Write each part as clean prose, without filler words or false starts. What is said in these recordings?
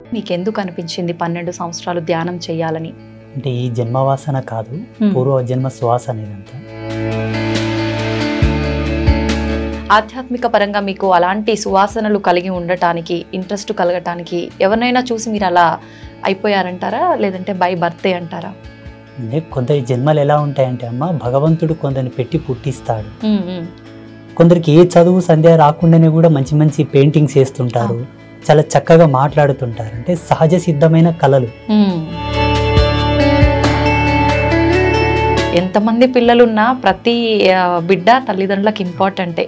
మీకెందుకు అనిపించింది 12 సంవత్సరాలు ధ్యానం చేయాలని? అంటే ఈ జన్మవాసన కాదు, పూర్వ జన్మ శ్వాస అనేదంతా. ఆధ్యాత్మిక పరంగా మీకు అలాంటి సువాసనలు కలిగి ఉండటానికి, ఇంట్రెస్ట్ కలగటానికి ఎవరినైనా చూసి మీరు అలా అయిపోయారంటారా, లేదంటే బై బర్తే అంటారా? అంటే కొందరి జన్మలు ఎలా ఉంటాయంటే అమ్మ, భగవంతుడు కొందరిని పెట్టి పుట్టిస్తాడు. కొందరికి ఏ చదువు సంధ్య రాకుండానే కూడా మంచి మంచి పెయింటింగ్స్ వేస్తుంటారు, చాలా చక్కగా మాట్లాడుతుంటారు. అంటే సహజ సిద్ధమైన కళలు. ఎంతమంది పిల్లలున్నా ప్రతి బిడ్డ తల్లిదండ్రులకు ఇంపార్టెంటే.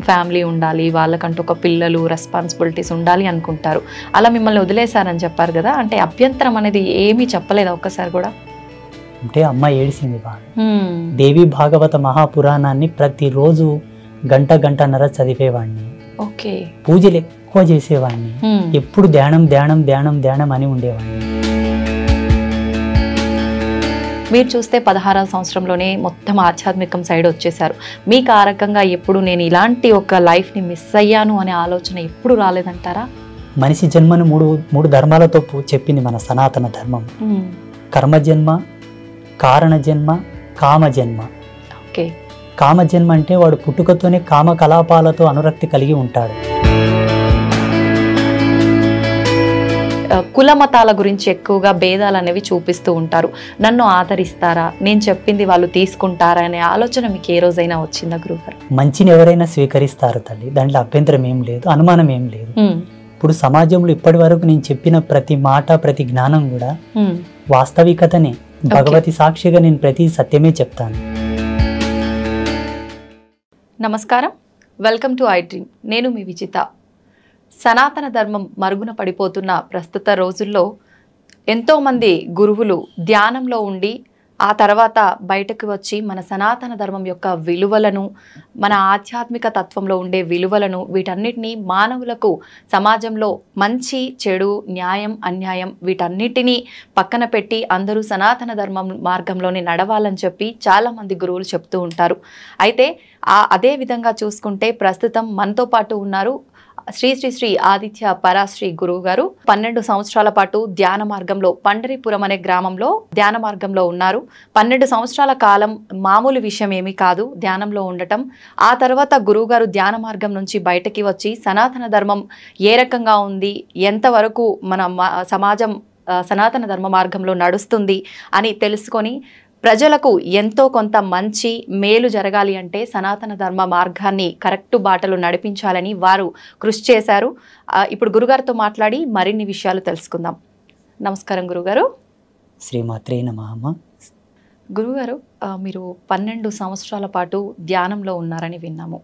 ఫ్యామిలీ ఉండాలి, వాళ్ళకంటూ ఒక పిల్లలు రెస్పాన్సిబిలిటీస్ ఉండాలి అనుకుంటారు. అలా మిమ్మల్ని వదిలేశారని చెప్పారు కదా, అంటే అభ్యంతరం అనేది ఏమీ చెప్పలేదా ఒక్కసారి కూడా? అంటే అమ్మ ఏడిసింది బాగా. దేవి భాగవత మహాపురాణాన్ని ప్రతిరోజు గంటన్నర చదివేవాడిని. ఓకే. పూజలు ఎక్కువ చేసేవాడిని. ఎప్పుడు ధ్యానం ధ్యానం ధ్యానం ధ్యానం అని ఉండేవాడిని. మీరు చూస్తే 16వ సంవత్సరంలోనే మొత్తం ఆధ్యాత్మికం సైడ్ వచ్చేసారు. మీకు ఆ రకంగా ఎప్పుడు నేను ఇలాంటి ఒక లైఫ్ని మిస్ అయ్యాను అనే ఆలోచన ఎప్పుడు రాలేదంటారా? మనిషి జన్మను మూడు ధర్మాలతో చెప్పింది మన సనాతన ధర్మం. కర్మజన్మ, కారణ జన్మ, కామజన్మ. ఓకే. కామజన్మ అంటే వాడు పుట్టుకతోనే కామ కలాపాలతో అనురక్తి కలిగి ఉంటాడు. కుల మతాల గురించి ఎక్కువగా భేదాలు అనేవి చూపిస్తూ ఉంటారు. నన్ను ఆదరిస్తారా, నేను చెప్పింది వాళ్ళు తీసుకుంటారా అనే ఆలోచన మీకు ఏ రోజైనా వచ్చిందా గురుగారు? మంచిని ఎవరైనా స్వీకరిస్తారు తల్లి, దాంట్లో అభ్యంతరం ఏం లేదు, అనుమానం ఏం లేదు. ఇప్పుడు సమాజంలో ఇప్పటి వరకు నేను చెప్పిన ప్రతి మాట, ప్రతి జ్ఞానం కూడా వాస్తవికతనే. భగవతి సాక్షిగా నేను ప్రతి సత్యమే చెప్తాను. నమస్కారం, వెల్కమ్ టు ఐ డ్రీమ్. నేను మీ విజిత. సనాతన ధర్మం మరుగున పడిపోతున్న ప్రస్తుత రోజుల్లో ఎంతోమంది గురువులు ధ్యానంలో ఉండి ఆ తర్వాత బయటకు వచ్చి మన సనాతన ధర్మం యొక్క విలువలను, మన ఆధ్యాత్మిక తత్వంలో ఉండే విలువలను, వీటన్నిటినీ మానవులకు సమాజంలో మంచి చెడు, న్యాయం అన్యాయం వీటన్నిటినీ పక్కన పెట్టి అందరూ సనాతన ధర్మం మార్గంలోనే నడవాలని చెప్పి చాలామంది గురువులు చెప్తూ ఉంటారు. అయితే అదే విధంగా చూసుకుంటే ప్రస్తుతం మనతో పాటు ఉన్నారు శ్రీ శ్రీ శ్రీ ఆదిత్య పరాశ్రీ గురువు గారు. 12 సంవత్సరాల పాటు ధ్యాన మార్గంలో పండరిపురం అనే గ్రామంలో ధ్యాన మార్గంలో ఉన్నారు. 12 సంవత్సరాల కాలం మామూలు విషయం ఏమీ కాదు ధ్యానంలో ఉండటం. ఆ తర్వాత గురువు గారు ధ్యాన మార్గం నుంచి బయటకి వచ్చి సనాతన ధర్మం ఏ రకంగా ఉంది, ఎంతవరకు మన సమాజం సనాతన ధర్మ మార్గంలో నడుస్తుంది అని తెలుసుకొని ప్రజలకు ఎంతో కొంత మంచి మేలు జరగాలి అంటే సనాతన ధర్మ మార్గాన్ని కరెక్ట్ బాటలు నడిపించాలని వారు కృషి చేశారు. ఇప్పుడు గురుగారితో మాట్లాడి మరిన్ని విషయాలు తెలుసుకుందాం. నమస్కారం గురుగారు. శ్రీమాత్రే నమః. గురుగారు, మీరు 12 సంవత్సరాల పాటు ధ్యానంలో ఉన్నారని విన్నాము.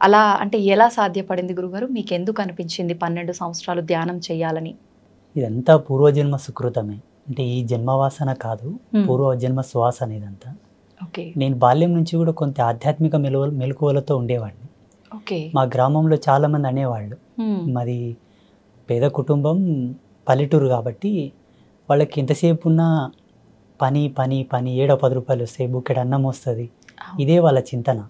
అలా అంటే ఎలా సాధ్యపడింది గురుగారు? మీకు ఎందుకు అనిపించింది 12 సంవత్సరాలు ధ్యానం చేయాలని? ఇదంతా పూర్వజన్మ సుకృతమే. అంటే ఈ జన్మవాసన కాదు, పూర్వజన్మ శ్వాస అనేదంతా. నేను బాల్యం నుంచి కూడా కొంత ఆధ్యాత్మిక మెలకువలతో ఉండేవాడిని. మా గ్రామంలో చాలా మంది అనేవాళ్ళు, మాది పేద కుటుంబం, పల్లెటూరు కాబట్టి వాళ్ళకి ఎంతసేపు ఉన్నా పని పని పని, 7-10 రూపాయలు వస్తాయి, బుక్కెడు అన్నం వస్తుంది, ఇదే వాళ్ళ చింతన.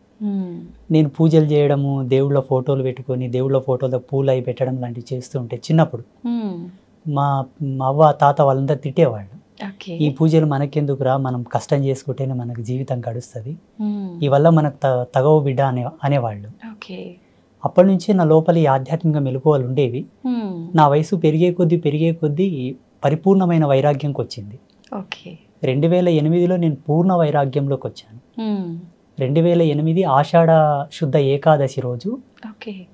నేను పూజలు చేయడము, దేవుళ్ళ ఫోటోలు పెట్టుకొని దేవుళ్ళ ఫోటోలో పూలు అవి పెట్టడం లాంటివి చేస్తూ ఉంటే చిన్నప్పుడు మా అవ్వ తాత వాళ్ళందరూ తిట్టేవాళ్ళు. ఈ పూజలు మనకెందుకురా, మనం కష్టం చేసుకుంటేనే మనకు జీవితం గడుస్తుంది, ఈ వల్ల మనకు తగవు బిడ్డ అనేవాళ్ళు. అప్పటి నుంచి నా లోపల ఈ ఆధ్యాత్మిక మెలకువలు ఉండేవి. నా వయసు పెరిగే కొద్దీ పరిపూర్ణమైన వైరాగ్యంకి వచ్చింది. 2008లో నేను పూర్ణ వైరాగ్యంలోకి వచ్చాను. 2008 ఆషాఢ శుద్ధ ఏకాదశి రోజు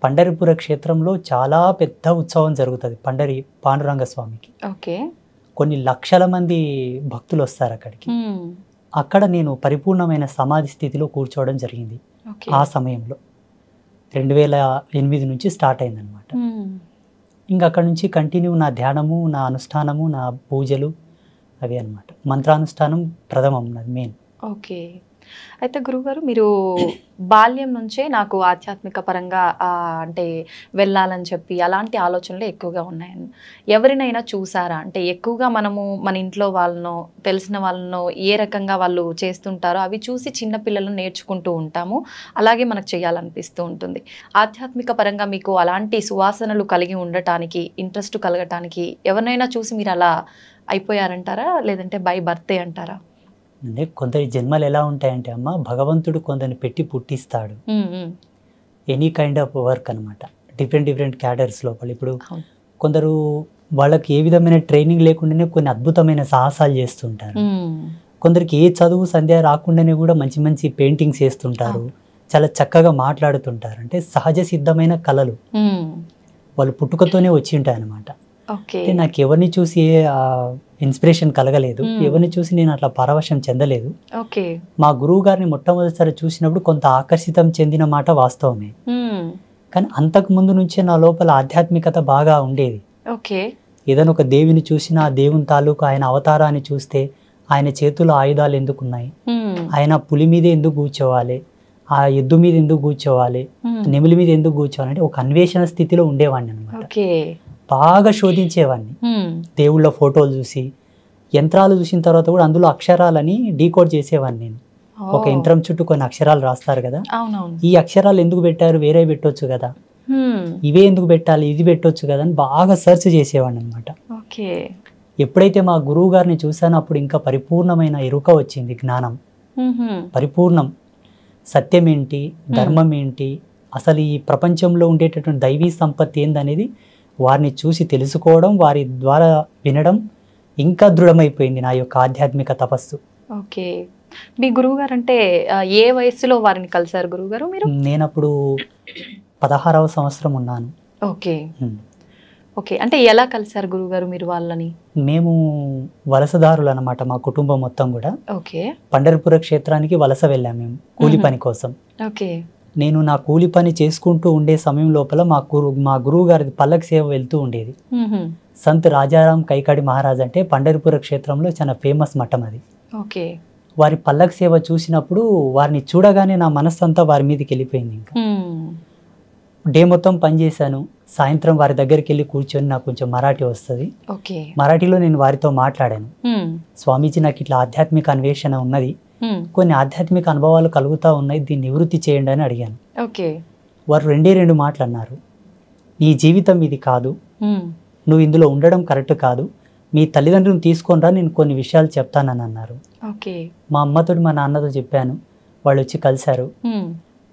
పండరిపుర క్షేత్రంలో చాలా పెద్ద ఉత్సవం జరుగుతుంది. పాండురంగ స్వామికి కొన్ని లక్షల మంది భక్తులు వస్తారు అక్కడికి. అక్కడ నేను పరిపూర్ణమైన సమాధి స్థితిలో కూర్చోవడం జరిగింది. ఆ సమయంలో 2008 నుంచి స్టార్ట్ అయిందనమాట. ఇంకా అక్కడ నుంచి కంటిన్యూ నా ధ్యానము, నా అనుష్ఠానము, నా పూజలు అవి అనమాట. మంత్రానుష్ఠానం ప్రథమం, నాది మెయిన్. అయితే గురువుగారు మీరు బాల్యం నుంచే నాకు ఆధ్యాత్మిక పరంగా అంటే వెళ్ళాలని చెప్పి అలాంటి ఆలోచనలు ఎక్కువగా ఉన్నాయని ఎవరినైనా చూసారా? అంటే ఎక్కువగా మనము మన ఇంట్లో వాళ్ళనో తెలిసిన వాళ్ళనో ఏ రకంగా వాళ్ళు చేస్తుంటారో అవి చూసి చిన్న పిల్లలను నేర్చుకుంటూ ఉంటాము. అలాగే మనకు చేయాలనిపిస్తూ ఉంటుంది. ఆధ్యాత్మిక పరంగా మీకు అలాంటి సువాసనలు కలిగి ఉండటానికి ఇంట్రెస్ట్ కలగటానికి ఎవరినైనా చూసి మీరు అలా అయిపోయారంటారా? లేదంటే బై బర్తే అంటారా? అంటే కొందరి జన్మలు ఎలా ఉంటాయంటే అమ్మ, భగవంతుడు కొందరిని పెట్టి పుట్టిస్తాడు. ఎనీ కైండ్ ఆఫ్ వర్క్ అనమాట. డిఫరెంట్ క్యాడర్స్ లోపల. ఇప్పుడు కొందరు వాళ్ళకి ఏ విధమైన ట్రైనింగ్ లేకుండానే కొన్ని అద్భుతమైన సాహసాలు చేస్తుంటారు. కొందరికి ఏ చదువు సంధ్య రాకుండానే కూడా మంచి మంచి పెయింటింగ్స్ వేస్తుంటారు, చాలా చక్కగా మాట్లాడుతుంటారు. అంటే సహజ సిద్ధమైన కళలు వాళ్ళు పుట్టుకతోనే వచ్చి ఉంటాయి అనమాట. అంటే నాకు ఎవరిని చూసి ఇన్స్పిరేషన్ కలగలేదు, ఎవరిని చూసి నేను అట్లా పరవశం చెందలేదు. మా గురువు గారిని మొట్టమొదటిసారి చూసినప్పుడు కొంత ఆకర్షితం చెందిన మాట వాస్తవమే. కానీ అంతకు ముందు నుంచే నా లోపల ఆధ్యాత్మికత బాగా ఉండేది. ఏదైనా ఒక దేవిని చూసినా ఆ దేవుని తాలూకు ఆయన అవతారాన్ని చూస్తే ఆయన చేతుల్లో ఆయుధాలు ఎందుకున్నాయి, ఆయన పులి మీద ఎందుకు కూర్చోవాలి, ఆ ఎద్దు మీద ఎందుకు కూర్చోవాలి, నెమిలి మీద ఎందుకు కూర్చోవాలి అంటే ఒక అన్వేషణ స్థితిలో ఉండేవాడిని అనమాట. బాగా శోధించేవాడిని. దేవుళ్ళ ఫోటోలు చూసి, యంత్రాలు చూసిన తర్వాత కూడా అందులో అక్షరాలని డీకోడ్ చేసేవాడిని నేను. ఒక యంత్రం చుట్టూ కొన్ని అక్షరాలు రాస్తారు కదా, ఈ అక్షరాలు ఎందుకు పెట్టారు, వేరే పెట్టొచ్చు కదా, ఇవే ఎందుకు పెట్టాలి, ఇది పెట్టొచ్చు కదా అని బాగా సెర్చ్ చేసేవాడిని అనమాట. ఎప్పుడైతే మా గురువు గారిని చూసానో అప్పుడు ఇంకా పరిపూర్ణమైన ఎరుక వచ్చింది, జ్ఞానం పరిపూర్ణం. సత్యం ఏంటి, ధర్మం ఏంటి, అసలు ఈ ప్రపంచంలో ఉండేటటువంటి దైవీ సంపత్తి ఏందనేది వారిని చూసి తెలుసుకోవడం, వారి ద్వారా వినడం ఇంకా దృఢమైపోయింది నా యొక్క ఆధ్యాత్మిక తపస్సు. మీ గురువు గారు అంటే ఏ వయస్సులో వారిని కలిసారు గురువు మీరు? నేను అప్పుడు 16వ సంవత్సరం ఉన్నాను. అంటే ఎలా కలిసారు గురువుగారు మీరు వాళ్ళని? మేము వలసదారులు అనమాట, మా కుటుంబం మొత్తం కూడా. పండరిపుర క్షేత్రానికి వలస వెళ్ళాము మేము కూలి పని కోసం. నేను నా కూలి పని చేసుకుంటూ ఉండే సమయం లోపల మా గురువు గారి పల్లకి సేవ వెళ్తూ ఉండేది. సంత్ రాజారాం కైకాడి మహారాజ్ అంటే పండరిపుర క్షేత్రంలో చాలా ఫేమస్ మఠం అది. వారి పల్లకి సేవ చూసినప్పుడు వారిని చూడగానే నా మనస్సంతా వారి మీదకి వెళ్ళిపోయింది. ఇంకా డే మొత్తం పనిచేశాను. సాయంత్రం వారి దగ్గరికి వెళ్ళి కూర్చొని, నాకు కొంచెం మరాఠీ వస్తుంది, మరాఠీలో నేను వారితో మాట్లాడాను. స్వామీజీ, నాకు ఇట్లా ఆధ్యాత్మిక అన్వేషణ ఉన్నది, కొన్ని ఆధ్యాత్మిక అనుభవాలు కలుగుతూ ఉన్నాయి, దీన్ని నివృత్తి చేయండి అని అడిగాను. వారు 2 మాటలు అన్నారు. నీ జీవితం ఇది కాదు, నువ్వు ఇందులో ఉండడం కరెక్ట్ కాదు, మీ తల్లిదండ్రులను తీసుకొని రా, నేను కొన్ని విషయాలు చెప్తానని అన్నారు. మా అమ్మతో మా నాన్నతో చెప్పాను, వాళ్ళు వచ్చి కలిశారు.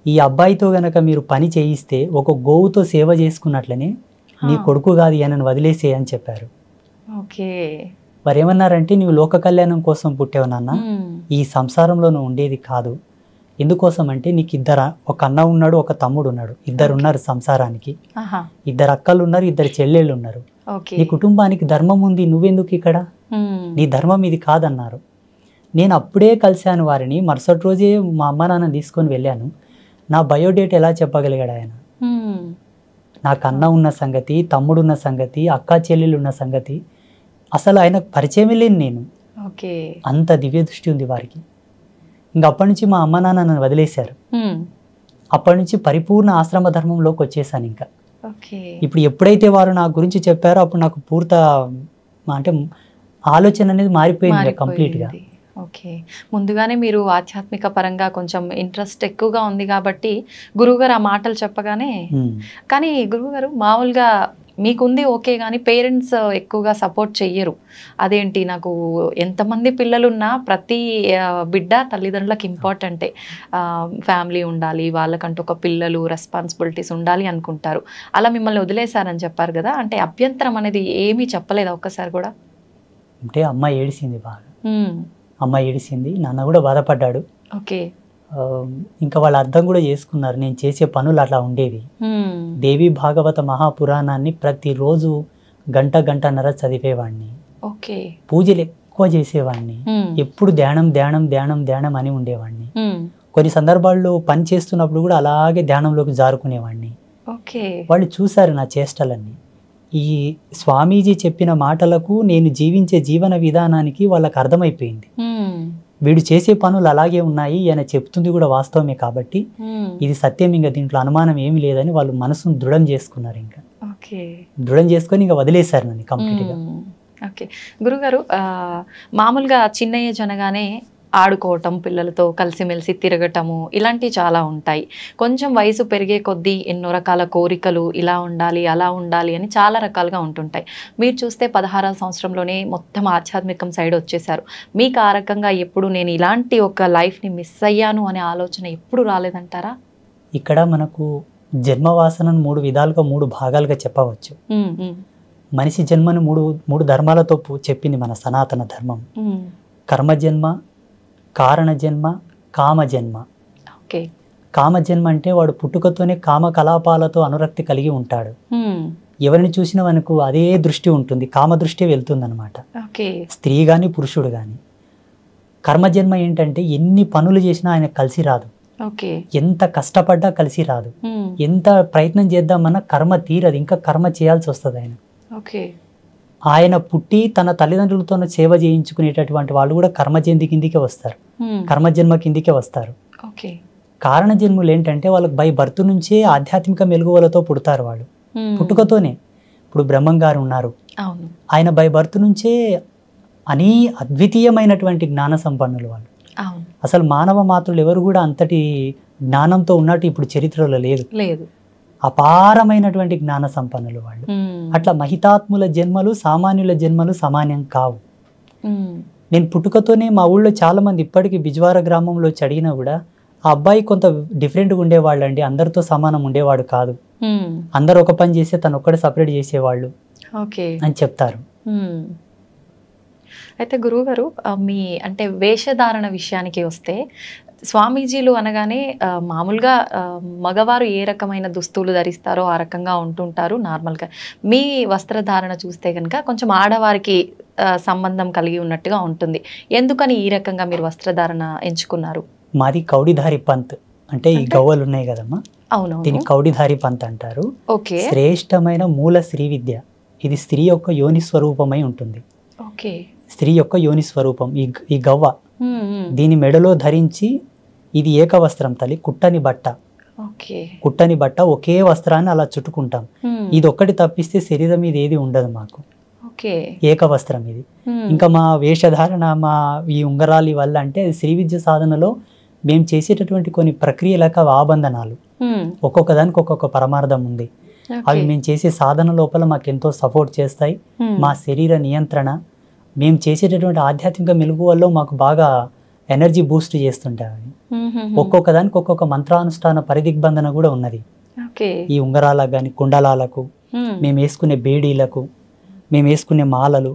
ఈ అబ్బాయితో గనక మీరు పని చేయిస్తే ఒక గోవుతో సేవ చేసుకున్నట్లనే నీ కొడుకు కాదు అని వదిలేసే అని చెప్పారు. వారు ఏమన్నారంటే, నువ్వు లోక కళ్యాణం కోసం పుట్టావు నాన్న, ఈ సంసారంలో నువ్వు ఉండేది కాదు. ఎందుకోసం అంటే నీకు ఒక అన్న ఉన్నాడు, ఒక తమ్ముడు ఉన్నాడు, 2 ఉన్నారు సంసారానికి, 2 అక్కలు ఉన్నారు, 2 చెల్లెళ్ళు ఉన్నారు. నీ కుటుంబానికి ధర్మం ఉంది, నువ్వెందుకు ఇక్కడ, నీ ధర్మం ఇది కాదన్నారు. నేను అప్పుడే కలిశాను వారిని. మరుసటి రోజే మా అమ్మ నాన్న తీసుకొని వెళ్ళాను. నా బయోడేట్ ఎలా చెప్పగలిగాడు ఆయన? నాకు అన్న ఉన్న సంగతి, తమ్ముడు ఉన్న సంగతి, అక్క చెల్లెలు ఉన్న సంగతి అసలు ఆయనకు పరిచయం లేని నేను. అంత దివ్య దృష్టి ఉంది వారికి. ఇంక అప్పటి నుంచి మా అమ్మ నాన్న నన్ను వదిలేశారు. అప్పటి నుంచి పరిపూర్ణ ఆశ్రమ ధర్మంలోకి వచ్చేసాను. ఇంకా ఇప్పుడు ఎప్పుడైతే వారు నా గురించి చెప్పారో అప్పుడు నాకు పూర్త అంటే ఆలోచన అనేది మారిపోయింది కంప్లీట్గా. ముందుగానే మీరు ఆధ్యాత్మిక పరంగా కొంచెం ఇంట్రెస్ట్ ఎక్కువగా ఉంది కాబట్టి గురువుగారు ఆ మాటలు చెప్పగానే, కానీ గురువుగారు మామూలుగా మీకుంది ఓకే, కానీ పేరెంట్స్ ఎక్కువగా సపోర్ట్ చెయ్యరు. అదేంటి, నాకు ఎంతమంది పిల్లలున్నా ప్రతి బిడ్డ తల్లిదండ్రులకు ఇంపార్టెంటే, ఫ్యామిలీ ఉండాలి, వాళ్ళకంటూ ఒక పిల్లలు రెస్పాన్సిబిలిటీస్ ఉండాలి అనుకుంటారు. అలా మిమ్మల్ని వదిలేశారని చెప్పారు కదా, అంటే అభ్యంతరం అనేది ఏమీ చెప్పలేదా ఒక్కసారి కూడా? అంటే అమ్మ ఏడిసింది బాగా, అమ్మ ఏడిసింది, నాన్న కూడా బాధపడ్డాడు. ఇంకా వాళ్ళు అర్థం కూడా చేసుకున్నారు నేను చేసే పనులు అట్లా ఉండేవి. దేవి భాగవత మహాపురాణాన్ని ప్రతిరోజు గంటన్నర చదివేవాడిని. పూజలు ఎక్కువ చేసేవాడిని. ఎప్పుడు ధ్యానం అని ఉండేవాడిని. కొన్ని సందర్భాల్లో పని చేస్తున్నప్పుడు కూడా అలాగే ధ్యానంలోకి జారుకునేవాడిని. వాళ్ళు చూశారు నా చేష్టలన్నీ. ఈ స్వామీజీ చెప్పిన మాటలకు నేను జీవించే జీవన విధానానికి వాళ్ళకి అర్థమైపోయింది. వీడు చేసే పనులు అలాగే ఉన్నాయి, ఆయన చెప్తుంది కూడా వాస్తవమే కాబట్టి ఇది సత్యం, ఇంకా దీంట్లో అనుమానం ఏమీ లేదని వాళ్ళు మనసును దృఢం చేసుకున్నారు. ఇంకా దృఢం చేసుకొని ఇంకా వదిలేశారు నన్ను కంప్లీట్గా. ఓకే గురుగారు, మామూలుగా చిన్న ఏజ్ అనగానే ఆడుకోవటం, పిల్లలతో కలిసిమెలిసి తిరగటము ఇలాంటివి చాలా ఉంటాయి. కొంచెం వయసు పెరిగే కొద్దీ ఎన్నో రకాల కోరికలు, ఇలా ఉండాలి అలా ఉండాలి అని చాలా రకాలుగా ఉంటుంటాయి. మీరు చూస్తే 16వ సంవత్సరంలోనే మొత్తం ఆధ్యాత్మికం సైడ్ వచ్చేసారు. మీకు ఆ రకంగా ఎప్పుడు నేను ఇలాంటి ఒక లైఫ్ని మిస్ అయ్యాను అనే ఆలోచన ఎప్పుడు రాలేదంటారా? ఇక్కడ మనకు జన్మవాసనను 3 విధాలుగా 3 భాగాలుగా చెప్పవచ్చు. మనిషి జన్మను మూడు ధర్మాలతో చెప్పింది మన సనాతన ధర్మం. కర్మజన్మ, కారణజన్మ, కామజన్మ. కామజన్మ అంటే వాడు పుట్టుకతోనే కామకలాపాలతో అనురక్తి కలిగి ఉంటాడు. ఎవరిని చూసినా మనకు అదే దృష్టి ఉంటుంది, కామ దృష్టి వెళ్తుంది అనమాట, స్త్రీ కానీ పురుషుడు కానీ. కర్మజన్మ ఏంటంటే ఎన్ని పనులు చేసినా ఆయన కలిసి రాదు, ఎంత కష్టపడ్డా కలిసి రాదు, ఎంత ప్రయత్నం చేద్దామన్నా కర్మ తీరదు, ఇంకా కర్మ చేయాల్సి వస్తుంది ఆయన. ఆయన పుట్టి తన తల్లిదండ్రులతో సేవ చేయించుకునేటటువంటి వాళ్ళు కూడా కర్మజన్మ కిందికే వస్తారు, కర్మజన్మ కిందికే వస్తారు. కారణ జన్ములు ఏంటంటే వాళ్ళకి బై బర్త్ నుంచే ఆధ్యాత్మిక మెలుగువలతో పుడతారు వాళ్ళు, పుట్టుకతోనే. ఇప్పుడు బ్రహ్మం గారు ఉన్నారు, ఆయన బై బర్త్ నుంచే అద్వితీయమైనటువంటి జ్ఞాన సంపన్నులు వాళ్ళు. అసలు మానవ మాతృలు ఎవరు కూడా అంతటి జ్ఞానంతో ఉన్నట్టు ఇప్పుడు చరిత్రలో లేదు. అపారమైనటువంటి జ్ఞాన సంపన్నులు వాళ్ళు. అట్లా మహితాత్ముల జన్మలు సామాన్యుల జన్మలు సమానం కావు. నేను పుట్టుకతోనే మా ఊళ్ళో చాలా మంది ఇప్పటికీ బిజ్వార గ్రామంలో అడిగినా కూడా ఆ అబ్బాయి కొంత డిఫరెంట్గా ఉండేవాళ్ళు అండి, అందరితో సమానం ఉండేవాడు కాదు, అందరు ఒక పని చేస్తే తను ఒక్కడే సపరేట్ చేసేవాళ్ళు అని చెప్తారు. అయితే గురువుగారు, మీ అంటే వేషధారణ విషయానికి వస్తే, స్వామీజీలు అనగానే మామూలుగా మగవారు ఏ రకమైన దుస్తులు ధరిస్తారో ఆ రకంగా ఉంటుంటారు నార్మల్గా. మీ వస్త్రధారణ చూస్తే కనుక కొంచెం ఆడవారికి సంబంధం కలిగి ఉన్నట్టుగా ఉంటుంది. ఎందుకని ఈ రకంగా మీరు వస్త్రధారణ ఎంచుకున్నారు? మాది కౌడిధారి పంత్, అంటే ఈ గవ్వలు ఉన్నాయి కదమ్మా, అవును, దీన్ని కౌడిధారి పంత్ అంటారు. శ్రేష్టమైన మూల శ్రీ విద్య, ఇది స్త్రీ యొక్క యోని స్వరూపమై ఉంటుంది. స్త్రీ యొక్క యోని స్వరూపం ఈ గవ్వ, దీని మెడలో ధరించి, ఇది ఏకవస్త్రం తల్లి, కుట్టని బట్ట, ఒకే వస్త్రాన్ని అలా చుట్టుకుంటాం. ఇది ఒక్కటి తప్పిస్తే శరీరం మీద ఏది ఉండదు మాకు, ఏకవస్త్రం ఇది. ఇంకా మా వేషధారణ, మా ఈ ఉంగరాలి వల్ల అంటే శ్రీ విద్య సాధనలో మేము చేసేటటువంటి కొన్ని ప్రక్రియలకు ఆబంధనాలు, ఒక్కొక్క దానికి ఒక్కొక్క పరమార్థం ఉంది. అవి మేము చేసే సాధన లోపల మాకు ఎంతో సపోర్ట్ చేస్తాయి. మా శరీర నియంత్రణ, మేము చేసేటటువంటి ఆధ్యాత్మిక మెలుగువల్లో మాకు బాగా ఎనర్జీ బూస్ట్ చేస్తుంటాయి. ఒక్కొక్క దానికి ఒక్కొక్క మంత్రానుష్ఠాన పరిదిగ్బంధన కూడా ఉన్నది. ఈ ఉంగరాలకు కానీ, కుండలాలకు, మేము వేసుకునే బేడీలకు, మేము వేసుకునే మాలలు,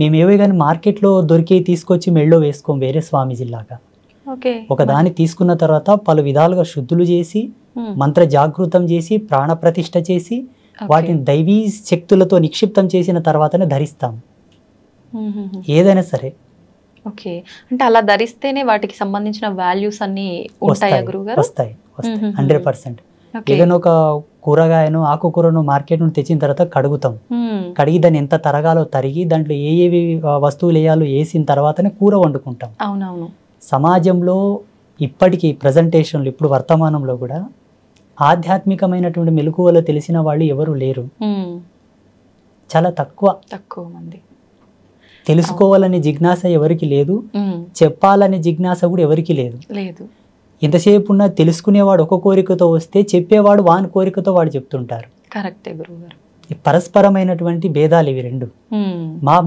మేము ఏవే కానీ మార్కెట్లో దొరికే తీసుకొచ్చి మెళ్ళో వేసుకోం, వేరే స్వామీజీలాగా. ఒక దాన్ని తీసుకున్న తర్వాత పలు విధాలుగా శుద్ధులు చేసి, మంత్ర జాగృతం చేసి, ప్రాణ ప్రతిష్ఠ చేసి, వాటిని దైవీ శక్తులతో నిక్షిప్తం చేసిన తర్వాతనే ధరిస్తాం ఏదైనా సరే. ఓకే, అంటే అలా ధరిస్తేనే వాటికి సంబంధించిన వాల్యూస్ అన్ని ఉంటాయా గురువుగారు? వస్తాయి 100%. ఏదైనా ఒక కూరగాయను, ఆకుకూరను మార్కెట్ నుండి తెచ్చిన తర్వాత కడుగుతాం, కడిగి దాన్ని ఎంత తరగాలో తరిగి దాంట్లో ఏవి వస్తువులు వేయాలో వేసిన తర్వాతనే కూర వండుకుంటాం. అవునవును. సమాజంలో ఇప్పటికీ ప్రజెంటేషన్లు, ఇప్పుడు వర్తమానంలో కూడా ఆధ్యాత్మికమైనటువంటి మెలకువలు తెలిసిన వాళ్ళు ఎవరు లేరు, చాలా తక్కువ మంది. తెలుసుకోవాలనే జిజ్ఞాస ఎవరికి లేదు, చెప్పాలనే జిజ్ఞాస కూడా ఎవరికి లేదు. ఎంతసేపు ఉన్నా తెలుసుకునేవాడు ఒక కోరికతో వస్తే చెప్పేవాడు వాని కోరికతో వాడు చెప్తుంటారు. కరెక్టే గురువుగారు. పరస్పరమైనటువంటి భేదాలు ఇవి రెండు.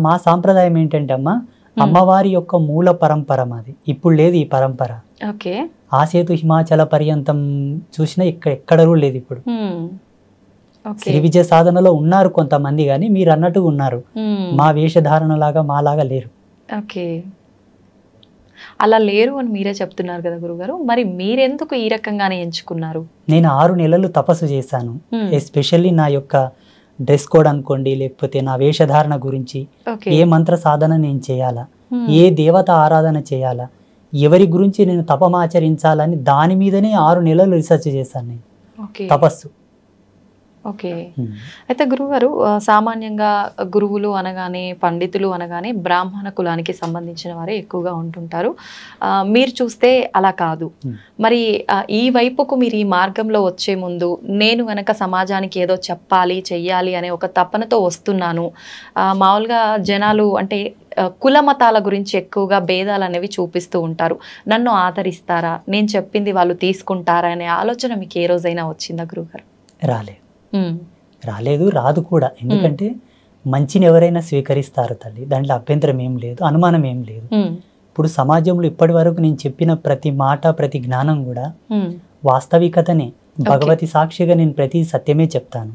మా సాంప్రదాయం ఏంటంటే అమ్మా, అమ్మవారి యొక్క మూల పరంపర మాది, ఇప్పుడు లేదు ఈ పరంపర. ఆసేతు హిమాచల పర్యంతం చూసినా ఎక్కడ కూడా లేదు ఇప్పుడు. శ్రీ విద్య సాధనలో ఉన్నారు కొంతమంది, కానీ మీరు అన్నట్టుగా ఉన్నారు, మా వేషధారణ లాగా మాలాగా లేరు. ఓకే, అలా లేరు అని మీరే చెప్తున్నారు కదా గురుగారు, మరి మీరెందుకు ఈ రకంగానే ఎంచుకున్నారు? నేను 6 నెలలు తపస్సు చేశాను. ఎస్పెషల్లీ నా యొక్క డ్రెస్ కోడ్ అనుకోండి, లేకపోతే నా వేషధారణ గురించి, ఏ మంత్ర సాధన నేను చేయాలా, ఏ దేవత ఆరాధన చేయాలా, ఎవరి గురించి నేను తపమాచరించాలని దాని మీదనే 6 నెలలు రీసెర్చ్ చేశాను నేను. తపస్సు ఓకే. అయితే గురువుగారు సామాన్యంగా గురువులు అనగానే పండితులు అనగానే బ్రాహ్మణ కులానికి సంబంధించిన వారే ఎక్కువగా ఉంటుంటారు. మీరు చూస్తే అలా కాదు. మరి ఈ వైపుకు మీరు ఈ మార్గంలో వచ్చే ముందు నేను గనక సమాజానికి ఏదో చెప్పాలి చెయ్యాలి అనే ఒక తపనతో వస్తున్నాను. మామూలుగా జనాలు అంటే కుల మతాల గురించి ఎక్కువగా భేదాలు అనేవి చూపిస్తూ ఉంటారు. నన్ను ఆదరిస్తారా, నేను చెప్పింది వాళ్ళు తీసుకుంటారా అనే ఆలోచన మీకు ఏ రోజైనా వచ్చిందా గురువుగారు? రాలేదు, రాదు కూడా. ఎందుకంటే మంచిని ఎవరైనా స్వీకరిస్తారు తల్లి, దాంట్లో అభ్యంతరం ఏం లేదు, అనుమానం ఏం లేదు. ఇప్పుడు సమాజంలో ఇప్పటి వరకు నేను చెప్పిన ప్రతి మాట ప్రతి జ్ఞానం కూడా వాస్తవికతనే, భగవతి సాక్షిగా నేను ప్రతి సత్యమే చెప్తాను.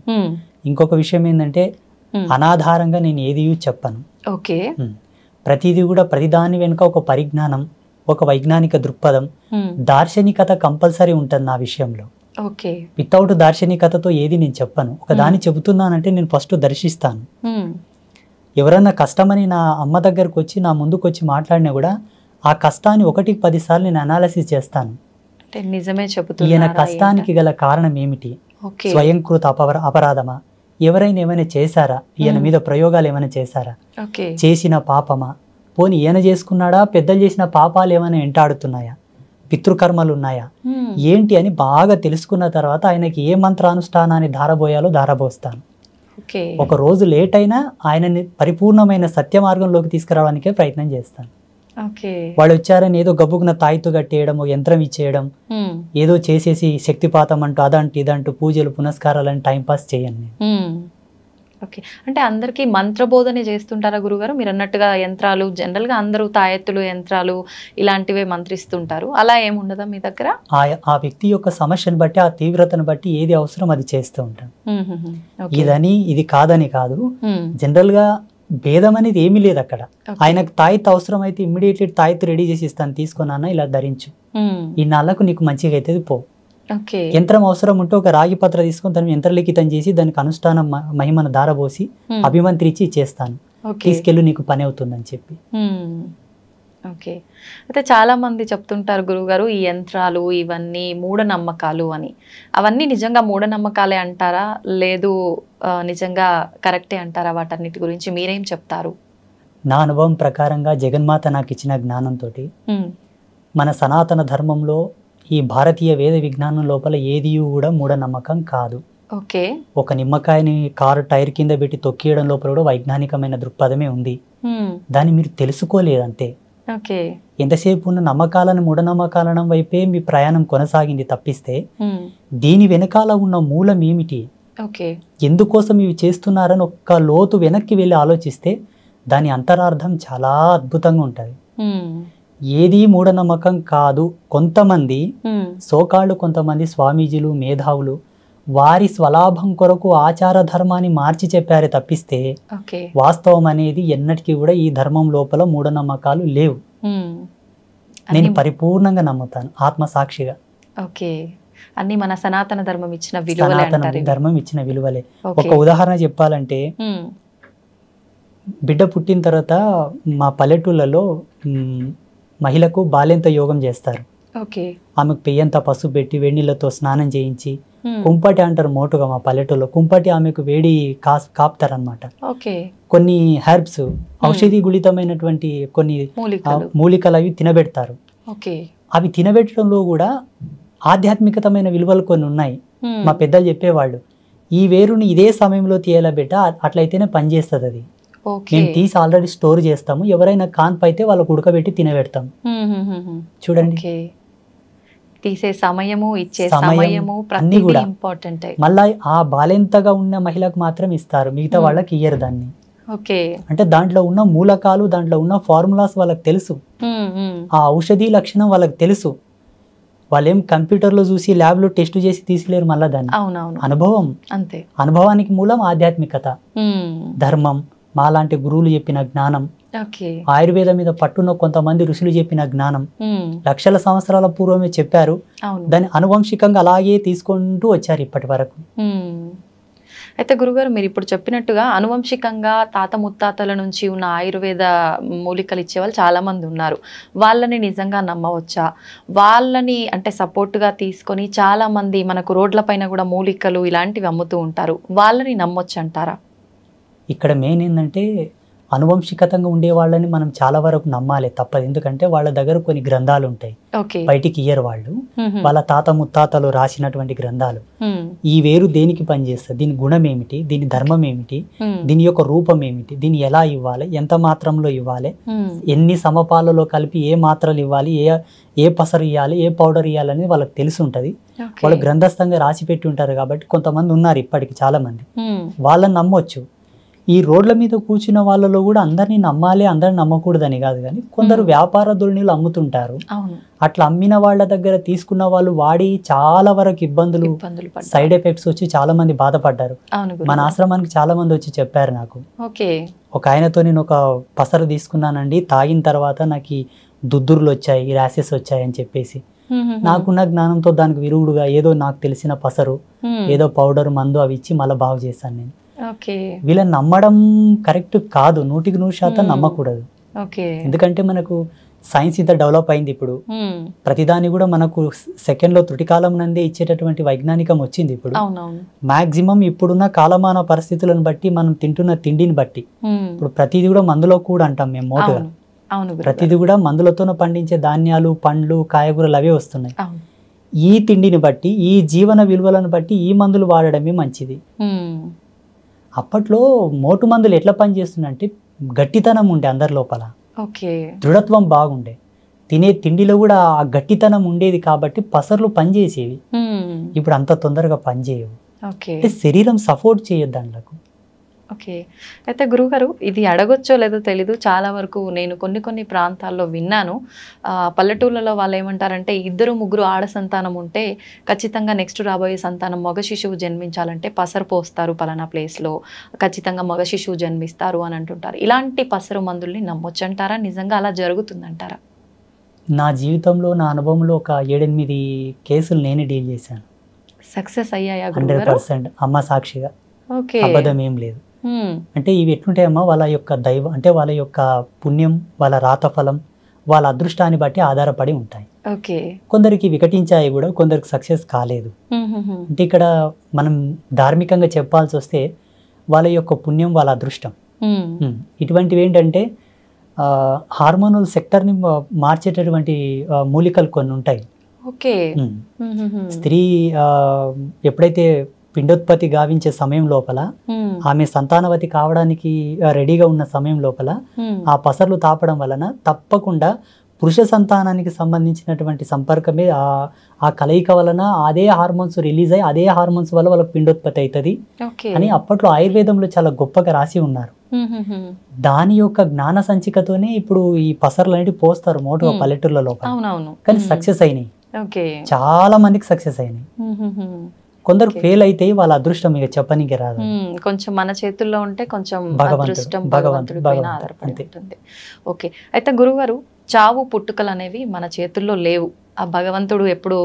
ఇంకొక విషయం ఏంటంటే అనాధారంగా నేను ఏది చెప్పను. ప్రతిదీ కూడా ప్రతిదాని వెనుక ఒక పరిజ్ఞానం, ఒక వైజ్ఞానిక దృక్పథం, దార్శనికత కంపల్సరీ ఉంటుంది నా విషయంలో. వితౌట్ దార్శనికతతో ఏది నేను చెప్పను. ఒక దాన్ని చెబుతున్నానంటే నేను ఫస్ట్ దర్శిస్తాను. ఎవరన్నా కష్టమని నా అమ్మ దగ్గరకు వచ్చి నా ముందుకు వచ్చి మాట్లాడినా కూడా ఆ కష్టాన్ని 1కి 10 సార్లు నేను అనాలిసిస్ చేస్తాను. ఈయన కష్టానికి గల కారణం ఏమిటి? స్వయంకృత అపరాధమా? ఎవరైనా ఏమైనా చేశారా? ఈయన మీద ప్రయోగాలు ఏమైనా చేశారా? చేసిన పాపమా? పోనీ ఈయన చేసుకున్నాడా? పెద్దలు చేసిన పాపాలు ఏమైనా వెంటాడుతున్నాయా? పితృకర్మలు ఉన్నాయా? ఏంటి అని బాగా తెలుసుకున్న తర్వాత ఆయనకి ఏ మంత్రానుష్ఠానాన్ని ధారబోయాలో ధారబోస్తాను. ఒక రోజు లేట్ అయినా ఆయనని పరిపూర్ణమైన సత్య మార్గంలోకి తీసుకురావడానికే ప్రయత్నం చేస్తాను. వాళ్ళు వచ్చారని ఏదో గబ్బుకున్న తాయితు కట్టేయడం, యంత్రం ఇచ్చేయడం, ఏదో చేసేసి శక్తిపాతం అంటూ అదంటూ ఇదంటూ పూజలు పునస్కారాలు అని టైంపాస్ చేయండి. ఓకే. అంటే అందరికీ మంత్రబోధనే చేస్తుంటారా గురుగారు? మీరు అన్నట్టుగా యంత్రాలు జనరల్గా అందరూ తాయెత్తులు యంత్రాలు ఇలాంటివే మంత్రిస్తుంటారు, అలా ఏముండదా మీ దగ్గర? ఆ వ్యక్తి యొక్క సమస్యను బట్టి, ఆ తీవ్రతను బట్టి ఏది అవసరం అది చేస్తూ ఉంటాను. ఇదని ఇది కాదని కాదు, జనరల్ గా భేదం అనేది ఏమీ లేదు అక్కడ. ఆయనకు తాయెత్తు అవసరం అయితే ఇమ్మీడియట్లీ తాయెత్తు రెడీ చేసి ఇస్తాను, తీసుకున్నా ఇలా ధరించు, ఈ నాళ్ళకు నీకు మంచిగా అవుతుంది పో. యంత్రం అవసరం ఉంటే ఒక రాగి పత్ర తీసుకొని దాన్ని యంత్రలిఖితం చేసి దానికి అనుష్ఠానం మహిమను దారబోసి అభిమంత్రించి ఇచ్చేస్తాను, తీసుకెళ్ళు నీకు పని అవుతుందని చెప్పి. ఓకే. అయితే చాలా మంది చెప్తుంటారు గురువుగారు ఈ యంత్రాలు ఇవన్నీ మూఢనమ్మకాలు అని. అవన్నీ నిజంగా మూఢనమ్మకాలే అంటారా, లేదు నిజంగా కరెక్టే అంటారా? వాటన్నిటి గురించి మీరేం చెప్తారు? నా అనుభవం ప్రకారంగా జగన్మాత నాకు ఇచ్చిన జ్ఞానంతో మన సనాతన ధర్మంలో ఈ భారతీయ వేద విజ్ఞానం లోపల ఏది కూడా మూఢనమ్మకం కాదు. ఒక నిమ్మకాయని కారు టైర్ కింద పెట్టి తొక్కియడం లోపల కూడా వైజ్ఞానికమైన దృక్పథమే ఉంది. దాన్ని మీరు తెలుసుకోలేదంతే. ఎంతసేపు ఉన్న నమ్మకాలను మూఢనమ్మకాలను వైపే మీ ప్రయాణం కొనసాగింది తప్పిస్తే దీని వెనకాల ఉన్న మూలం ఏమిటి, ఎందుకోసం ఇవి చేస్తున్నారని ఒక్క లోతు వెనక్కి వెళ్ళి ఆలోచిస్తే దాని అంతరార్థం చాలా అద్భుతంగా ఉంటుంది. ఏది మూఢనమ్మకం కాదు. కొంతమంది సోకాళ్ళు, కొంతమంది స్వామీజీలు, మేధావులు వారి స్వలాభం కొరకు ఆచార ధర్మాన్ని మార్చి చెప్పారే తప్పిస్తే వాస్తవం అనేది ఎన్నటికీ కూడా ఈ ధర్మం లోపల మూఢనమ్మకాలు లేవు. నేను పరిపూర్ణంగా నమ్ముతాను ఆత్మసాక్షిగా. అన్ని మన సనాతన ధర్మం ఇచ్చిన విలువలే. సనాతన ధర్మం ఇచ్చిన విలువలే. ఒక ఉదాహరణ చెప్పాలంటే, బిడ్డ పుట్టిన తర్వాత మా పల్లెటూళ్ళలో మహిళకు బాల్యంత యోగం చేస్తారు. ఆమెకు పెయ్యంత పసుపు పెట్టి వెన్నీళ్ళతో స్నానం చేయించి కుంపటి అంటారు మోటుగా మా పల్లెటూరులో. కుంపటి ఆమెకు వేడి కాపుతారనమాట. కొన్ని హెర్బ్స్, ఔషధి గుళితమైనటువంటి కొన్ని మూలికలు అవి తినబెడతారు. అవి తినబెట్టడంలో కూడా ఆధ్యాత్మికతమైన విలువలు కొన్ని ఉన్నాయి. మా పెద్దలు చెప్పేవాళ్ళు, ఈ వేరుని ఇదే సమయంలో తీయాల బిడ్డ, అట్లయితేనే పనిచేస్తుంది అది. మేము తీసి ఆల్రెడీ స్టోర్ చేస్తాము, ఎవరైనా కాన్పు అయితే వాళ్ళకు ఉడకబెట్టి తినబెడతాం. చూడండి, తీసే సమయము, ఇచ్చే సమయము అన్ని కూడా ఇంపార్టెంట్. మళ్ళా ఆ బాలెంతగా ఉన్న మహిళకు మాత్రం ఇస్తారు, మిగతా వాళ్ళకి ఇయ్యరు దాన్ని. అంటే దాంట్లో ఉన్న మూలకాలు, దాంట్లో ఉన్న ఫార్ములాస్ వాళ్ళకి తెలుసు, ఆ ఔషధి లక్షణం వాళ్ళకి తెలుసు. వాళ్ళేం కంప్యూటర్లో చూసి ల్యాబ్లో టెస్ట్ చేసి తీసిలేరు మళ్ళా దాన్ని. అనుభవం అంతే. అనుభవానికి మూలం ఆధ్యాత్మికత, ధర్మం, మాలాంటి గురువులు చెప్పిన జ్ఞానం, ఆయుర్వేదం మీద పట్టున్న కొంతమంది ఋషులు చెప్పిన జ్ఞానం లక్షల సంవత్సరాల పూర్వమే చెప్పారు. దాన్ని అనువంశికంగా అలాగే తీసుకుంటూ వచ్చారు ఇప్పటి వరకు. అయితే గురుగారు మీరు ఇప్పుడు చెప్పినట్టుగా అనువంశికంగా తాత ముత్తాతల నుంచి ఉన్న ఆయుర్వేద మూలికలు ఇచ్చేవాళ్ళు చాలా మంది ఉన్నారు. వాళ్ళని నిజంగా నమ్మవచ్చా? వాళ్ళని అంటే సపోర్ట్గా తీసుకొని చాలా మంది మనకు రోడ్ల పైన కూడా మూలికలు ఇలాంటివి అమ్ముతూ ఉంటారు. వాళ్ళని నమ్మొచ్చు అంటారా? ఇక్కడ మెయిన్ ఏంటంటే అనువంశికతంగా ఉండే వాళ్ళని మనం చాలా వరకు నమ్మాలి తప్పదు. ఎందుకంటే వాళ్ళ దగ్గర కొన్ని గ్రంథాలు ఉంటాయి, బయటికి ఇయ్యరు వాళ్ళు. వాళ్ళ తాత ముత్తాతలు రాసినటువంటి గ్రంథాలు. ఈ వేరు దేనికి పనిచేస్తుంది, దీని గుణం ఏమిటి, దీని ధర్మం ఏమిటి, దీని యొక్క రూపం ఏమిటి, దీన్ని ఎలా ఇవ్వాలి, ఎంత మాత్రంలో ఇవ్వాలి, ఎన్ని సమపాలలో కలిపి ఏ మాత్రలు ఇవ్వాలి, ఏ పసరు ఇవ్వాలి, ఏ పౌడర్ ఇవ్వాలి అనేది వాళ్ళకి తెలిసి ఉంటుంది. వాళ్ళు గ్రంథస్థంగా రాసి పెట్టి ఉంటారు. కాబట్టి కొంతమంది ఉన్నారు ఇప్పటికి చాలా మంది, వాళ్ళని నమ్మొచ్చు. ఈ రోడ్ల మీద కూర్చున్న వాళ్ళలో కూడా అందరినీ నమ్మాలి, అందరిని నమ్మకూడదని కాదు, కానీ కొందరు వ్యాపార ధోరణిలు అమ్ముతుంటారు. అట్లా అమ్మిన వాళ్ళ దగ్గర తీసుకున్న వాళ్ళు వాడి చాలా వరకు ఇబ్బందులు, సైడ్ ఎఫెక్ట్స్ వచ్చి చాలా మంది బాధపడ్డారు. మన ఆశ్రమానికి చాలా మంది వచ్చి చెప్పారు నాకు. ఒక ఆయనతో నేను ఒక పసరు తీసుకున్నానండి, తాగిన తర్వాత నాకు దుద్దుర్లు వచ్చాయి, ర్యాషెస్ వచ్చాయి అని చెప్పేసి, నాకున్న జ్ఞానంతో దానికి విరుగుడుగా ఏదో నాకు తెలిసిన పసరు, ఏదో పౌడర్, మందు అవి ఇచ్చి మళ్ళీ బాగు చేశాను నేను. వీళ్ళని నమ్మడం కరెక్ట్ కాదు, 100% నమ్మకూడదు. ఎందుకంటే మనకు సైన్స్ ఇంత డెవలప్ అయింది ఇప్పుడు, ప్రతిదాని కూడా మనకు సెకండ్లో త్రుటికాలం నందే ఇచ్చేటటువంటి వైజ్ఞానికం వచ్చింది ఇప్పుడు. మాక్సిమం ఇప్పుడున్న కాలమాన పరిస్థితులను బట్టి, మనం తింటున్న తిండిని బట్టి, ఇప్పుడు ప్రతిదీ కూడా మందులో కూడా అంటాం మేము మోటుగా, ప్రతిదీ కూడా మందులతోనే పండించే ధాన్యాలు, పండ్లు, కాయగూరలు అవే వస్తున్నాయి. ఈ తిండిని బట్టి, ఈ జీవన విలువలను బట్టి ఈ మందులు వాడడమే మంచిది. అప్పట్లో మోటు మందులు ఎట్లా పనిచేస్తుందంటే గట్టితనం ఉండే అందరి లోపల, దృఢత్వం బాగుండే, తినే తిండిలో కూడా ఆ గట్టితనం ఉండేది కాబట్టి పసర్లు పనిచేసేవి. ఇప్పుడు అంత తొందరగా పనిచేయవు, శరీరం సపోర్ట్ చేయదు దాంట్లకు. అయితే గురుగారు, ఇది అడగొచ్చో లేదో తెలీదు, చాలా వరకు నేను కొన్ని ప్రాంతాల్లో విన్నాను. పల్లెటూళ్ళలో వాళ్ళు ఏమంటారంటే 2-3 ఆడ సంతానం ఉంటే ఖచ్చితంగా నెక్స్ట్ రాబోయే సంతానం మగ శిశువు జన్మించాలంటే పసరు పోస్తారు, పలానా ప్లేస్లో ఖచ్చితంగా మగ శిశువు జన్మిస్తారు అని అంటుంటారు. ఇలాంటి పసరు మందుల్ని నమ్మొచ్చంటారా? నిజంగా అలా జరుగుతుందంటారా? నా జీవితంలో, నా అనుభవంలో ఒక 7-8 కేసులు నేనే డీల్ చేశాను. సక్సెస్ అయ్యాయా? 100% అమ్మ సాక్షిగా, అబద్ధం ఏం లేదు. అంటే ఇవి ఎట్లుంటాయమ్మా, వాళ్ళ యొక్క దైవం అంటే వాళ్ళ యొక్క పుణ్యం, వాళ్ళ రాతఫలం, వాళ్ళ అదృష్టాన్ని బట్టి ఆధారపడి ఉంటాయి. కొందరికి వికటించాయి కూడా, కొందరికి సక్సెస్ కాలేదు. అంటే ఇక్కడ మనం ధార్మికంగా చెప్పాల్సి వస్తే వాళ్ళ యొక్క పుణ్యం, వాళ్ళ అదృష్టం. ఇటువంటివి ఏంటంటే హార్మోనల్ సెక్టర్ని మార్చేటటువంటి మూలికలు కొన్ని ఉంటాయి. స్త్రీ ఎప్పుడైతే పిండోత్పత్తి గావించే సమయం లోపల, ఆమె సంతానవతి కావడానికి రెడీగా ఉన్న సమయం లోపల ఆ పసర్లు తాపడం వలన తప్పకుండా పురుష సంతానానికి సంబంధించినటువంటి సంపర్కమే, ఆ కలయిక వలన అదే హార్మోన్స్ రిలీజ్ అయ్యి అదే హార్మోన్స్ వల్ల వాళ్ళకి పిండోత్పత్తి అవుతుంది అని అప్పట్లో ఆయుర్వేదంలో చాలా గొప్పగా రాసి ఉన్నారు. దాని యొక్క జ్ఞాన సంచికతోనే ఇప్పుడు ఈ పసర్లు అనేవి పోస్తారు మోటుగా పల్లెటూర్ల లోపల. కానీ సక్సెస్ అయినాయి, చాలా మందికి సక్సెస్ అయినాయి. కొందరు ఫెయిల్ అయితే వాళ్ళ అదృష్టం ఇక చెప్పనీకి రాదు. కొంచెం మన చేతుల్లో ఉంటే కొంచెం అదృష్టం భగవంతుడి పైన ఆధారపడి ఉంటుంది. ఓకే, అయితే గురుగారు, చావు పుట్టుకలు అనేవి మన చేతుల్లో లేవు. ఆ భగవంతుడు ఎప్పుడు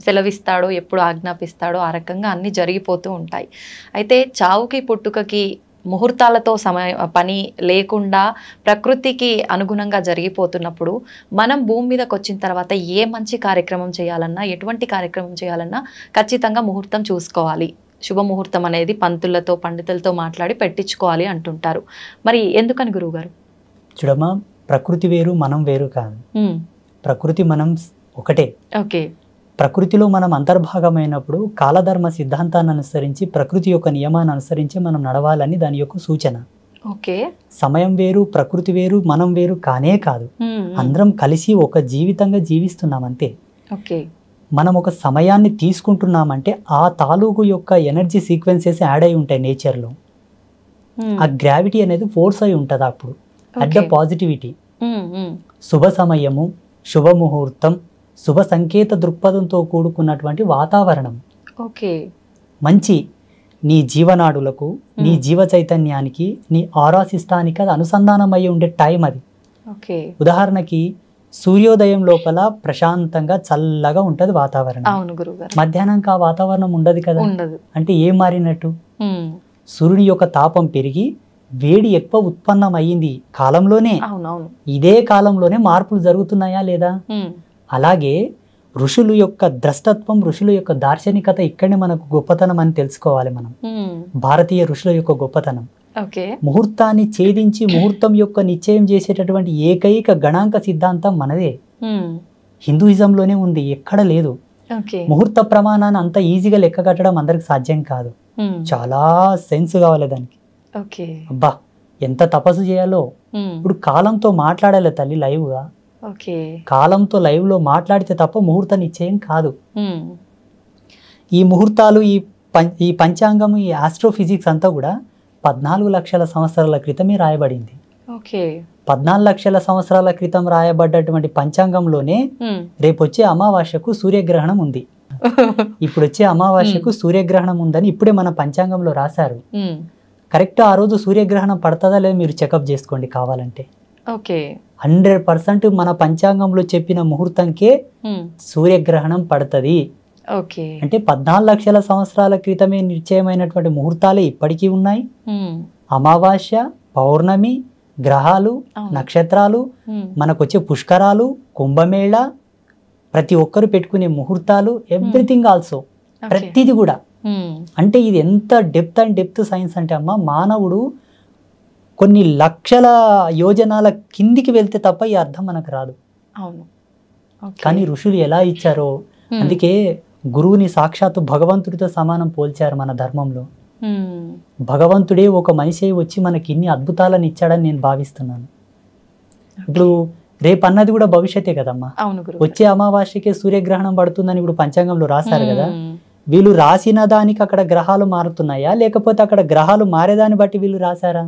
సెలవిస్తాడో, ఎప్పుడు ఆజ్ఞాపిస్తాడో ఆ రకంగా అన్ని జరిగిపోతూ ఉంటాయి. అయితే చావుకి పుట్టుకకి ముహూర్తాలతో పని లేకుండా ప్రకృతికి అనుగుణంగా జరిగిపోతున్నప్పుడు మనం భూమి మీదకి వచ్చిన తర్వాత ఏ మంచి కార్యక్రమం చేయాలన్నా, ఎటువంటి కార్యక్రమం చేయాలన్నా ఖచ్చితంగా ముహూర్తం చూసుకోవాలి. శుభముహూర్తం అనేది పంతులతో, పండితులతో మాట్లాడి పెట్టించుకోవాలి అంటుంటారు. మరి ఎందుకని గురువుగారు? చూడమ్మా, ప్రకృతి వేరు, మనం వేరు కాదు. ప్రకృతి మనం ఒకటే. ప్రకృతిలో మనం అంతర్భాగమైనప్పుడు కాలధర్మ సిద్ధాంతాన్ని అనుసరించి, ప్రకృతి యొక్క నియమాన్ని అనుసరించి మనం నడవాలని దాని యొక్క సూచన. సమయం వేరు, ప్రకృతి వేరు, మనం వేరు కానే కాదు. అందరం కలిసి ఒక జీవితంగా జీవిస్తున్నాం అంతే. మనం ఒక సమయాన్ని తీసుకుంటున్నామంటే ఆ తాలూకు యొక్క ఎనర్జీ సీక్వెన్సెస్ యాడ్ అయి ఉంటాయి నేచర్లో. ఆ గ్రావిటీ అనేది ఫోర్స్ అయి ఉంటుంది అప్పుడు. అట్ ద పాజిటివిటీ, శుభ సమయము, శుభముహూర్తం, శుభ సంకేత దృక్పథంతో కూడుకున్నటువంటి వాతావరణం, మంచి నీ జీవనాడులకు, నీ జీవ చైతన్యానికి, నీ ఆరా సిస్టానికి అది అనుసంధానం అయ్యి ఉండే టైం అది. ఉదాహరణకి సూర్యోదయం లోపల ప్రశాంతంగా చల్లగా ఉంటది వాతావరణం. అవును గురుగారు. మధ్యాహ్నంకి ఆ వాతావరణం ఉండదు కదా. ఉండదు. అంటే ఏం మారినట్టు? సూర్యుని యొక్క తాపం పెరిగి వేడి ఎక్కువ ఉత్పన్నం అయ్యింది కాలంలోనే. అవునవును. ఇదే కాలంలోనే మార్పులు జరుగుతున్నాయా లేదా? అలాగే ఋషుల యొక్క ద్రష్టత్వం, ఋషుల యొక్క దార్శనికత ఇక్కడనే మనకు గొప్పతనం అని తెలుసుకోవాలి మనం. భారతీయ ఋషుల యొక్క గొప్పతనం. ముహూర్తాన్ని ఛేదించి ముహూర్తం యొక్క నిశ్చయం చేసేటటువంటి ఏకైక గణాంక సిద్ధాంతం మనదే. హిందూయిజంలోనే ఉంది, ఎక్కడ లేదు. ముహూర్త ప్రమాణాన్ని అంత ఈజీగా లెక్క కట్టడం అందరికి సాధ్యం కాదు. చాలా సెన్స్ కావాలి దానికి. అబ్బా ఎంత తపస్సు చేయాలో. ఇప్పుడు కాలంతో మాట్లాడాలి తల్లి లైవ్ గా. కాలంతో లైవ్ లో మాట్లాడితే తప్ప ముహూర్త నిశ్చయం కాదు. ఈ ముహూర్తాలు, ఈ పంచాంగం, ఈ ఆస్ట్రోఫిజిక్స్ అంతా కూడా 14 లక్షల సంవత్సరాల క్రితమే రాయబడింది. 14 లక్షల సంవత్సరాల క్రితం రాయబడ్డటువంటి పంచాంగంలోనే రేపు వచ్చే అమావాస్యకు సూర్యగ్రహణం ఉంది, ఇప్పుడు వచ్చే అమావాస్యకు సూర్యగ్రహణం ఉందని ఇప్పుడే మన పంచాంగంలో రాశారు. కరెక్ట్ ఆ రోజు సూర్యగ్రహణం పడుతుందా లేదా మీరు చెకప్ చేసుకోండి కావాలంటే. 100% మన పంచాంగంలో చెప్పిన ముహూర్తంకే సూర్యగ్రహణం పడుతుంది. అంటే 14 లక్షల సంవత్సరాల క్రితమే నిశ్చయమైనటువంటి ముహూర్తాలే ఇప్పటికీ ఉన్నాయి. అమావాస్య, పౌర్ణమి, గ్రహాలు, నక్షత్రాలు, మనకొచ్చే పుష్కరాలు, కుంభమేళ, ప్రతి ఒక్కరు పెట్టుకునే ముహూర్తాలు, ఎవ్రీథింగ్ ఆల్సో, ప్రతిది కూడా. అంటే ఇది ఎంత డెప్త్ అండ్ డెప్త్ సైన్స్ అంటే అమ్మ, మానవుడు కొన్ని లక్షల యోజనాల కిందికి వెళ్తే తప్ప ఈ అర్థం మనకు రాదు. కానీ ఋషులు ఎలా ఇచ్చారో, అందుకే గురువుని సాక్షాత్తు భగవంతుడితో సమానం పోల్చారు మన ధర్మంలో. భగవంతుడే ఒక మనిషి వచ్చి మనకి ఇన్ని అద్భుతాలను ఇచ్చాడని నేను భావిస్తున్నాను. ఇప్పుడు రేపు అన్నది కూడా భవిష్యత్తే కదమ్మా. వచ్చే అమావాస్యకే సూర్యగ్రహణం పడుతుందని ఇప్పుడు పంచాంగంలో రాశారు కదా. వీళ్ళు రాసిన దానికి అక్కడ గ్రహాలు మారుతున్నాయా, లేకపోతే అక్కడ గ్రహాలు మారేదాన్ని బట్టి వీళ్ళు రాశారా?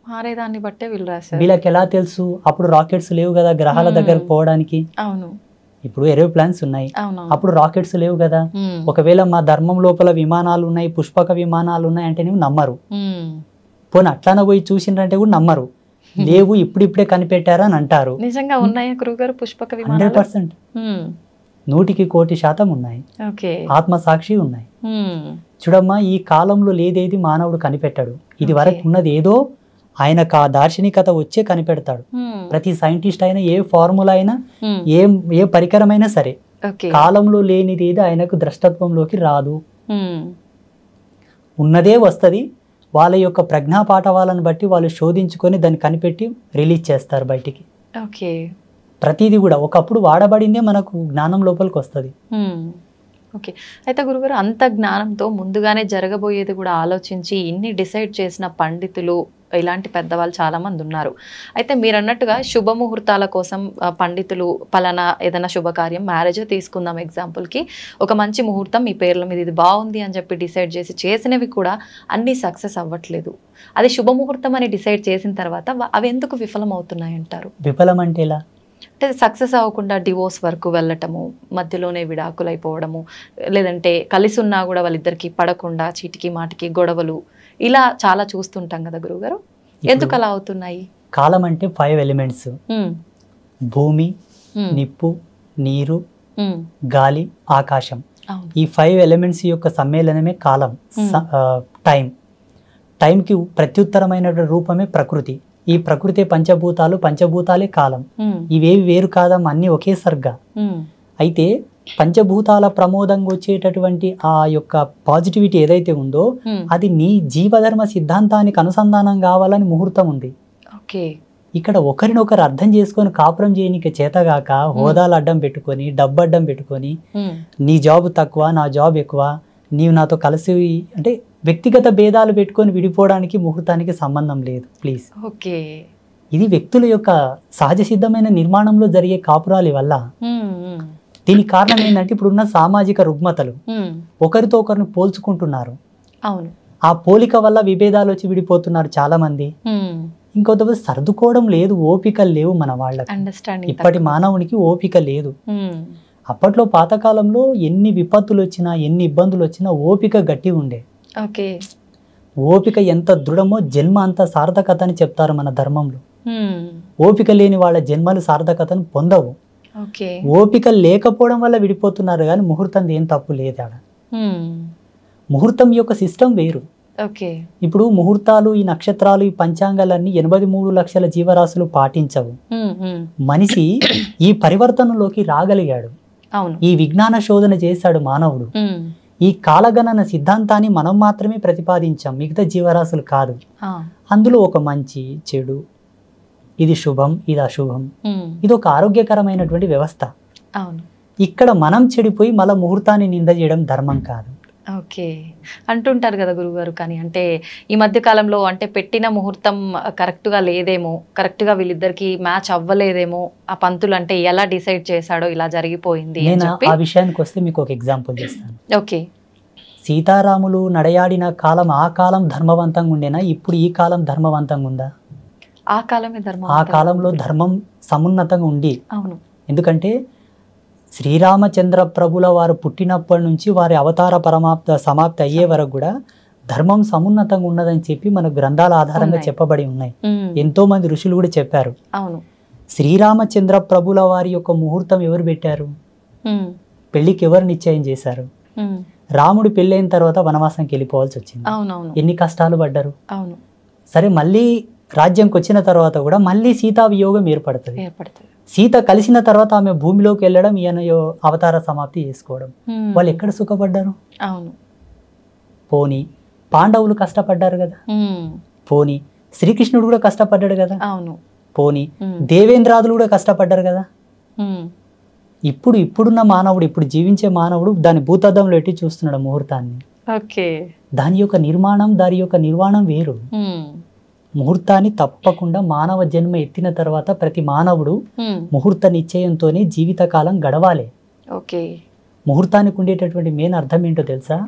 మారేదాన్ని బట్టే వీళ్ళు రాశారు. వీళ్ళకి ఎలా తెలుసు? అప్పుడు రాకెట్స్ లేవు కదా గ్రహాల దగ్గరకు పోవడానికి. ఇప్పుడు ఏరోప్లాన్స్ ఉన్నాయి, అప్పుడు రాకెట్స్ లేవు కదా. ఒకవేళ మా ధర్మం లోపల విమానాలు ఉన్నాయి, పుష్పక విమానాలు ఉన్నాయి అంటే నువ్వు నమ్మరు. పోనీ అట్లానే పోయి చూసిండ్రంటే కూడా నమ్మరు. లేవు, ఇప్పుడిప్పుడే కనిపెట్టారా అని అంటారు. నిజంగా ఉన్నాయా గురుగారు పుష్పక విమానాలు? 100%, 100% ఉన్నాయి. ఆత్మసాక్షి ఉన్నాయి. చూడమ్మా, ఈ కాలంలో లేదేది మానవుడు కనిపెట్టాడు. ఇది వరకు ఉన్నది ఏదో ఆయనకు ఆ దార్శనికత వచ్చే కనిపెడతాడు. ప్రతి సైంటిస్ట్ అయినా, ఏ ఫార్ములా అయినా, ఏ పరికరమైనా సరే కాలంలో లేనిది ఏది ఆయనకు ద్రష్టత్వంలోకి రాదు. ఉన్నదే వస్తుంది. వాళ్ళ యొక్క ప్రజ్ఞా పాఠవాలను బట్టి వాళ్ళు శోధించుకొని దాన్ని కనిపెట్టి రిలీజ్ చేస్తారు బయటికి. ప్రతిదీ కూడా ఒకప్పుడు వాడబడిందే మనకు జ్ఞానం లోపలికి వస్తుంది. అయితే గురుగారు, అంత జ్ఞానంతో ముందుగానే జరగబోయేది కూడా ఆలోచించి ఇన్ని డిసైడ్ చేసిన పండితులు, ఇలాంటి పెద్దవాళ్ళు చాలా మంది ఉన్నారు. అయితే మీరు అన్నట్టుగా శుభముహూర్తాల కోసం పండితులు పలానా ఏదైనా శుభకార్యం, మ్యారేజ్ తీసుకుందాం ఎగ్జాంపుల్కి, ఒక మంచి ముహూర్తం మీ పేర్ల మీద ఇది బాగుంది అని చెప్పి డిసైడ్ చేసి చేసినవి కూడా అన్నీ సక్సెస్ అవ్వట్లేదు. అది శుభముహూర్తం అని డిసైడ్ చేసిన తర్వాత అవి ఎందుకు విఫలం అవుతున్నాయి అంటారు? విఫలం అంటే ఎలా? అంటే సక్సెస్ అవ్వకుండా డివోర్స్ వరకు వెళ్ళటము, మధ్యలోనే విడాకులు అయిపోవడము, లేదంటే కలిసి ఉన్నా కూడా వాళ్ళిద్దరికి పడకుండా చీటికి మాటికి గొడవలు, ఇలా చాలా చూస్తుంటాం కదా గురుగారు. ఎందుకు అలా అవుతున్నాయి? కాలం అంటే 5 ఎలిమెంట్స్: భూమి, నిప్పు, నీరు, గాలి, ఆకాశం. ఈ 5 ఎలిమెంట్స్ యొక్క సమ్మేళనమే కాలం, టైం. టైంకి ప్రత్యుత్తరమైన రూపమే ప్రకృతి. ఈ ప్రకృతి పంచభూతాలు, పంచభూతాలే కాలం. ఇవేవి వేరు కాదమ్మా, అన్ని ఒకే సర్గ. అయితే పంచభూతాల ప్రమోదంగా వచ్చేటటువంటి ఆ యొక్క పాజిటివిటీ ఏదైతే ఉందో అది నీ జీవధర్మ సిద్ధాంతానికి అనుసంధానం కావాలని ముహూర్తం ఉంది. ఇక్కడ ఒకరినొకరు అర్థం చేసుకొని కాపురం చేయనికి చేతగాక హోదాలు అడ్డం పెట్టుకొని, డబ్బు అడ్డం పెట్టుకొని, నీ జాబ్ తక్కువ, నా జాబ్ ఎక్కువ, నీవు నాతో కలిసి అంటే వ్యక్తిగత భేదాలు పెట్టుకొని విడిపోవడానికి ముహూర్తానికి సంబంధం లేదు. ప్లీజ్, ఇది వ్యక్తుల యొక్క సహజ సిద్ధమైన నిర్మాణంలో జరిగే కాపురాలి వల్ల. దీనికి కారణం ఏంటంటే ఇప్పుడున్న సామాజిక రుగ్మతలు, ఒకరితో ఒకరిని పోల్చుకుంటున్నారు. ఆ పోలిక వల్ల విభేదాలు వచ్చి విడిపోతున్నారు చాలా మంది. ఇంకొంతమంది సర్దుకోవడం లేదు, ఓపికలు లేవు మన వాళ్ళకి. ఇప్పటి మానవునికి ఓపిక లేదు. అప్పట్లో పాతకాలంలో ఎన్ని విపత్తులు వచ్చినా, ఎన్ని ఇబ్బందులు వచ్చినా ఓపిక గట్టి ఉండే. ఓపిక ఎంత దృఢమో జన్మ అంత సార్థకత అని చెప్తారు మన ధర్మంలో. ఓపిక లేని వాళ్ళ జన్మలు సార్థకతను పొందవు. ఓకే. ఓపిక లేకపోవడం వల్ల విడిపోతున్నారు కానీ ముహూర్తం ఏం తప్పు లేదు ఆడ. ముహూర్తం యొక్క సిస్టమ్ వేరు. ఓకే. ఇప్పుడు ముహూర్తాలు, ఈ నక్షత్రాలు, ఈ పంచాంగాలన్నీ 83 లక్షల జీవరాశులు పాటించవు. మనిషి ఈ పరివర్తనలోకి రాగలిగాడు. అవును. ఈ విజ్ఞాన శోధన చేశాడు మానవుడు. ఈ కాలగణన సిద్ధాంతాన్ని మనం మాత్రమే ప్రతిపాదించాం, మిగతా జీవరాశులు కాదు. అందులో ఒక మంచి చెడు, ఇది శుభం, ఇది అశుభం, ఇది ఒక ఆరోగ్యకరమైనటువంటి వ్యవస్థ. అవును. ఇక్కడ మనం చెడిపోయి మళ్ళీ ముహూర్తాన్ని నింద చేయడం ధర్మం కాదు. ఓకే. అంటుంటారు కదా గురుగారు, కానీ అంటే ఈ మధ్య కాలంలో అంటే పెట్టిన ముహూర్తం కరెక్ట్గా లేదేమో, కరెక్ట్గా వీళ్ళిద్దరికి మ్యాచ్ అవ్వలేదేమో, ఆ పంతులు అంటే ఎలా డిసైడ్ చేశాడో ఇలా జరిగిపోయింది. నేను ఆ విషయానికి వస్తే మీకు ఒక ఎగ్జాంపుల్ చేస్తాను. ఓకే. సీతారాములు నడయాడిన కాలం ఆ కాలం ధర్మవంతంగా ఉండేనా, ఇప్పుడు ఈ కాలం ధర్మవంతంగా ఉందా? ఆ కాలమే ధర్మం. ఆ కాలంలో ధర్మం సమున్నతంగా ఉండి. అవును. ఎందుకంటే శ్రీరామచంద్ర ప్రభుల వారు పుట్టినప్పటి నుంచి వారి అవతార సమాప్తి అయ్యే వరకు కూడా ధర్మం సమున్నతంగా ఉన్నదని చెప్పి మన గ్రంథాల ఆధారంగా చెప్పబడి ఉన్నాయి. ఎంతో మంది ఋషులు కూడా చెప్పారు. అవును. శ్రీరామచంద్ర ప్రభుల వారి యొక్క ముహూర్తం ఎవరు పెట్టారు? పెళ్లికి ఎవరు నిశ్చయం చేశారు? రాముడు పెళ్ళైన తర్వాత వనవాసంకి వెళ్ళిపోవాల్సి వచ్చింది. ఎన్ని కష్టాలు పడ్డారు. సరే, మళ్ళీ రాజ్యంకి వచ్చిన తర్వాత కూడా మళ్ళీ సీతా వియోగం ఏర్పడుతుంది. సీత కలిసిన తర్వాత ఆమె భూమిలోకి వెళ్ళడం, ఈయన అవతార సమాప్తి చేసుకోవడం. వాళ్ళు ఎక్కడ సుఖపడ్డారు? అవును. పోనీ పాండవులు కష్టపడ్డారు కదా. పోనీ శ్రీకృష్ణుడు కూడా కష్టపడ్డాడు కదా. అవును. పోనీ దేవేంద్రాదులు కూడా కష్టపడ్డారు కదా. ఇప్పుడున్న మానవుడు, ఇప్పుడు జీవించే మానవుడు దాని భూతద్దంలో ఎట్టి చూస్తున్నాడు ముహూర్తాన్ని. దాని యొక్క నిర్మాణం, దాని యొక్క నిర్మాణం వేరు. ముహూర్తాన్ని తప్పకుండా మానవ జన్మ ఎత్తిన తర్వాత ప్రతి మానవుడు ముహూర్త నిశ్చయంతోనే జీవితకాలం గడవాలి. ముహూర్తానికి ఉండేటటువంటి మెయిన్ అర్థం ఏంటో తెలుసా?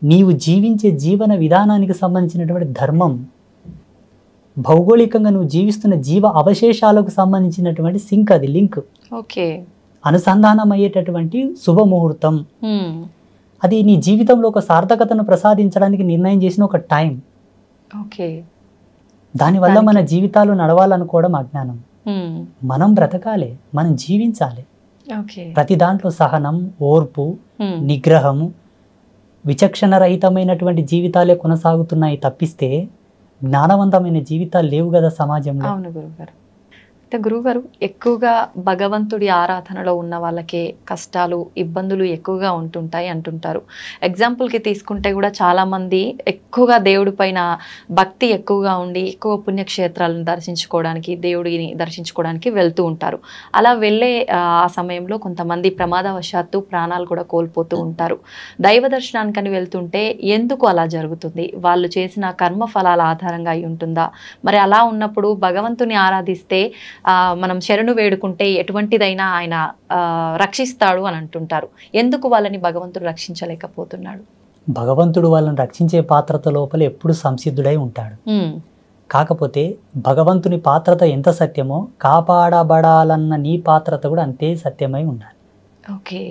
నీవు జీవించే జీవన విధానానికి సంబంధించినటువంటి ధర్మం, భౌగోళికంగా నువ్వు జీవిస్తున్న జీవ అవశేషాలకు సంబంధించినటువంటి సింక్, అది లింక్, అనుసంధానం అయ్యేటటువంటి శుభముహూర్తం. అది నీ జీవితంలో ఒక సార్థకతను ప్రసాదించడానికి నిర్ణయం చేసిన ఒక టైం. దానివల్ల మన జీవితాలు నడవాలనుకోవడం అజ్ఞానం. మనం బ్రతకాలి, మనం జీవించాలి. ప్రతి దాంట్లో సహనం, ఓర్పు, నిగ్రహము, విచక్షణ రహితమైనటువంటి జీవితాలే కొనసాగుతున్నాయి తప్పిస్తే జ్ఞానవంతమైన జీవితాలు లేవు కదా సమాజంలో. అవును గురుగారు. అయితే గురువుగారు, ఎక్కువగా భగవంతుడి ఆరాధనలో ఉన్న వాళ్ళకే కష్టాలు, ఇబ్బందులు ఎక్కువగా ఉంటుంటాయి అంటుంటారు. ఎగ్జాంపుల్కి తీసుకుంటే కూడా చాలామంది ఎక్కువగా దేవుడి పైన భక్తి ఎక్కువగా ఉండి ఎక్కువ పుణ్యక్షేత్రాలను దర్శించుకోవడానికి, దేవుడిని దర్శించుకోవడానికి వెళ్తూ ఉంటారు. అలా వెళ్ళే ఆ సమయంలో కొంతమంది ప్రమాదవశాత్తు ప్రాణాలు కూడా కోల్పోతూ ఉంటారు. దైవ దర్శనానికని వెళ్తుంటే ఎందుకు అలా జరుగుతుంది? వాళ్ళు చేసిన కర్మ ఫలాల ఆధారంగా అయి ఉంటుందా? మరి అలా ఉన్నప్పుడు భగవంతుని ఆరాధిస్తే మనం శరణు వేడుకుంటే ఎటువంటిదైనా ఆయన రక్షిస్తాడు అని అంటుంటారు. ఎందుకు వాళ్ళని భగవంతుడు రక్షించలేకపోతున్నాడు? భగవంతుడు వాళ్ళని రక్షించే పాత్రత లోపల ఎప్పుడు సంసిద్ధుడై ఉంటాడు. కాకపోతే భగవంతుని పాత్రత ఎంత సత్యమో కాపాడబడాలన్న నీ పాత్రత కూడా అంతే సత్యమై ఉండాలి. ఓకే.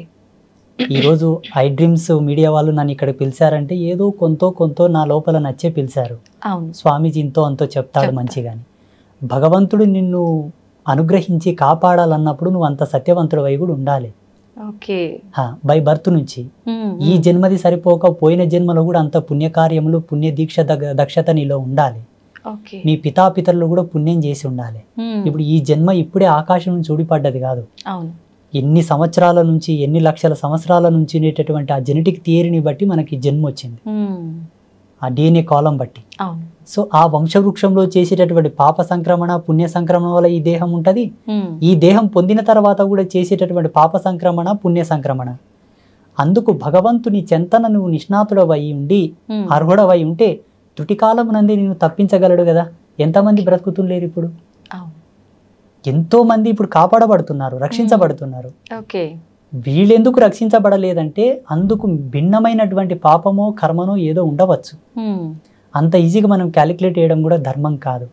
ఈరోజు ఐ డ్రీమ్స్ మీడియా వాళ్ళు నన్ను ఇక్కడ పిలిచారంటే ఏదో కొంతో నా లోపల నచ్చే పిలిచారు. స్వామీజీ ఇంతో అంతో చెప్తాడు మంచిగాని. భగవంతుడు నిన్ను అనుగ్రహించి కాపాడాలన్నప్పుడు నువ్వు అంత సత్యవంతుడు వై కూడా ఉండాలి. బై బర్త్ నుంచి ఈ జన్మది సరిపోక పోయిన జన్మలో కూడా అంత పుణ్యకార్యములు, పుణ్య దీక్ష దక్షత నీలో ఉండాలి. నీ పితాపితరులు కూడా పుణ్యం చేసి ఉండాలి. ఇప్పుడు ఈ జన్మ ఇప్పుడే ఆకాశం నుంచి ఊడిపడ్డది కాదు. ఎన్ని సంవత్సరాల నుంచి, ఎన్ని లక్షల సంవత్సరాల నుంచి ఉండేటటువంటి ఆ జెనెటిక్ థియరీని బట్టి మనకి జన్మ వచ్చింది, ఆ DNA కాలం బట్టి. సో ఆ వంశవృక్షంలో చేసేటటువంటి పాప సంక్రమణ, పుణ్య సంక్రమణ వల్ల ఈ దేహం ఉంటుంది. ఈ దేహం పొందిన తర్వాత కూడా చేసేటటువంటి పాప సంక్రమణ, పుణ్య సంక్రమణ. అందుకు భగవంతుని చెంతన నువ్వు నిష్ణాతుడవై ఉండి, అర్హుడవై ఉంటే త్రుటికాలం నంది నేను తప్పించగలడు కదా. ఎంతమంది బ్రతుకుతులేరు ఇప్పుడు? ఎంతో మంది ఇప్పుడు కాపాడబడుతున్నారు, రక్షించబడుతున్నారు. వీళ్ళెందుకు రక్షించబడలేదంటే అందుకు భిన్నమైనటువంటి పాపమో కర్మనో ఏదో ఉండవచ్చు. అంత ఈజీగా మనం క్యాలిక్యులేట్ చేయడం కూడా ధర్మం కాదు.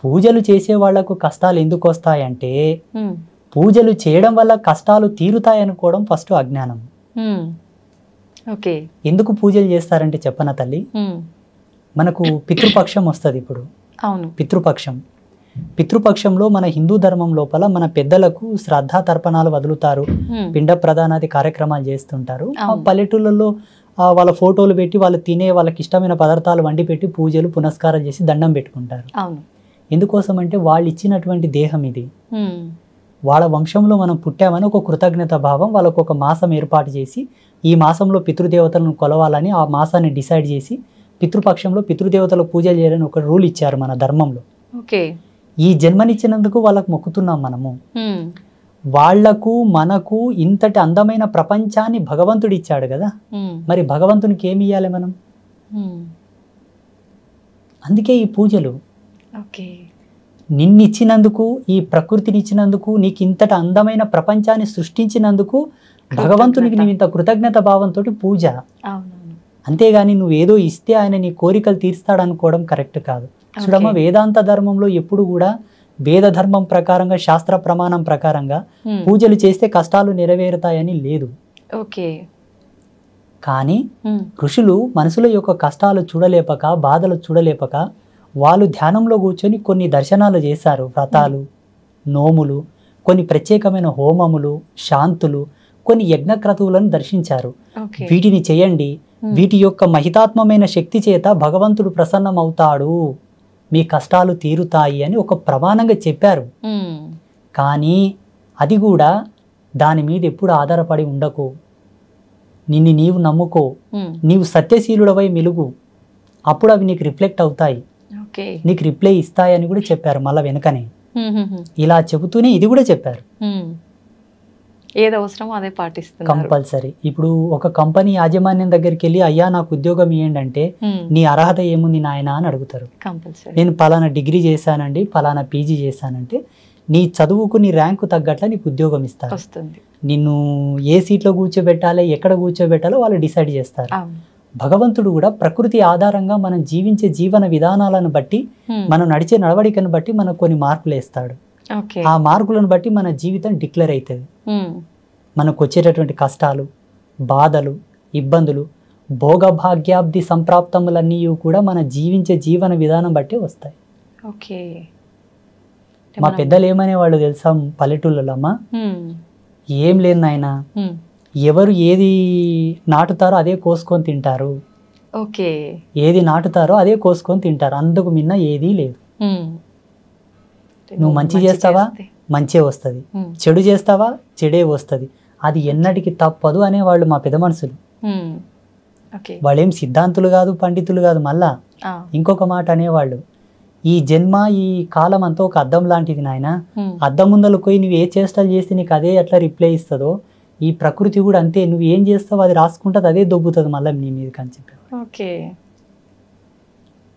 పూజలు చేసే వాళ్లకు కష్టాలు ఎందుకు వస్తాయంటే పూజలు చేయడం వల్ల కష్టాలు తీరుతాయనుకోవడం ఫస్ట్ అజ్ఞానం. ఎందుకు పూజలు చేస్తారంటే చెప్పన తల్లి, మనకు పితృపక్షం వస్తుంది. ఇప్పుడు పితృపక్షం పితృపక్షంలో మన హిందూ ధర్మం లోపల మన పెద్దలకు శ్రద్ధా తర్పణాలు వదులుతారు, పిండ ప్రదానాది కార్యక్రమాలు చేస్తుంటారు. ఆ పల్లెటూళ్ళలో వాళ్ళ ఫోటోలు పెట్టి వాళ్ళు తినే వాళ్ళకి ఇష్టమైన పదార్థాలు వండి పెట్టి పూజలు పునస్కారాలు చేసి దండం పెట్టుకుంటారు. ఎందుకోసం అంటే వాళ్ళు ఇచ్చినటువంటి దేహం ఇది, వాళ్ళ వంశంలో మనం పుట్టామని ఒక కృతజ్ఞత భావం. వాళ్ళకు ఒక మాసం ఏర్పాటు చేసి ఈ మాసంలో పితృదేవతలను కొలవాలని ఆ మాసాన్ని డిసైడ్ చేసి పితృపక్షంలో పితృదేవతలకు పూజలు చేయాలని ఒక రూల్ ఇచ్చారు మన ధర్మంలో. ఈ జన్మనిచ్చినందుకు వాళ్ళకు మొక్కుతున్నాం మనము. వాళ్లకు మనకు ఇంతటి అందమైన ప్రపంచాన్ని భగవంతుడు ఇచ్చాడు కదా, మరి భగవంతునికి ఏమి ఇవ్వాలి మనం? అందుకే ఈ పూజలు. నిన్నిచ్చినందుకు, ఈ ప్రకృతిని ఇచ్చినందుకు, నీకు ఇంతటి అందమైన ప్రపంచాన్ని సృష్టించినందుకు భగవంతునికి నువ్వు ఇంత కృతజ్ఞత భావంతో పూజ. అంతేగాని నువ్వేదో ఇస్తే ఆయన నీ కోరికలు తీర్స్తాడనుకోవడం కరెక్ట్ కాదు. చూడమ్మ, వేదాంత ధర్మంలో ఎప్పుడు కూడా వేద ధర్మం ప్రకారంగా, శాస్త్ర ప్రమాణం ప్రకారంగా పూజలు చేస్తే కష్టాలు నెరవేరుతాయని లేదు. కానీ ఋషులు మనుషుల యొక్క కష్టాలు చూడలేపక, బాధలు చూడలేపక వాళ్ళు ధ్యానంలో కూర్చొని కొన్ని దర్శనాలు చేశారు. వ్రతాలు, నోములు, కొన్ని ప్రత్యేకమైన హోమములు, శాంతులు, కొన్ని యజ్ఞక్రతువులను దర్శించారు. వీటిని చేయండి, వీటి యొక్క మహితాత్మమైన శక్తి చేత భగవంతుడు ప్రసన్నమవుతాడు, మీ కష్టాలు తీరుతాయి అని ఒక ప్రమాణంగా చెప్పారు. కానీ అది కూడా దాని మీద ఎప్పుడు ఆధారపడి ఉండకు. నిన్ను నీవు నమ్ముకో, నీవు సత్యశీలుడవై మెలుగు, అప్పుడు అవి నీకు రిఫ్లెక్ట్ అవుతాయి, నీకు రిప్లై ఇస్తాయని కూడా చెప్పారు. మళ్ళీ వెనుకనే ఇలా చెబుతూనే ఇది కూడా చెప్పారు, ఏది అవసరమో అదే పాటిస్తున్నారు కంపల్సరీ. ఇప్పుడు ఒక కంపెనీ యాజమాన్యం దగ్గరికి వెళ్ళి అయ్యా నాకు ఉద్యోగం ఇవ్వండి అంటే నీ అర్హత ఏముంది నాయన అని అడుగుతారు. నేను పలానా డిగ్రీ చేశానండి, పలానా పీజీ చేశానంటే నీ చదువుకు, నీ ర్యాంకు తగ్గట్ల నీకు ఉద్యోగం ఇస్తారు. నిన్ను ఏ సీట్లో కూర్చోబెట్టాలి, ఎక్కడ కూర్చోబెట్టాలో వాళ్ళు డిసైడ్ చేస్తారు. భగవంతుడు కూడా ప్రకృతి ఆధారంగా మనం జీవించే జీవన విధానాలను బట్టి, మనం నడిచే నడవడికను బట్టి మనకు కొన్ని మార్కులు వేస్తాడు. ఆ మార్కులను బట్టి మన జీవితం డిక్లేర్ అవుతుంది. మనకు వచ్చేటటువంటి కష్టాలు, బాధలు, ఇబ్బందులు, భోగభాగ్యాబ్ది సంప్రాప్తములన్నీ కూడా మన జీవించే జీవన విధానం బట్టి వస్తాయి. మా పెద్దలు ఏమనే వాళ్ళు తెలుసా పల్లెటూళ్ళమ్మా, ఏం లేదు నాయన, ఎవరు ఏది నాటుతారో అదే కోసుకొని తింటారు, ఏది నాటుతారో అదే కోసుకొని తింటారు, అందుకు మిన్న ఏదీ లేదు. నువ్వు మంచి చేస్తావా మంచే వస్తుంది, చెడు చేస్తావా చెడే వస్తుంది, అది ఎన్నటికి తప్పదు అనేవాళ్ళు మా పెద్ద మనుషులు. వాళ్ళేం సిద్ధాంతులు కాదు, పండితులు కాదు. మళ్ళా ఇంకొక మాట అనేవాళ్ళు, ఈ జన్మ, ఈ కాలం అంతా ఒక అద్దం లాంటిది నాయన, అద్దం ముందరకు పోయి నువ్వు ఏ చేష్టలు చేస్తే నీకు అదే ఎట్లా రిప్లై ఇస్తుందో, ఈ ప్రకృతి కూడా అంతే, నువ్వు ఏం చేస్తావు అది రాసుకుంటుంది, అదే దొబ్బుతుంది మళ్ళీ నీ మీద అని చెప్పారు.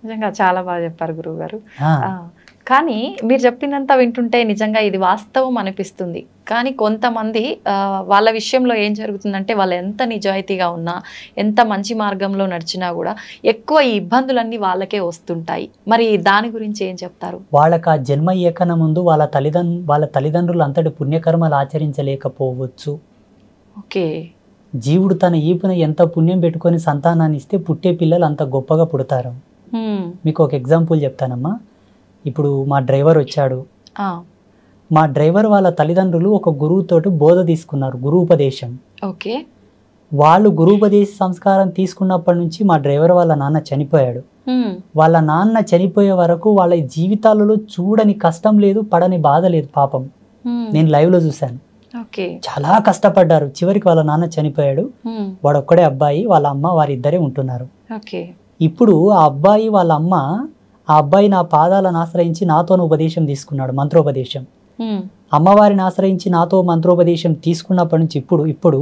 నిజంగా చాలా బాగా చెప్పారు గురువు గారు. కానీ మీరు చెప్పినంత వింటుంటే నిజంగా ఇది వాస్తవం అనిపిస్తుంది. కానీ కొంతమంది వాళ్ళ విషయంలో ఏం జరుగుతుందంటే, వాళ్ళు ఎంత నిజాయితీగా ఉన్నా, ఎంత మంచి మార్గంలో నడిచినా కూడా ఎక్కువ ఈ ఇబ్బందులన్నీ వాళ్ళకే వస్తుంటాయి. మరి దాని గురించి ఏం చెప్తారు? వాళ్ళకి ఆ జన్మ ఏకన ముందు వాళ్ళ తల్లిదండ్రులు అంతటి పుణ్యకర్మలు ఆచరించలేకపోవచ్చు. జీవుడు తన ఈపున ఎంత పుణ్యం పెట్టుకొని సంతానాన్ని ఇస్తే పుట్టే పిల్లలు అంత గొప్పగా పుడతారు. మీకు ఒక ఎగ్జాంపుల్ చెప్తానమ్మా. ఇప్పుడు మా డ్రైవర్ వచ్చాడు, మా డ్రైవర్ వాళ్ళ తల్లిదండ్రులు ఒక గురువుతోటి బోధ తీసుకున్నారు, గురూపదేశం. వాళ్ళు గురూపదేశ సంస్కారం తీసుకున్నప్పటి నుంచి మా డ్రైవర్ వాళ్ళ నాన్న చనిపోయాడు. వాళ్ళ నాన్న చనిపోయే వరకు వాళ్ళ జీవితాలలో చూడని కష్టం లేదు, పడని బాధ లేదు. పాపం నేను లైవ్ లో చూశాను, చాలా కష్టపడ్డారు. చివరికి వాళ్ళ నాన్న చనిపోయాడు, వాడు ఒక్కడే అబ్బాయి, వాళ్ళ అమ్మ వారిద్దరే ఉంటున్నారు. ఇప్పుడు ఆ అబ్బాయి వాళ్ళ అమ్మ, ఆ అబ్బాయి నా పాదాలను ఆశ్రయించి నాతోను ఉపదేశం తీసుకున్నాడు, మంత్రోపదేశం. అమ్మవారిని ఆశ్రయించి నాతో మంత్రోపదేశం తీసుకున్నప్పటి నుంచి ఇప్పుడు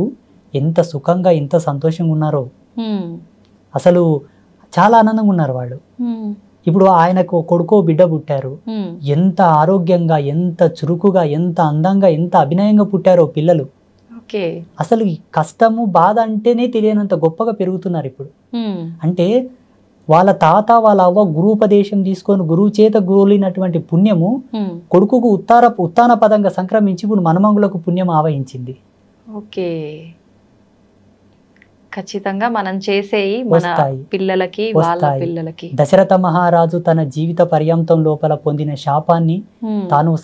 ఎంత సుఖంగా, ఎంత సంతోషంగా ఉన్నారో, అసలు చాలా ఆనందంగా ఉన్నారు వాళ్ళు. ఇప్పుడు ఆయనకు కొడుకో బిడ్డ పుట్టారు, ఎంత ఆరోగ్యంగా, ఎంత చురుకుగా, ఎంత అందంగా, ఎంత అభినయంగా పుట్టారో పిల్లలు. అసలు ఈ కష్టము, బాధ అంటేనే తెలియనంత గొప్పగా పెరుగుతున్నారు ఇప్పుడు. అంటే వాళ్ళ తాత, వాళ్ళ అవ్వ గురూపదేశం తీసుకొని గురువు చేత గోలినటువంటి పుణ్యము కొడుకుకు ఉత్తాన పదంగా సంక్రమించి ఇప్పుడు మనమంగులకు పుణ్యం ఆవహించింది. ఖచ్చితంగా మనం చేసేయి మన పిల్లలకి వాళ్ళ పిల్లలకి. దశరథ మహారాజు తన జీవిత పర్యంతం లోపల పొందిన శాపాన్ని తాను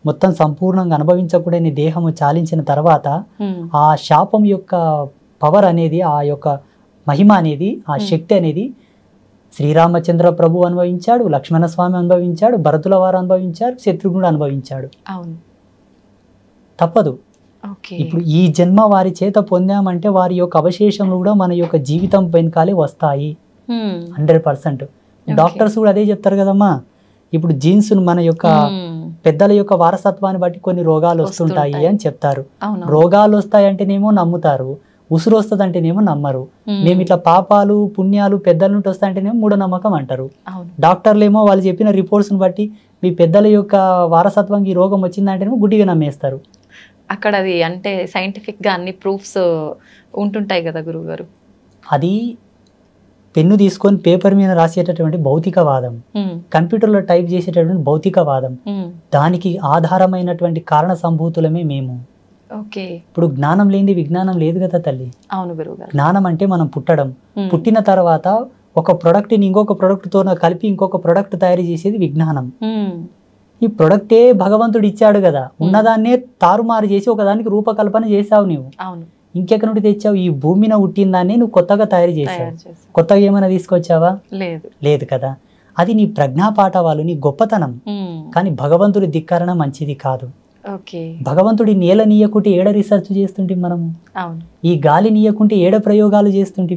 మొత్తం సంపూర్ణంగా అనుభవించకూడని దేహము చాలించిన తర్వాత ఆ శాపం యొక్క పవర్ అనేది, ఆ యొక్క మహిమ అనేది, ఆ శక్తి అనేది శ్రీరామచంద్ర ప్రభు అనుభవించాడు, లక్ష్మణ స్వామి అనుభవించాడు, భరతుల వారు అనుభవించారు, శత్రుఘ్నుడు అనుభవించాడు. అవును, తప్పదు. ఇప్పుడు ఈ జన్మ వారి చేత పొందామంటే వారి యొక్క అవశేషములు కూడా మన యొక్క జీవితం వెనకాలే వస్తాయి 100%. డాక్టర్స్ కూడా అదే చెప్తారు కదమ్మా. ఇప్పుడు జీన్స్ మన యొక్క పెద్దల యొక్క వారసత్వాన్ని బట్టి కొన్ని రోగాలు వస్తుంటాయి అని చెప్తారు. రోగాలు వస్తాయి అంటేనేమో నమ్ముతారు, ఉసురు వస్తుంది అంటేనేమో నమ్మరు. మేము ఇట్లా పాపాలు పుణ్యాలు పెద్దల నుండి వస్తాయంటేనేమో మూఢనమ్మకం అంటారు. డాక్టర్లు ఏమో వాళ్ళు చెప్పిన రిపోర్ట్స్ని బట్టి మీ పెద్దల యొక్క వారసత్వానికి ఈ రోగం వచ్చిందంటేనేమో గుడ్డిగా నమ్మేస్తారు. అక్కడ అది అంటే సైంటిఫిక్గా అన్ని ప్రూఫ్స్ ఉంటుంటాయి కదా గురువు గారు. అది పెన్ను తీసుకొని పేపర్ మీద రాసేటటువంటి భౌతికవాదం, కంప్యూటర్లో టైప్ చేసేటటువంటి భౌతికవాదం, దానికి ఆధారమైనటువంటి కారణ సంభూతులమే మేము. ఇప్పుడు జ్ఞానం లేనిది విజ్ఞానం లేదు కదా తల్లి. అవును గురువు. జ్ఞానం అంటే మనం పుట్టడం, పుట్టిన తర్వాత ఒక ప్రొడక్ట్ని ఇంకొక ప్రొడక్ట్తో కలిపి ఇంకొక ప్రొడక్ట్ తయారు చేసేది విజ్ఞానం. ఈ ప్రొడక్టే భగవంతుడు ఇచ్చాడు కదా, ఉన్నదాన్నే తారుమారు చేసి ఒకదానికి రూపకల్పన చేసావు నువ్వు. ఇంకెక్కడి నుండి తెచ్చావు? ఈ భూమిని పుట్టిన దాన్ని నువ్వు కొత్తగా తయారు చేసావు. కొత్తగా ఏమైనా తీసుకొచ్చావా? లేదు కదా. అది నీ ప్రజ్ఞాపాఠవాలు, నీ గొప్పతనం. కానీ భగవంతుడి ధిక్కరణ మంచిది కాదు. భగవంతుడి నేల నీయకుంటే ఏడ రీసెర్చ్ చేస్తుంటే మనము, ఈ గాలి నీయకుంటే ఏడ ప్రయోగాలు చేస్తుంటే.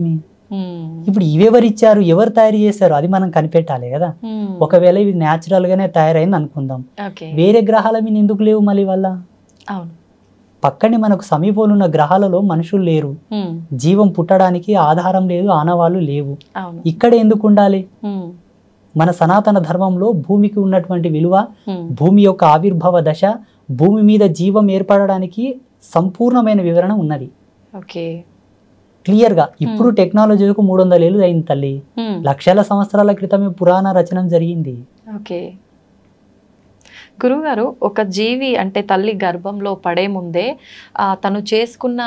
ఇప్పుడు ఇవెవరిచ్చారు, ఎవరు తయారు చేశారు అది మనం కనిపెట్టాలి కదా. ఒకవేళ ఇది న్యాచురల్ గానే తయారైంది అనుకుందాం, వేరే గ్రహాల మీద ఎందుకు లేవు మళ్ళీ వల్ల? పక్కనే మనకు సమీపంలో ఉన్న గ్రహాలలో మనుషులు లేరు, జీవం పుట్టడానికి ఆధారం లేదు, ఆనవాళ్ళు లేవు. ఇక్కడ ఎందుకు ఉండాలి? మన సనాతన ధర్మంలో భూమికి ఉన్నటువంటి విలువ, భూమి యొక్క ఆవిర్భావ దశ, భూమి మీద జీవం ఏర్పడడానికి సంపూర్ణమైన వివరణ ఉన్నది క్లియర్ గా. ఇప్పుడు టెక్నాలజీకు 300 ఏళ్ళు అయింది తల్లి, లక్షల సంవత్సరాల క్రితమే పురాణ రచన జరిగింది. గురువుగారు, ఒక జీవి అంటే తల్లి గర్భంలో పడే ముందే తను చేసుకున్న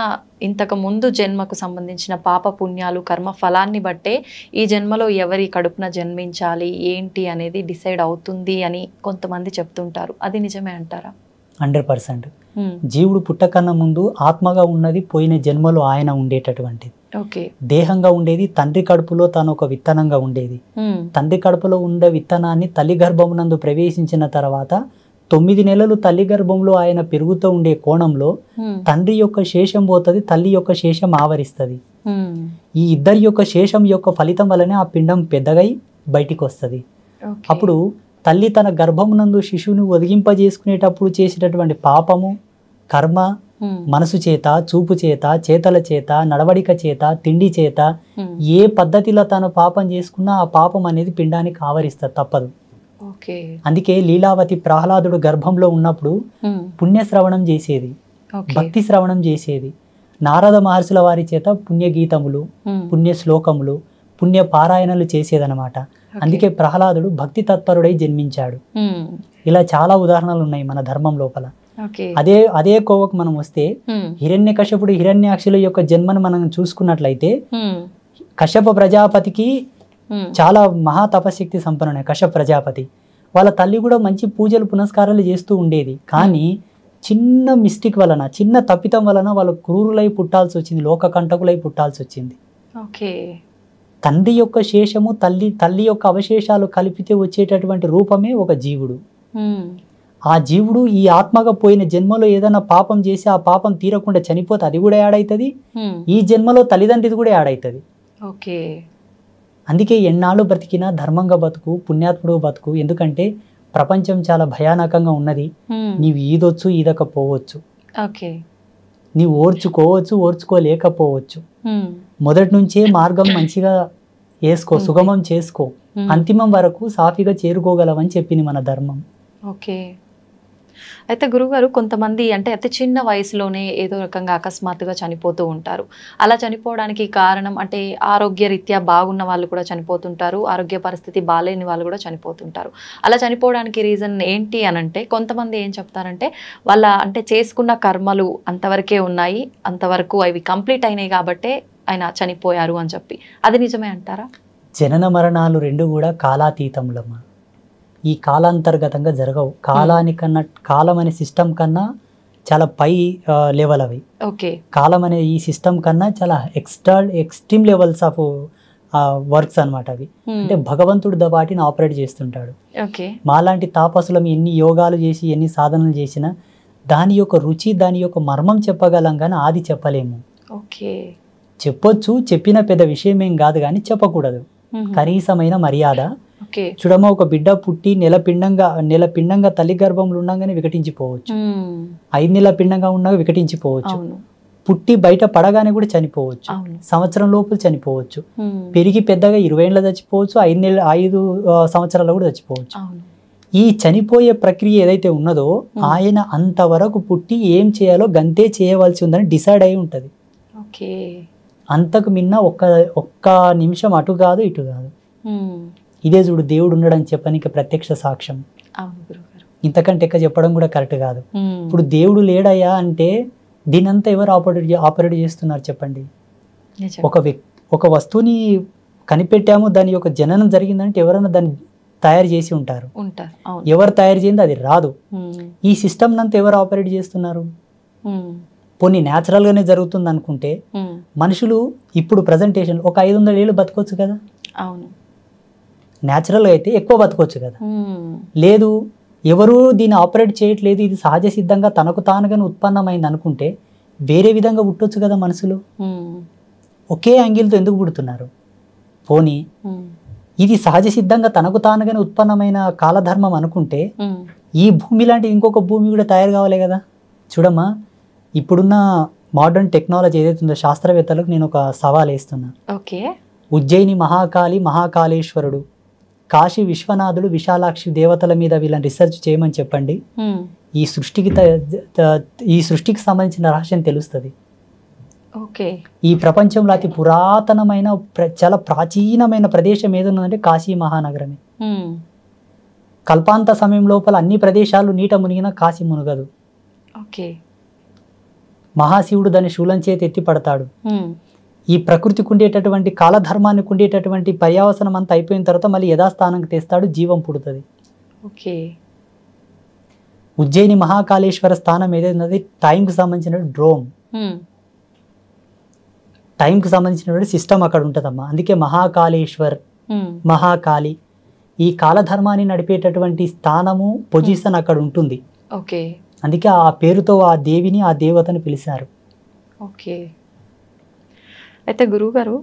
ఇంతకు ముందు జన్మకు సంబంధించిన పాప పుణ్యాలు కర్మ ఫలాన్ని బట్టే ఈ జన్మలో ఎవరి కడుపున జన్మించాలి ఏంటి అనేది డిసైడ్ అవుతుంది అని కొంతమంది చెప్తుంటారు. అది నిజమే అంటారా? 100%. జీవుడు పుట్టకన్నా ముందు ఆత్మగా ఉన్నది పోయిన జన్మలో ఆయన ఉండేటటువంటిది. దేహంగా ఉండేది తండ్రి కడుపులో తాను ఒక విత్తనంగా ఉండేది. తండ్రి కడుపులో ఉండే విత్తనాన్ని తల్లి గర్భమునందు ప్రవేశించిన తర్వాత 9 నెలలు తల్లి గర్భంలో ఆయన పెరుగుతూ ఉండే కోణంలో తండ్రి యొక్క శేషం పోతుంది, తల్లి యొక్క శేషం ఆవరిస్తుంది. ఈ ఇద్దరి యొక్క శేషం యొక్క ఫలితం వల్లనే ఆ పిండం పెద్దగై బయటికి వస్తుంది. అప్పుడు తల్లి తన గర్భమునందు శిశువుని ఒదిగింపజేసుకునేటప్పుడు చేసేటటువంటి పాపము కర్మ, మనసు చేత, చూపు చేత, చేతల చేత, నడవడిక చేత, తిండి చేత, ఏ పద్ధతిలో తను పాపం చేసుకున్నా ఆ పాపం అనేది పిండానికి ఆవరిస్తుంది, తప్పదు. అందుకే లీలావతి ప్రహ్లాదుడు గర్భంలో ఉన్నప్పుడు పుణ్యశ్రవణం చేసేది, భక్తి శ్రవణం చేసేది. నారద మహర్షుల వారి చేత పుణ్యగీతములు, పుణ్య శ్లోకములు, పుణ్య పారాయణలు చేసేదనమాట. అందుకే ప్రహ్లాదుడు భక్తి తత్పరుడై జన్మించాడు. ఇలా చాలా ఉదాహరణలు ఉన్నాయి మన ధర్మం లోపల. అదే కోవకు మనం వస్తే హిరణ్యకశ్యపుడు హిరణ్యాక్షుల యొక్క జన్మను మనం చూసుకున్నట్లయితే కశ్యప ప్రజాపతికి చాలా మహా తపశక్తి సంపన్నుడే కశ్యప ప్రజాపతి. వాళ్ళ తల్లి కూడా మంచి పూజలు పునస్కారాలు చేస్తూ ఉండేది. కానీ చిన్న మిస్టేక్ వలన, చిన్న తప్పితం వలన వాళ్ళు క్రూరులై పుట్టాల్సి వచ్చింది, లోక కంటకులై పుట్టాల్సి వచ్చింది. తండ్రి యొక్క శేషము, తల్లి యొక్క అవశేషాలు కలిపితే వచ్చేటటువంటి రూపమే ఒక జీవుడు. ఆ జీవుడు ఈ ఆత్మగా పోయిన జన్మలో ఏదైనా పాపం చేసి ఆ పాపం తీరకుండా చనిపోతే అది కూడా యాడ్ అవుతుంది, ఈ జన్మలో తల్లిదండ్రిది కూడా యాడ్ అవుతుంది. అందుకే ఎన్నాళ్ళు బ్రతికినా ధర్మంగా బతుకు, పుణ్యాత్ముడు బతుకు. ఎందుకంటే ప్రపంచం చాలా భయానకంగా ఉన్నది. నీవు ఈదొచ్చు, ఈదకపోవచ్చు, నీవు ఓర్చుకోవచ్చు, ఓర్చుకోలేకపోవచ్చు. మొదటి నుంచే మార్గం మంచిగా వేసుకో, సుగమం చేసుకో, అంతిమం వరకు సాఫీగా చేరుకోగలవని చెప్పింది మన ధర్మం. అయితే గురుగారు కొంతమంది అంటే అతి చిన్న వయసులోనే ఏదో రకంగా అకస్మాత్తుగా చనిపోతూ ఉంటారు. అలా చనిపోవడానికి కారణం అంటే ఆరోగ్యరీత్యా బాగున్న వాళ్ళు కూడా చనిపోతుంటారు. ఆరోగ్య పరిస్థితి బాలేని వాళ్ళు కూడా చనిపోతుంటారు. అలా చనిపోవడానికి రీజన్ ఏంటి అనంటే కొంతమంది ఏం చెప్తారంటే వాళ్ళ అంటే చేసుకున్న కర్మలు అంతవరకే ఉన్నాయి. అంతవరకు అవి కంప్లీట్ అయినాయి కాబట్టే ఆయన చనిపోయారు అని చెప్పి. అది నిజమే అంటారా? జనన మరణాలు రెండు కూడా కాలాతీతములమ్మ. ఈ కాలాంతర్గతంగా జరగవు. కాలానికన్నా కాలం అనే సిస్టమ్ కన్నా చాలా పై లెవెల్ అవి. ఓకే. కాలం అనే ఈ సిస్టమ్ కన్నా చాలా ఎక్స్ట్రీమ్ లెవెల్స్ ఆఫ్ వర్క్స్ అనమాట అవి. అంటే భగవంతుడు వాటిని ఆపరేట్ చేస్తుంటాడు. ఓకే. మాలాంటి తాపసులం ఎన్ని యోగాలు చేసి ఎన్ని సాధనలు చేసినా దాని యొక్క రుచి దాని యొక్క మర్మం చెప్పగలం కానీ ఆది చెప్పలేము. ఓకే. చెప్పొచ్చు, చెప్పిన పెద్ద విషయం ఏం కాదు కానీ చెప్పకూడదు. కనీసమైన మర్యాద. చూడమ్మా, ఒక బిడ్డ పుట్టి నెల పిండంగా తల్లి గర్భంలో ఉండగానే వికటించిపోవచ్చు. 5 నెలల పిండంగా ఉండగా వికటించిపోవచ్చు. పుట్టి బయట పడగానే కూడా చనిపోవచ్చు. సంవత్సరం లోపల చనిపోవచ్చు. పెరిగి పెద్దగా 20 ఏళ్ళ చచ్చిపోవచ్చు. 5 సంవత్సరాలు కూడా చచ్చిపోవచ్చు. ఈ చనిపోయే ప్రక్రియ ఏదైతే ఉన్నదో ఆయన అంతవరకు పుట్టి ఏం చేయాలో గంతే చేయవలసి ఉందని డిసైడ్ అయి ఉంటది. అంతకు మిన్న ఒక్క నిమిషం అటు కాదు ఇటు కాదు. ఇదే చూడు దేవుడు ఉన్నాడని చెప్పడానికి ప్రత్యక్ష సాక్ష్యం. ఇంతకంటే ఎక్క చెప్పడం కూడా కరెక్ట్ కాదు. ఇప్పుడు దేవుడు లేడయ్యా అంటే దీనంతా ఎవరు ఆపరేట్ చేస్తున్నారు చెప్పండి? ఒక వస్తువుని కనిపెట్టాము, దాని యొక్క జననం జరిగిందంటే ఎవరైనా దాన్ని తయారు చేసి ఉంటారు. ఎవరు తయారు చేసింది అది రాదు. ఈ సిస్టమ్ నంతా ఎవరు ఆపరేట్ చేస్తున్నారు? కొన్ని న్యాచురల్ గానే జరుగుతుంది అనుకుంటే మనుషులు ఇప్పుడు ప్రజెంటేషన్ ఒక 500 ఏళ్ళు బతకొచ్చు కదా. అవును. న్యాచురల్ అయితే ఎక్కువ బతకొచ్చు కదా. లేదు, ఎవరు దీన్ని ఆపరేట్ చేయట్లేదు, ఇది సహజ సిద్ధంగా తనకు తానుగానే ఉత్పన్నమైంది అనుకుంటే వేరే విధంగా పుట్టొచ్చు కదా మనుషులు. ఒకే యాంగిల్తో ఎందుకు పుడుతున్నారు? పోనీ ఇది సహజ సిద్ధంగా తనకు తానుగానే ఉత్పన్నమైన కాలధర్మం అనుకుంటే ఈ భూమి లాంటి ఇంకొక భూమి కూడా తయారు కావాలి కదా. చూడమ్మా, ఇప్పుడున్న మోడర్న్ టెక్నాలజీ ఏదైతే ఉందో శాస్త్రవేత్తలకు నేను ఒక సవాల్ వేస్తున్నా. ఉజ్జయిని మహాకాళి, మహాకాళేశ్వరుడు, కాశీ విశ్వనాథుడు, విశాలాక్షి దేవతల మీద వీళ్ళని రీసెర్చ్ చేయమని చెప్పండి. ఈ సృష్టికి సంబంధించిన రహస్యం తెలుస్తుంది. ఈ ప్రపంచంలో అతి పురాతనమైన చాలా ప్రాచీనమైన ప్రదేశం ఏదన్నదంటే కాశీ మహానగరమే. కల్పాంత సమయం లోపల అన్ని ప్రదేశాలు నీట మునిగిన కాశీ మునగదు. మహాశివుడు దాన్ని శూలం చేతి ఎత్తి పడతాడు. ఈ ప్రకృతికి ఉండేటటువంటి కాలధర్మానికి ఉండేటటువంటి పర్యావసనం అంతా అయిపోయిన తర్వాత మళ్ళీ యథాస్థానానికి తెస్తాడు, జీవం పుడుతుంది. ఉజ్జయిని మహాకాళేశ్వర స్థానం ఏదైతే టైంకి సంబంధించిన డ్రోమ్, టైంకి సంబంధించినటువంటి సిస్టమ్ అక్కడ ఉంటుందమ్మా. అందుకే మహాకాళేశ్వర్, మహాకాళి, ఈ కాలధర్మాన్ని నడిపేటటువంటి స్థానము, పొజిషన్ అక్కడ ఉంటుంది. అందుకే ఆ పేరుతో ఆ దేవిని, ఆ దేవతని పిలిచారు. అయితే గురువుగారు,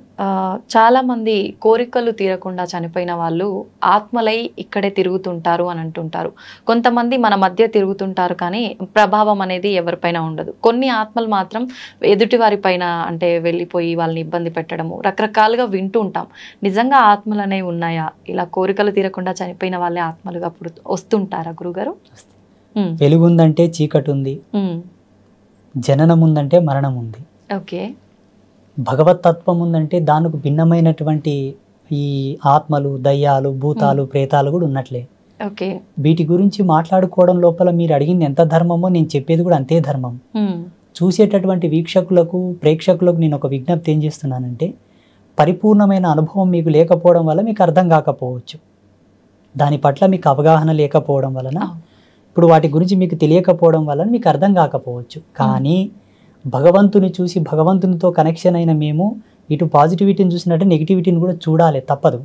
చాలామంది కోరికలు తీరకుండా చనిపోయిన వాళ్ళు ఆత్మలై ఇక్కడే తిరుగుతుంటారు అని అంటుంటారు. కొంతమంది మన మధ్య తిరుగుతుంటారు కానీ ప్రభావం అనేది ఎవరిపైన ఉండదు. కొన్ని ఆత్మలు మాత్రం ఎదుటి వారిపైన అంటే వెళ్ళిపోయి వాళ్ళని ఇబ్బంది పెట్టడము రకరకాలుగా వింటూ ఉంటాం. నిజంగా ఆత్మలు అనేవి ఉన్నాయా? ఇలా కోరికలు తీరకుండా చనిపోయిన వాళ్ళే ఆత్మలుగా వస్తుంటారా గురుగారు? వెలుగుందంటే చీకటి ఉంది, జననం ఉందంటే మరణం ఉంది. భగవతత్వం ఉందంటే దానికి భిన్నమైనటువంటి ఈ ఆత్మలు, దయ్యాలు, భూతాలు, ప్రేతాలు కూడా ఉన్నట్లే. వీటి గురించి మాట్లాడుకోవడం లోపల మీరు అడిగింది ఎంత ధర్మమో నేను చెప్పేది కూడా అంతే ధర్మం. చూసేటటువంటి వీక్షకులకు, ప్రేక్షకులకు నేను ఒక విజ్ఞప్తి ఏం చేస్తున్నానంటే, పరిపూర్ణమైన అనుభవం మీకు లేకపోవడం వల్ల మీకు అర్థం కాకపోవచ్చు. దాని పట్ల మీకు అవగాహన లేకపోవడం వలన, ఇప్పుడు వాటి గురించి మీకు తెలియకపోవడం వలన మీకు అర్థం కాకపోవచ్చు. కానీ భగవంతుని చూసి భగవంతునితో కనెక్షన్ అయిన మేము ఇటు పాజిటివిటీని చూసినట్టు నెగిటివిటీని కూడా చూడాలి, తప్పదు.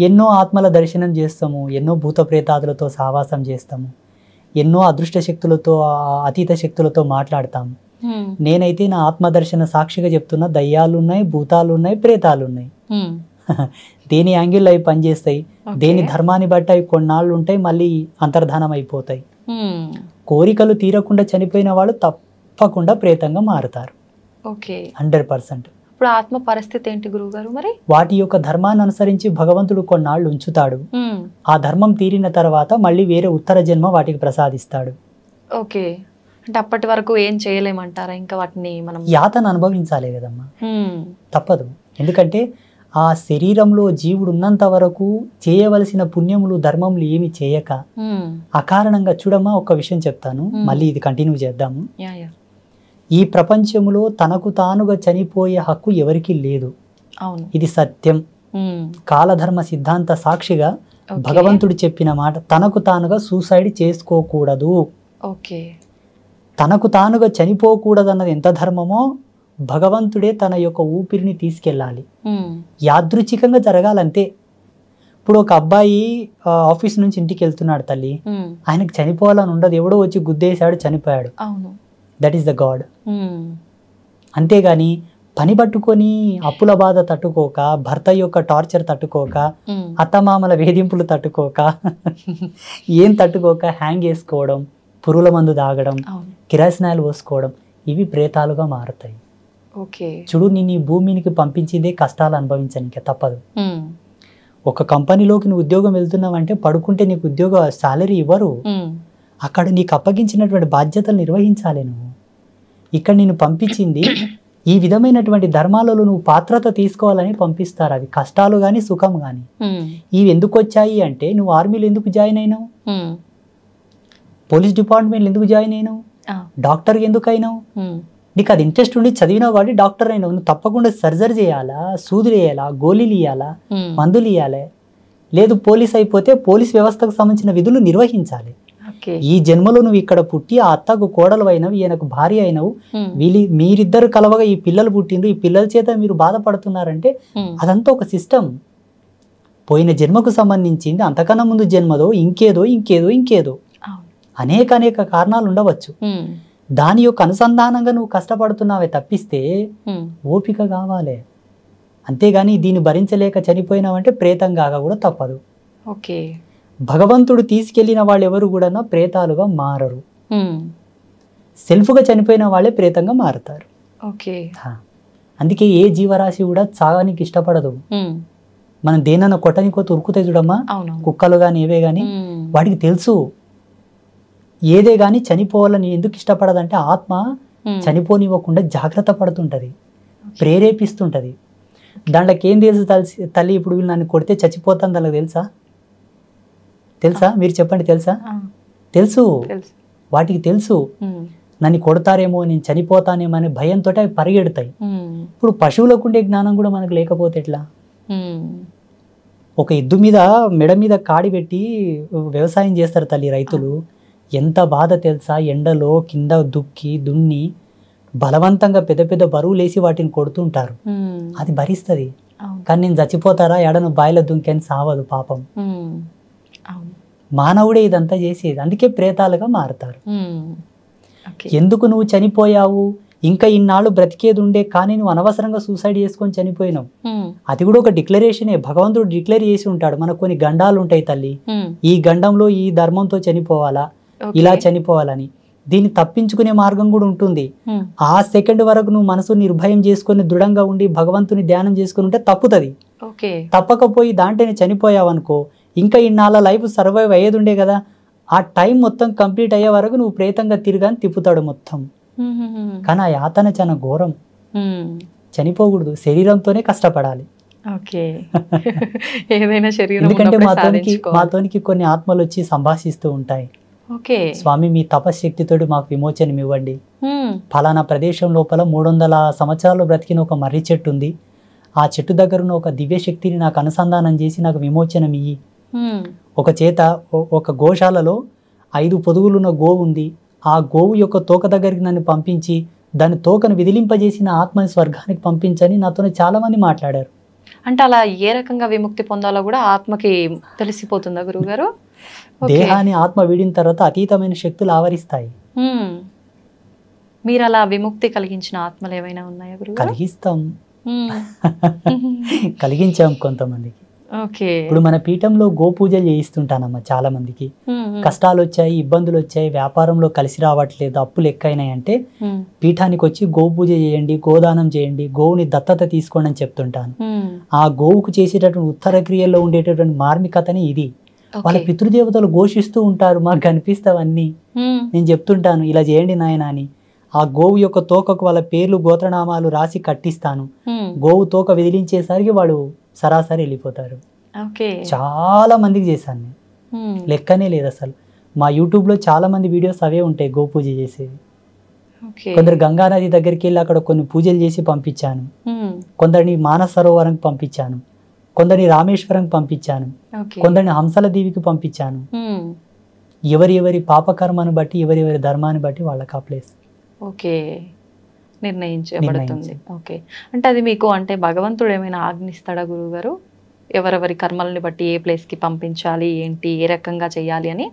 ఎన్నో ఆత్మల దర్శనం చేస్తాము, ఎన్నో భూత ప్రేతాదులతో సహవాసం చేస్తాము, ఎన్నో అదృష్ట శక్తులతో, అతీత శక్తులతో మాట్లాడతాము. నేనైతే నా ఆత్మదర్శన సాక్షిగా చెప్తున్నా, దయ్యాలు ఉన్నాయి, భూతాలు ఉన్నాయి, ప్రేతాలు ఉన్నాయి. దేని యాంగిల్ అవి పనిచేస్తాయి, దేని ధర్మాన్ని బట్టి అవి కొన్నాళ్ళు ఉంటాయి, మళ్ళీ అంతర్ధానం అయిపోతాయి. కోరికలు తీరకుండా చనిపోయిన వాళ్ళు తప్పకుండా ప్రేతంగా మారుతారు. 100%. ఇప్పుడు ఆత్మ పరిస్థితి ఏంటి గురువుగారు మరి? వాటి యొక్క ధర్మాన్ని అనుసరించి భగవంతుడు కొన్నాళ్ళు ఉంచుతాడు. ఆ ధర్మం తీరిన తర్వాత మళ్ళీ వేరే ఉత్తర జన్మ వాటికి ప్రసాదిస్తాడు. ఓకే. అంటే అప్పటి వరకు ఏం చేయలేమంటారా? ఇంకా వాటిని మనం యాతన అనుభవించాలి కదమ్మా, తప్పదు. ఎందుకంటే ఆ శరీరంలో జీవుడు ఉన్నంత వరకు చేయవలసిన పుణ్యములు ధర్మములు ఏమి చేయక అకారణంగా చూడమ్మా, ఒక విషయం చెప్తాను, మళ్ళీ ఇది కంటిన్యూ చేద్దాము. ఈ ప్రపంచంలో తనకు తానుగా చనిపోయే హక్కు ఎవరికీ లేదు. ఇది సత్యం. కాలధర్మ సిద్ధాంత సాక్షిగా భగవంతుడు చెప్పిన మాట, తనకు తానుగా సూసైడ్ చేసుకోకూడదు. తనకు తానుగా చనిపోకూడదు అన్నది ఎంత ధర్మమో భగవంతుడే తన యొక్క ఊపిరిని తీసుకెళ్ళాలి. యాదృచ్ఛికంగా జరగాలంతే. ఇప్పుడు ఒక అబ్బాయి ఆఫీస్ నుంచి ఇంటికి వెళ్తున్నాడు తల్లి, ఆయనకు చనిపోవాలని ఉండదు, ఎవడో వచ్చి గుద్దేశాడు చనిపోయాడు, దట్ ఈస్ ద గాడ్. అంతేగాని పని పట్టుకొని అప్పుల బాధ తట్టుకోక, భర్త యొక్క టార్చర్ తట్టుకోక, అత్తమామల వేధింపులు తట్టుకోక, ఏం తట్టుకోక హ్యాంగ్ వేసుకోవడం, పురుగుల మందు తాగడం, కిరాసినాయలు పోసుకోవడం, ఇవి ప్రేతాలుగా మారుతాయి. చూడు, నేను ఈ భూమికి పంపించిందే కష్టాలు అనుభవించడానికి, తప్పదు. ఒక కంపెనీలోకి నువ్వు ఉద్యోగం వెళ్తున్నావంటే పడుకుంటే నీకు ఉద్యోగ సాలరీ ఇవ్వరు, అక్కడ నీకు అప్పగించినటువంటి బాధ్యతలు నిర్వహించాలి నువ్వు. ఇక్కడ నేను పంపించింది ఈ విధమైనటువంటి ధర్మాలలో నువ్వు పాత్రత తీసుకోవాలని పంపిస్తారు. అవి కష్టాలు కానీ సుఖం కానీ. ఇవి ఎందుకు వచ్చాయి అంటే, నువ్వు ఆర్మీలో ఎందుకు జాయిన్ అయినావు, పోలీస్ డిపార్ట్మెంట్లో ఎందుకు జాయిన్ అయినావు, డాక్టర్ ఎందుకు అయినావు, నీకు అది ఇంట్రెస్ట్ ఉండి చదివినావు కాబట్టి డాక్టర్ అయినావు. నువ్వు తప్పకుండా సర్జరీ చేయాలా, సూదులు వేయాలా, గోళీలు ఇవ్వాలా, మందులు ఇవ్వాలి. లేదు పోలీస్ అయిపోతే పోలీస్ వ్యవస్థకు సంబంధించిన విధులు నిర్వహించాలి. ఈ జన్మలో నువ్వు ఇక్కడ పుట్టి ఆ అత్తకు కోడలు అయినవు, ఈయనకు భార్య అయినవు, మీరిద్దరు కలవగా ఈ పిల్లలు పుట్టిండ్రు, ఈ పిల్లల చేత మీరు బాధపడుతున్నారంటే అదంతా ఒక సిస్టమ్. పోయిన జన్మకు సంబంధించింది, అంతకన్నా ముందు జన్మదో ఇంకేదో ఇంకేదో ఇంకేదో అనేక అనేక కారణాలు ఉండవచ్చు. దాని యొక్క అనుసంధానంగా నువ్వు కష్టపడుతున్నావే తప్పిస్తే ఓపిక కావాలి. అంతేగాని దీన్ని భరించలేక చనిపోయినావంటే ప్రేతంగా కూడా తప్పదు. భగవంతుడు తీసుకెళ్లిన వాళ్ళు ఎవరు కూడా ప్రేతాలుగా మారరు. సెల్ఫ్గా చనిపోయిన వాళ్ళే ప్రేతంగా మారుతారు. అందుకే ఏ జీవరాశి కూడా చాగానికి ఇష్టపడదు. మనం దేనన్నా కొట్టనికో ఉరుకుతాయి చూడమ్మా, కుక్కలు కానీ ఏవే కానీ, వాటికి తెలుసు ఏదే గాని చనిపోవాలని ఎందుకు ఇష్టపడదంటే ఆత్మ చనిపోనివ్వకుండా జాగ్రత్త పడుతుంటది, ప్రేరేపిస్తుంటది. దాంట్లోకి ఏం తెలుసు తల్లి, ఇప్పుడు వీళ్ళు నన్ను కొడితే చచ్చిపోతాను దానికి తెలుసా మీరు చెప్పండి, తెలుసు. వాటికి తెలుసు నన్ను కొడతారేమో, నేను చనిపోతానేమో అనే భయంతో అవి పరిగెడతాయి. ఇప్పుడు పశువులకు ఉండే జ్ఞానం కూడా మనకు లేకపోతే ఎట్లా? ఒక ఎద్దు మీద మెడ మీద కాడి పెట్టి వ్యవసాయం చేస్తారు తల్లి రైతులు. ఎంత బాధ తెలుసా, ఎండలో కింద దున్ని బలవంతంగా పెద్ద పెద్ద బరువులు వేసి వాటిని కొడుతుంటారు. అది భరిస్తుంది. కానీ నేను చచ్చిపోతారా ఎడను బాయిల దుంకని సావదు పాపం. మానవుడే ఇదంతా చేసేది. అందుకే ప్రేతాలుగా మారుతారు. ఎందుకు నువ్వు చనిపోయావు, ఇంకా ఇన్నాళ్ళు బ్రతికేది ఉండే కానీ నువ్వు అనవసరంగా సూసైడ్ చేసుకొని చనిపోయినావు, అది కూడా ఒక డిక్లరేషనే. భగవంతుడు డిక్లేర్ చేసి ఉంటాడు, మనకు కొన్ని గండాలు ఉంటాయి తల్లి, ఈ గండంలో ఈ ధర్మంతో చనిపోవాలా, ఇలా చనిపోవాలని. దీన్ని తప్పించుకునే మార్గం కూడా ఉంటుంది. ఆ సెకండ్ వరకు నువ్వు మనసు నిర్భయం చేసుకుని దృఢంగా ఉండి భగవంతుని ధ్యానం చేసుకుని ఉంటే తప్పుతుంది. తప్పకపోయి దాంట్లోనే చనిపోయావు అనుకో, ఇంకా ఇన్నాళ్ళ లైఫ్ సర్వైవ్ అయ్యేది ఉండే కదా, ఆ టైం మొత్తం కంప్లీట్ అయ్యే వరకు నువ్వు ప్రేతంగా తిరగాని తిప్పుతాడు మొత్తం. కానీ ఆ యాతన చాలా ఘోరం. చనిపోకూడదు, శరీరంతోనే కష్టపడాలి. ఎందుకంటే మాతోనికి కొన్ని ఆత్మలు వచ్చి సంభాషిస్తూ ఉంటాయి. స్వామి మీ తపశక్తితో మాకు విమోచనం ఇవ్వండి, ఫలానా ప్రదేశం లోపల 300 సంవత్సరాలు బ్రతికిన ఒక మర్రి చెట్టు ఉంది, ఆ చెట్టు దగ్గర ఉన్న ఒక దివ్య శక్తిని నాకు అనుసంధానం చేసి నాకు విమోచనం ఇయ్యి. ఒక చేత ఒక గోశాలలో 5 పొదుగులున్న గోవు ఉంది, ఆ గోవు యొక్క తోక దగ్గరికి నన్ను పంపించి దాని తోకను విదిలింపజేసిన ఆత్మని స్వర్గానికి పంపించని నాతో చాలా మంది మాట్లాడారు. అంటే అలా ఏ రకంగా విముక్తి పొందాలో కూడా ఆత్మకి తెలిసిపోతుందా గురువుగారు? దేహాన్ని ఆత్మ వీడిన తర్వాత అతీతమైన శక్తులు ఆవరిస్తాయి. మీరు అలా విముక్తి కలిగించిన ఆత్మలు ఏమైనా ఉన్నాయా గురువు? కలిగించాం కొంతమందికి. ఇప్పుడు మన పీఠంలో గోపూజలు చేయిస్తుంటానమ్మా చాలా మందికి. కష్టాలు వచ్చాయి, ఇబ్బందులు వచ్చాయి, వ్యాపారంలో కలిసి రావట్లేదు, అప్పులు ఎక్కువైనాయి అంటే పీఠానికి వచ్చి గోపూజ చేయండి, గోదానం చేయండి, గోవుని దత్తత తీసుకోండి అని చెప్తుంటాను. ఆ గోవుకు చేసేటటువంటి ఉత్తర క్రియల్లో ఉండేటటువంటి మార్మికతని ఇది. వాళ్ళ పితృదేవతలు ఘోషిస్తూ ఉంటారు, మాకు కనిపిస్తావన్నీ. నేను చెప్తుంటాను ఇలా చేయండి నాయన అని. ఆ గోవు యొక్క తోకకు వాళ్ళ పేర్లు గోత్రనామాలు రాసి కట్టిస్తాను. గోవు తోక విదిలించేసరికి వాడు సరాసరి వెళ్ళిపోతారు. చాలా మందికి చేశాను నేను, లెక్కనే లేదు అసలు. మా యూట్యూబ్లో చాలా మంది వీడియోస్ అవే ఉంటాయి గో పూజ చేసేవి. కొందరు గంగానది దగ్గరికి వెళ్ళి అక్కడ కొన్ని పూజలు చేసి పంపించాను. కొందరిని మానస సరోవరంకి పంపించాను, కొందరిని రామేశ్వరంకి పంపించాను, కొందరిని హంసల దీవికి పంపించాను. ఎవరి పాపకర్మను బట్టి ఎవరి ధర్మాన్ని బట్టి వాళ్ళకి ఆ ప్లేస్ నిర్ణయించబడుతుంది. ఓకే, అంటే అది మీకు అంటే భగవంతుడు ఏమైనా ఆజ్ఞిస్తాడా గురువుగారు, ఎవరెవరి కర్మల్ని బట్టి ఏ ప్లేస్కి పంపించాలి, ఏంటి, ఏ రకంగా చేయాలి అని?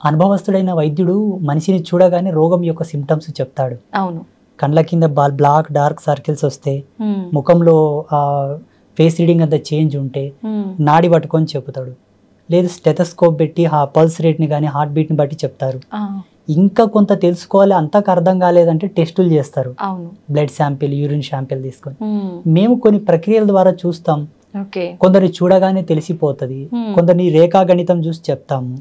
అనుభవస్తుడైన వైద్యుడు మనిషిని చూడగానే రోగం యొక్క సిమ్టమ్స్ చెప్తాడు. అవును. కండ్ల కింద బ్లాక్ డార్క్ సర్కిల్స్ వస్తే, ముఖంలో ఫేస్ రీడింగ్ అంతా చేంజ్ ఉంటే నాడి పట్టుకొని చెప్తాడు. లేదు స్టెథోస్కోప్ పెట్టి పల్స్ రేట్ని కానీ హార్ట్ బీట్ని బట్టి చెప్తారు. ఇంకా కొంత తెలుసుకోవాలి, అంతకు అర్థం కాలేదంటే టెస్టులు చేస్తారు. బ్లడ్ శాంపిల్, యూరిన్ శాంపిల్ తీసుకొని మేము కొన్ని ప్రక్రియల ద్వారా చూస్తాం. కొందరిని చూడగానే తెలిసిపోతుంది, కొందరిని రేఖాగణితం చూసి చెప్తాము,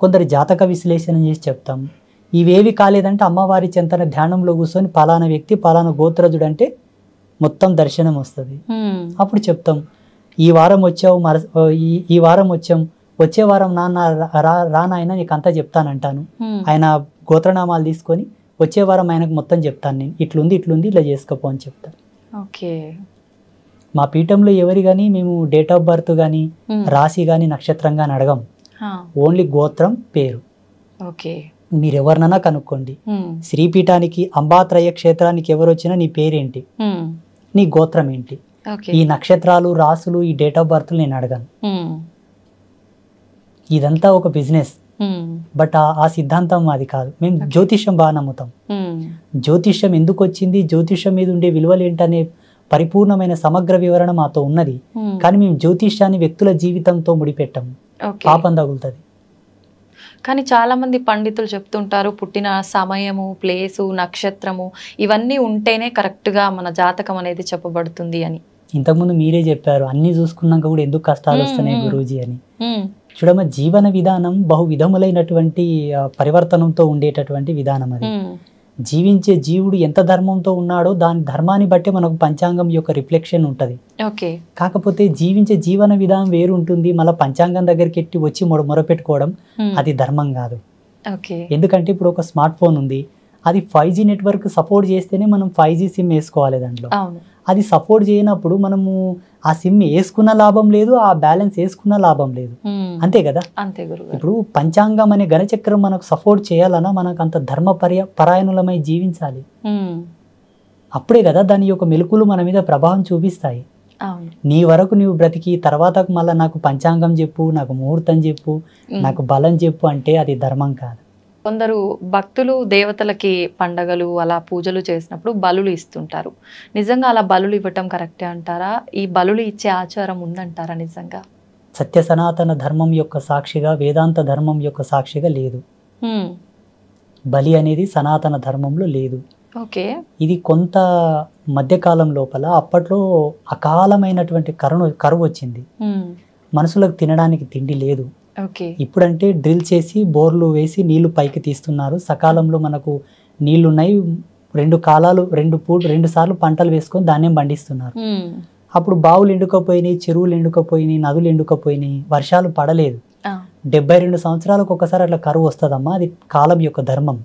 కొందరి జాతక విశ్లేషణ చేసి చెప్తాము. ఇవేవి కాలేదంటే అమ్మవారి చెంతన ధ్యానంలో కూర్చొని పలానా వ్యక్తి పలానా గోత్రజుడు అంటే మొత్తం దర్శనం వస్తుంది. అప్పుడు చెప్తాం, ఈ వారం వచ్చావు, ఈ వారం వచ్చాం, వచ్చే వారం రానాయన నీకు అంతా చెప్తానంటాను. ఆయన గోత్రనామాలు తీసుకొని వచ్చే వారం ఆయనకు మొత్తం చెప్తాను, నేను ఇట్లుంది ఇలా చేసుకోపో అని చెప్తాను. మా పీఠంలో ఎవరి కానీ మేము డేట్ ఆఫ్ బర్త్ కానీ రాశి కానీ నక్షత్రం కానీ అడగం, ఓన్లీ గోత్రం పేరు. మీరు ఎవరినైనా కనుక్కోండి, శ్రీపీఠానికి అంబాత్రయ క్షేత్రానికి ఎవరు వచ్చినా నీ పేరేంటి, నీ గోత్రం ఏంటి, ఈ నక్షత్రాలు రాసులు ఈ డేట్ ఆఫ్ బర్త్ నేను అడగను. ఇదంతా ఒక బిజినెస్, బట్ ఆ సిద్ధాంతం అది కాదు. మేము జ్యోతిష్యం బాగా నమ్ముతాం. జ్యోతిష్యం ఎందుకు వచ్చింది, జ్యోతిష్యం మీద ఉండే విలువలు ఏంటనే పరిపూర్ణమైన సమగ్ర వివరణ మాతో ఉన్నది. కానీ మేము జ్యోతిష్యాన్ని వ్యక్తుల జీవితంతో ముడిపెట్టాము, పాపం తగులుతుంది. కానీ చాలా మంది పండితులు చెప్తుంటారు పుట్టిన సమయము, ప్లేసు, నక్షత్రము ఇవన్నీ ఉంటేనే కరెక్ట్గా మన జాతకం అనేది చెప్పబడుతుంది అని. ఇంతకుముందు మీరే చెప్పారు, అన్ని చూసుకున్నాక కూడా ఎందుకు కష్టాలు వస్తున్నాయి గురూజీ అని. చూడమ్మ, జీవన విధానం బహు విధములైనటువంటి పరివర్తనంతో ఉండేటటువంటి విధానం అది. జీవించే జీవుడు ఎంత ధర్మంతో ఉన్నాడో దాని ధర్మాన్ని బట్టి మనకు పంచాంగం యొక్క రిఫ్లెక్షన్ ఉంటుంది. కాకపోతే జీవించే జీవన విధానం వేరు ఉంటుంది. మళ్ళీ పంచాంగం దగ్గరికి ఎట్టి వచ్చి మొరపెట్టుకోవడం అది ధర్మం కాదు. ఎందుకంటే ఇప్పుడు ఒక స్మార్ట్ ఫోన్ ఉంది, అది 5G నెట్వర్క్ సపోర్ట్ చేస్తేనే మనం 5G సిమ్ వేసుకోవాలి. దాంట్లో అది సపోర్ట్ చేయనప్పుడు మనము ఆ సిమ్ వేసుకున్న లాభం లేదు, ఆ బ్యాలెన్స్ వేసుకున్న లాభం లేదు. అంతే కదా. ఇప్పుడు పంచాంగం అనే గణచక్రం మనకు సపోర్ట్ చేయాలన్నా మనకు అంత ధర్మ పరాయణులమై జీవించాలి. అప్పుడే కదా దాని యొక్క మెలకులు మన మీద ప్రభావం చూపిస్తాయి. నీ వరకు నువ్వు బ్రతికి తర్వాత మళ్ళీ నాకు పంచాంగం చెప్పు, నాకు ముహూర్తం చెప్పు, నాకు బలం చెప్పు అంటే అది ధర్మం కాదు. కొందరు భక్తులు దేవతలకి పండగలు అలా పూజలు చేసినప్పుడు బలులు ఇస్తుంటారు. నిజంగా అలా బలులు ఇవ్వటం కరెక్టే అంటారా? ఈ బలులు ఇచ్చే ఆచారం ఉందంటారా నిజంగా? సత్య సనాతన ధర్మం యొక్క సాక్షిగా, వేదాంత ధర్మం యొక్క సాక్షిగా లేదు. బలి అనేది సనాతన ధర్మంలో లేదు. ఇది కొంత మధ్యకాలం లోపల అప్పట్లో అకాలమైనటువంటి కరువు వచ్చింది. మనుషులకు తినడానికి తిండి లేదు. ఇప్పుడంటే డ్రిల్ చేసి బోర్లు వేసి నీళ్లు పైకి తీస్తున్నారు. సకాలంలో మనకు నీళ్లున్నాయి, 2 కాలాలు 2 సార్లు పంటలు వేసుకొని ధాన్యం పండిస్తున్నారు. అప్పుడు బావులు ఎండుకపోయినాయి, చెరువులు ఎండుకపోయినాయి, నదులు ఎండుకపోయినాయి, వర్షాలు పడలేదు. 72 సంవత్సరాలకు ఒకసారి అట్లా కరువు వస్తుందమ్మా, అది కాలం యొక్క ధర్మం.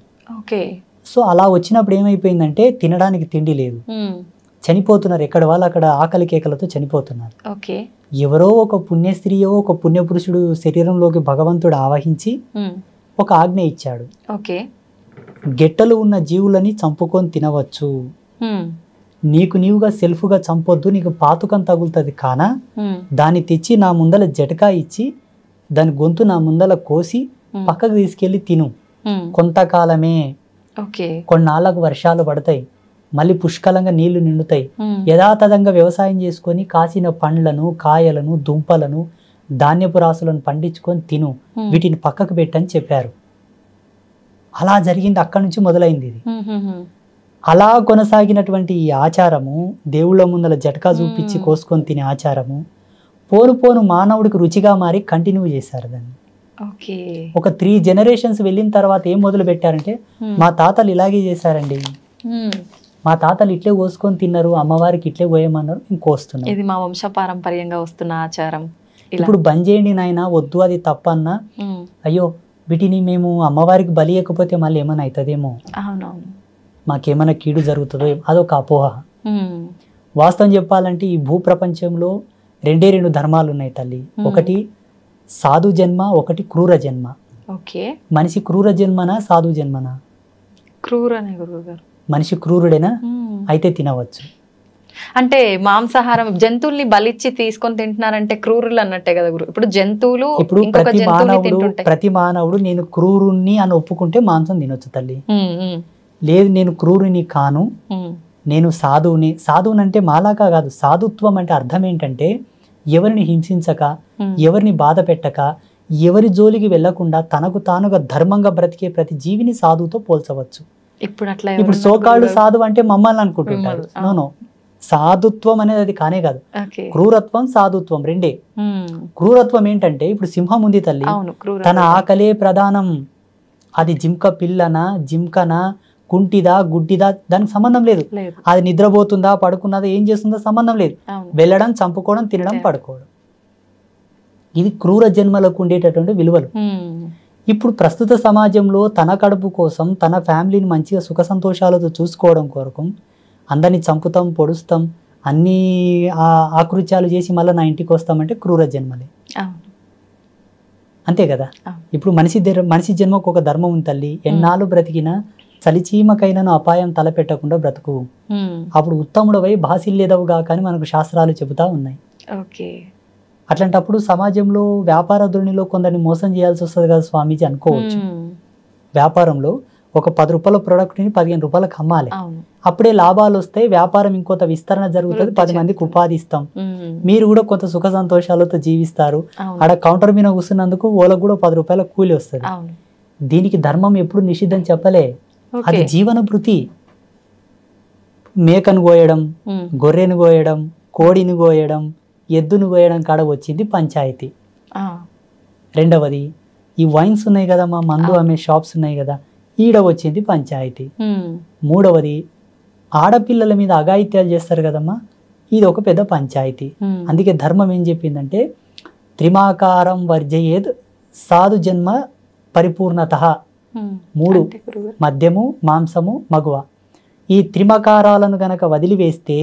సో అలా వచ్చినప్పుడు ఏమైపోయిందంటే తినడానికి తిండి లేదు, చనిపోతున్నారు. ఎక్కడ వాళ్ళు అక్కడ ఆకలి కేకలతో చనిపోతున్నారు. ఎవరో ఒక పుణ్యస్త్రీయో ఒక పుణ్యపురుషుడు శరీరంలోకి భగవంతుడు ఆవహించి ఒక ఆజ్ఞ ఇచ్చాడు. గెట్టలు ఉన్న జీవులని చంపుకొని తినవచ్చు, నీకు నీవుగా సెల్ఫ్గా చంపొద్దు, నీకు పాతుకం తగులుతుంది. కానా దాన్ని తెచ్చి నా ముందల జటకా ఇచ్చి దాని గొంతు నా ముందల కోసి పక్కకు తీసుకెళ్లి తిను. కొంతకాలమే, కొన్నాళ్ళకు వర్షాలు పడతాయి, మళ్ళీ పుష్కలంగా నీళ్లు నిండుతాయి. యథాతథంగా వ్యవసాయం చేసుకొని కాసిన పండ్లను, కాయలను, దుంపలను, ధాన్యపు రాసులను పండించుకొని తిను, వీటిని పక్కకు పెట్టని చెప్పారు. అలా జరిగింది, అక్కడి నుంచి మొదలైంది ఇది. అలా కొనసాగినటువంటి ఈ ఆచారము, దేవుళ్ళ ముందల జటకా చూపించి కోసుకొని తినే ఆచారము పోను పోను మానవుడికి రుచిగా మారి కంటిన్యూ చేశారు దాన్ని. ఓకే. ఒక 3 generations వెళ్ళిన తర్వాత ఏం మొదలు పెట్టారంటే మా తాతలు ఇలాగే చేశారండి, మా తాతలు ఇట్లే కోసుకొని తిన్నారు, అమ్మవారికి ఇట్లే కోయమన్నారు, ఇంకోస్తున్నారు, ఇది మా వంశపారంపర్యంగా వస్తున్న ఆచారం. ఇప్పుడు బంద్ చేయండి నాయన, వద్దు అది తప్పన్నా, అయ్యో వీటిని మేము అమ్మవారికి బలి ఇవ్వకపోతే మళ్ళీ ఏమైనా అవుతుందేమో, అవునవును, మాకేమైనా కీడు జరుగుతుందో, అదొక అపోహ. వాస్తవం చెప్పాలంటే ఈ భూప్రపంచంలో 2 ధర్మాలు ఉన్నాయి తల్లి. ఒకటి సాధు జన్మ, ఒకటి క్రూర జన్మ. ఓకే. మనిషి క్రూర జన్మనా సాధు జన్మనా? క్రూరనే గురువుగారు. మనిషి క్రూరుడేనా? అయితే తినవచ్చు. అంటే మాంసాహారం జంతువుల్ని బలిచ్చి తీసుకొని తింటున్నారంటే క్రూరులు అన్నట్టే కదా గురు. ఇప్పుడు జంతువులు ఇప్పుడు ప్రతి మానవుడు నేను క్రూరుణ్ణి అని ఒప్పుకుంటే మాంసం తినొచ్చు తల్లి. లేదు నేను క్రూరుని కాను, నేను సాధువుని. సాధువుని అంటే మాలాగా కాదు, సాధుత్వం అంటే అర్థం ఏంటంటే ఎవరిని హింసించక, ఎవరిని బాధ పెట్టక, ఎవరి జోలికి వెళ్లకుండా తనకు తానుగా ధర్మంగా బ్రతికే ప్రతి జీవిని సాధువుతో పోల్చవచ్చు. ఇప్పుడు సోకాళ్ళు సాధువు అంటే మమ్మల్ని అనుకుంటుంటారు. నో, సాధుత్వం అనేది అది కానే కాదు. క్రూరత్వం సాధుత్వం రెండే. క్రూరత్వం ఏంటంటే ఇప్పుడు సింహం ఉంది తల్లి, తన ఆకలే ప్రధానం. అది జింక పిల్లనా, జింకనా, కుంటిదా, గుడ్డిదా, దానికి సంబంధం లేదు. అది నిద్రపోతుందా, పడుకున్నదా, ఏం చేస్తుందా సంబంధం లేదు. వెళ్ళడం, చంపుకోవడం, తినడం, పడుకోవడం, ఇది క్రూర జన్మలకు ఉండేటటువంటి విలువలు. ఇప్పుడు ప్రస్తుత సమాజంలో తన కడుపు కోసం, తన ఫ్యామిలీని మంచిగా సుఖ సంతోషాలతో చూసుకోవడం కొరకు అందరినీ చంపుతాం, పొడుస్తాం, అన్ని ఆకృత్యాలు చేసి మళ్ళీ నా ఇంటికి వస్తామంటే క్రూర జన్మలే. అంతే కదా. ఇప్పుడు మనిషి జన్మకు ఒక ధర్మం ఉంది తల్లి. ఎన్నాళ్ళు బ్రతికినా చలిచీమకైనను అపాయం తలపెట్టకుండా బ్రతుకు, అప్పుడు ఉత్తముడవై బాసిల్లేదవుగా కానీ మనకు శాస్త్రాలు చెబుతా ఉన్నాయి. అట్లాంటప్పుడు సమాజంలో వ్యాపార ధోరణిలో కొందరిని మోసం చేయాల్సి వస్తుంది కదా స్వామీజీ అనుకోవచ్చు. వ్యాపారంలో ఒక 10 రూపాయల ప్రోడక్ట్ని 15 రూపాయలకు అమ్మాలి, అప్పుడే లాభాలు వస్తాయి, వ్యాపారం ఇంకొంత విస్తరణ జరుగుతుంది, 10 మందికి ఉపాధి ఇస్తాం, మీరు కూడా కొంత సుఖ సంతోషాలతో జీవిస్తారు. ఆడ కౌంటర్ మీద కూర్చున్నందుకు వాళ్ళకు కూడా 10 రూపాయల కూలి వస్తుంది. దీనికి ధర్మం ఎప్పుడు నిషిద్ధం చెప్పలే, అది జీవన భృతి. మేకను కోయడం, గొర్రెను కోయడం, కోడిని కోయడం, ఎద్దును కోయడం కాడ వచ్చింది పంచాయతీ. రెండవది ఈ వైన్స్ ఉన్నాయి కదా, మా మందు అమ్మే షాప్స్ ఉన్నాయి కదా, ఈడ వచ్చింది పంచాయతీ. మూడవది ఆడపిల్లల మీద అఘాయిత్యాలు చేస్తారు కదమ్మా, ఇది ఒక పెద్ద పంచాయతీ. అందుకే ధర్మం ఏం చెప్పిందంటే త్రిమాకారం వర్జయేద్ సాధు జన్మ పరిపూర్ణత. 3 మద్యము, మాంసము, మగువ, ఈ త్రిమకారాలను గనక వదిలివేస్తే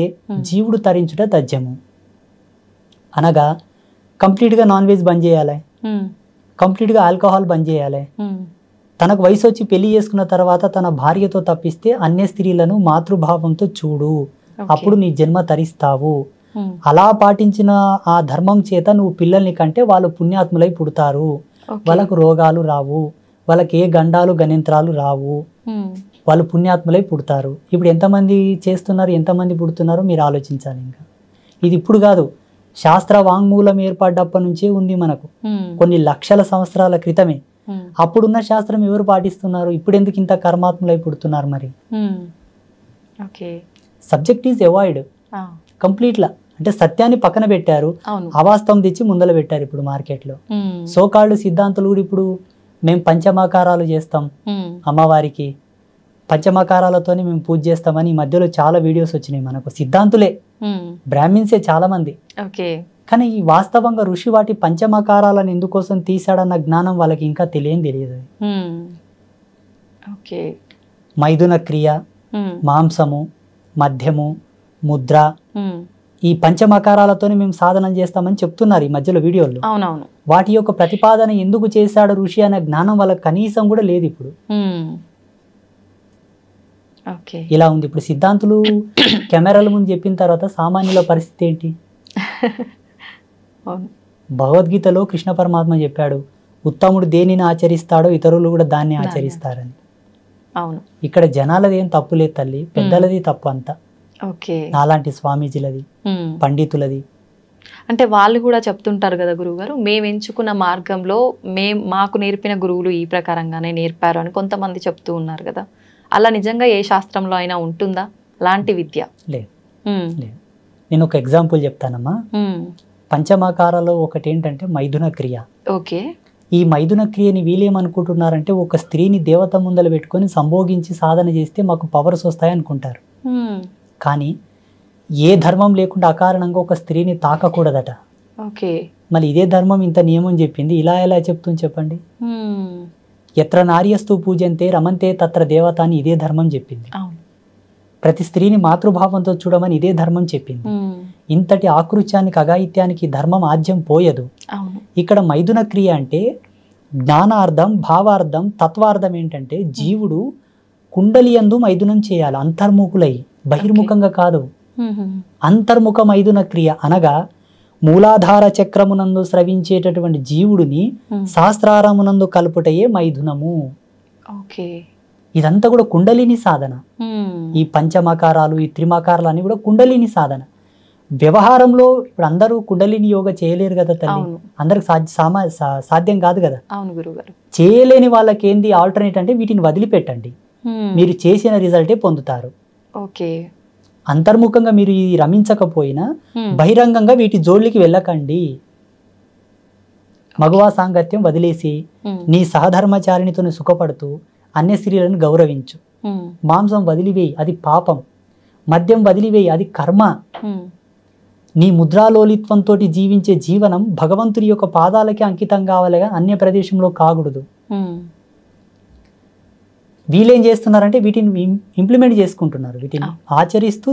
జీవుడు తరించుట తథ్యము. అనగా కంప్లీట్గా నాన్ వెజ్ బంద్ చేయాలి, కంప్లీట్గా ఆల్కహాల్ బంద్ చేయాలి. తనకు వయసు వచ్చి పెళ్లి చేసుకున్న తర్వాత తన భార్యతో తప్పిస్తే అన్య స్త్రీలను మాతృభావంతో చూడు, అప్పుడు నీ జన్మ తరిస్తావు. అలా పాటించిన ఆ ధర్మం చేత నువ్వు పిల్లల్ని కంటే వాళ్ళు పుణ్యాత్ములై పుడతారు, వాళ్ళకు రోగాలు రావు, వాళ్ళకి ఏ గండాలు గణింత్రాలు రావు, వాళ్ళు పుణ్యాత్ములై పుడతారు. ఇప్పుడు ఎంతమంది చేస్తున్నారు, ఎంతమంది పుడుతున్నారో మీరు ఆలోచించాలి. ఇంకా ఇది ఇప్పుడు కాదు, శాస్త్ర వాంగ్మూలం ఏర్పడ్డప్పటి నుంచే ఉంది మనకు, కొన్ని లక్షల సంవత్సరాల క్రితమే. అప్పుడున్న శాస్త్రం ఎవరు పాటిస్తున్నారు, ఇప్పుడు ఎందుకు ఇంత కర్మాత్ములై పుడుతున్నారు? మరి సబ్జెక్ట్ ఈజ్ అవాయిడ్ కంప్లీట్లా. అంటే సత్యాన్ని పక్కన పెట్టారు, అవాస్తవం తెచ్చి ముందల పెట్టారు ఇప్పుడు మార్కెట్లో. సోకాళ్ళు సిద్ధాంతులు కూడా ఇప్పుడు మేము పంచమాకారాలు చేస్తాం అమ్మవారికి, పంచమకారాలతోనే మేము పూజ చేస్తామని ఈ మధ్యలో చాలా వీడియోస్ వచ్చినాయి మనకు. సిద్ధాంతులే, బ్రాహ్మిన్సే చాలా మంది. కానీ ఈ వాస్తవంగా ఋషి వాటి పంచమకారాలను ఎందుకోసం తీసాడన్న జ్ఞానం వాళ్ళకి ఇంకా తెలియదు. మైథున క్రియ, మాంసము, మద్యము, ముద్ర, ఈ పంచమకారాలతోనే మేము సాధన చేస్తామని చెప్తున్నారు ఈ మధ్యలో వీడియోలో. వాటి యొక్క ప్రతిపాదన ఎందుకు చేశాడు ఋషి అనే జ్ఞానం వాళ్ళకి కనీసం కూడా లేదు ఇప్పుడు. ఇలా ఉంది ఇప్పుడు. సిద్ధాంతులు కెమెరాల ముందు చెప్పిన తర్వాత సామాన్యుల పరిస్థితి ఏంటి? భగవద్గీతలో కృష్ణ పరమాత్మ చెప్పాడు, ఉత్తముడు దేనిని ఆచరిస్తాడో ఇతరులు కూడా దాన్ని ఆచరిస్తారని. ఇక్కడ జనాలది ఏం తప్పు లేదు తల్లి, పెద్దలది తప్పు అంతా. నాలాంటి స్వామీజీలది, పండితులది. అంటే వాళ్ళు కూడా చెప్తుంటారు కదా గురువుగారు, మేము ఎంచుకున్న మార్గంలో మాకు నేర్పిన గురువులు ఈ ప్రకారంగానే నేర్పారు అని కొంతమంది చెప్తూ ఉన్నారు కదా. అలా నిజంగా ఏ శాస్త్రంలో అయినా ఉంటుందా అలాంటి విద్య? లేదు. నేను ఒక ఎగ్జాంపుల్ చెప్తానమ్మా. పంచమకారాలో ఒకటి ఏంటంటే మైథున క్రియ. ఈ మైథున క్రియని వీళ్ళేమనుకుంటున్నారంటే ఒక స్త్రీని దేవత ముందర పెట్టుకొని సంభోగించి సాధన చేస్తే మాకు పవర్స్ వస్తాయి అనుకుంటారు. కానీ ఏ ధర్మం లేకుండా అకారణంగా ఒక స్త్రీని తాకకూడదట. ఓకే, మళ్ళీ ఇదే ధర్మం ఇంత నియమం చెప్పింది, ఇలా ఎలా చెప్తుంది చెప్పండి? ఎత్ర నార్యస్తు పూజంతే రమంతే తత్ర దేవత అని ఇదే ధర్మం చెప్పింది. ప్రతి స్త్రీని మాతృభావంతో చూడమని ఇదే ధర్మం చెప్పింది. ఇంతటి ఆకృత్యానికి అఘాయిత్యానికి ధర్మం ఆజ్యం పోయదు. ఇక్కడ మైథున క్రియ అంటే జ్ఞానార్థం, భావార్థం, తత్వార్థం ఏంటంటే జీవుడు కుండలియందు మైథునం చేయాలి, అంతర్ముఖులై, బహిర్ముఖంగా కాదు. అంతర్ముఖ మైథున క్రియ అనగా మూలాధార చక్రమునందు స్రవించేటటువంటి జీవుడిని శాస్త్రారమునందు కలుపుటయే మైథునము. ఇదంతా కూడా కుండలిని సాధన. ఈ పంచమకారాలు, ఈ త్రిమకారాలు అన్ని కూడా కుండలిని సాధన. వ్యవహారంలో ఇప్పుడు అందరూ కుండలిని యోగ చేయలేరు కదా తల్లి, అందరికి సాధ్యం కాదు కదా. చేయలేని వాళ్ళకి ఏంది ఆల్టర్నేట్ అంటే వీటిని వదిలిపెట్టండి, మీరు చేసిన రిజల్టే పొందుతారు. అంతర్ముఖంగా మీరు ఇది రమించకపోయినా బహిరంగంగా వీటి జోళ్ళకి వెళ్ళకండి. మగవా సాంగత్యం వదిలేసి నీ సహధర్మచారిణితో సుఖపడుతూ అన్య స్త్రీలను గౌరవించు. మాంసం వదిలివేయి, అది పాపం. మద్యం వదిలివేయి, అది కర్మ. నీ ముద్రాలోలిత్వంతో జీవించే జీవనం భగవంతుడి యొక్క పాదాలకి అంకితం కావాలిగా, అన్య ప్రదేశంలో కాకూడదు. వీళ్ళేం చేస్తున్నారంటే వీటిని ఇంప్లిమెంట్ చేసుకుంటున్నారు, వీటిని ఆచరిస్తూ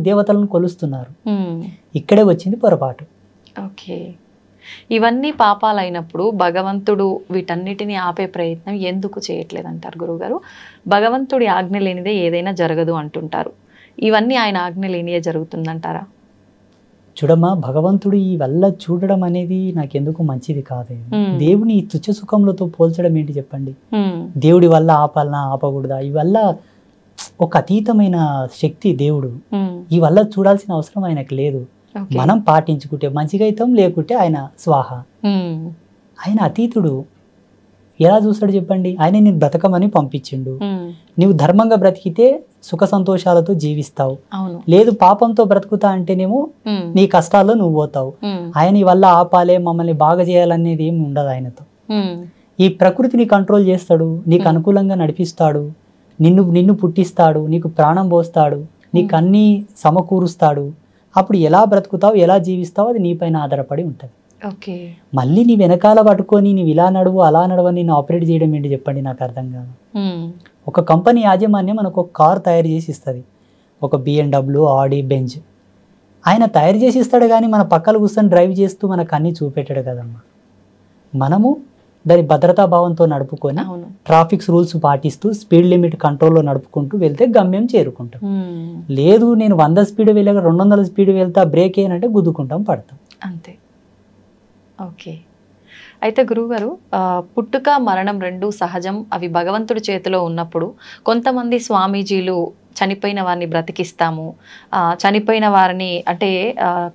దేవతలను కొలుస్తున్నారు. ఇక్కడే వచ్చింది పొరపాటు. ఓకే, ఇవన్నీ పాపాలు అయినప్పుడు భగవంతుడు వీటన్నిటిని ఆపే ప్రయత్నం ఎందుకు చేయట్లేదు అంటారు గురువుగారు? భగవంతుడి ఆజ్ఞ లేనిదే ఏదైనా జరగదు అంటుంటారు. ఇవన్నీ ఆయన ఆజ్ఞ లేనిదే జరుగుతుందంటారా? చూడమ్మా, భగవంతుడు ఈ వల్ల చూడడం అనేది నాకెందుకు మంచిది కాదు. దేవుని ఈ తుచ్చ సుఖములతో పోల్చడం ఏంటి చెప్పండి? దేవుడి వల్ల ఆపాలనా, ఆపకూడదా? ఈ వల్ల ఒక అతీతమైన శక్తి దేవుడు, ఈ వల్ల చూడాల్సిన అవసరం ఆయనకు లేదు. మనం పాటించుకుంటే మంచిగా అవుతాం, లేకుంటే ఆయన స్వాహ. ఆయన అతీతుడు. ఎలా చూస్తాడు చెప్పండి? ఆయన నేను బ్రతకమని పంపించిండు. నువ్వు ధర్మంగా బ్రతికితే సుఖ సంతోషాలతో జీవిస్తావు, లేదు పాపంతో బ్రతుకుతా అంటేనేమో నీ కష్టాల్లో నువ్వు పోతావు. ఆయన వల్ల ఆపాలే, మమ్మల్ని బాగా చేయాలనేది ఏమి ఉండదు ఆయనతో. ఈ ప్రకృతిని కంట్రోల్ చేస్తాడు, నీకు అనుకూలంగా నడిపిస్తాడు, నిన్ను పుట్టిస్తాడు, నీకు ప్రాణం పోస్తాడు, నీకు అన్నీ సమకూరుస్తాడు. అప్పుడు ఎలా బ్రతుకుతావు, ఎలా జీవిస్తావు అది నీపైన ఆధారపడి ఉంటుంది. మళ్ళీ నీ వెనకాల పట్టుకొని నీవు ఇలా నడువు అలా నడవని నేను ఆపరేట్ చేయడం ఏంటి చెప్పండి? నాకు అర్థం కాదు. ఒక కంపెనీ యాజమాన్యం మనకు ఒక కార్ తయారు చేసి ఇస్తుంది, ఒక BMW, ఆడి, బెంజ్. ఆయన తయారు చేసి ఇస్తాడు, కానీ మన పక్కన కూర్చొని డ్రైవ్ చేస్తూ మనకు అన్నీ చూపెట్టాడు కదమ్మా. మనము దాని భద్రతా భావంతో నడుపుకొని ట్రాఫిక్స్ రూల్స్ పాటిస్తూ స్పీడ్ లిమిట్ కంట్రోల్లో నడుపుకుంటూ వెళ్తే గమ్యం చేరుకుంటాం. లేదు నేను 100 స్పీడ్ వెళ్ళాక 200 స్పీడ్ వెళ్తా, బ్రేక్ ఏనంటే గుద్దుకుంటాం, పడతాం, అంతే. ఓకే, అయితే గురువుగారు, పుట్టుక మరణం రెండు సహజం, అవి భగవంతుడి చేతిలో ఉన్నప్పుడు కొంతమంది స్వామీజీలు చనిపోయిన వారిని బ్రతికిస్తాము, చనిపోయిన వారిని అంటే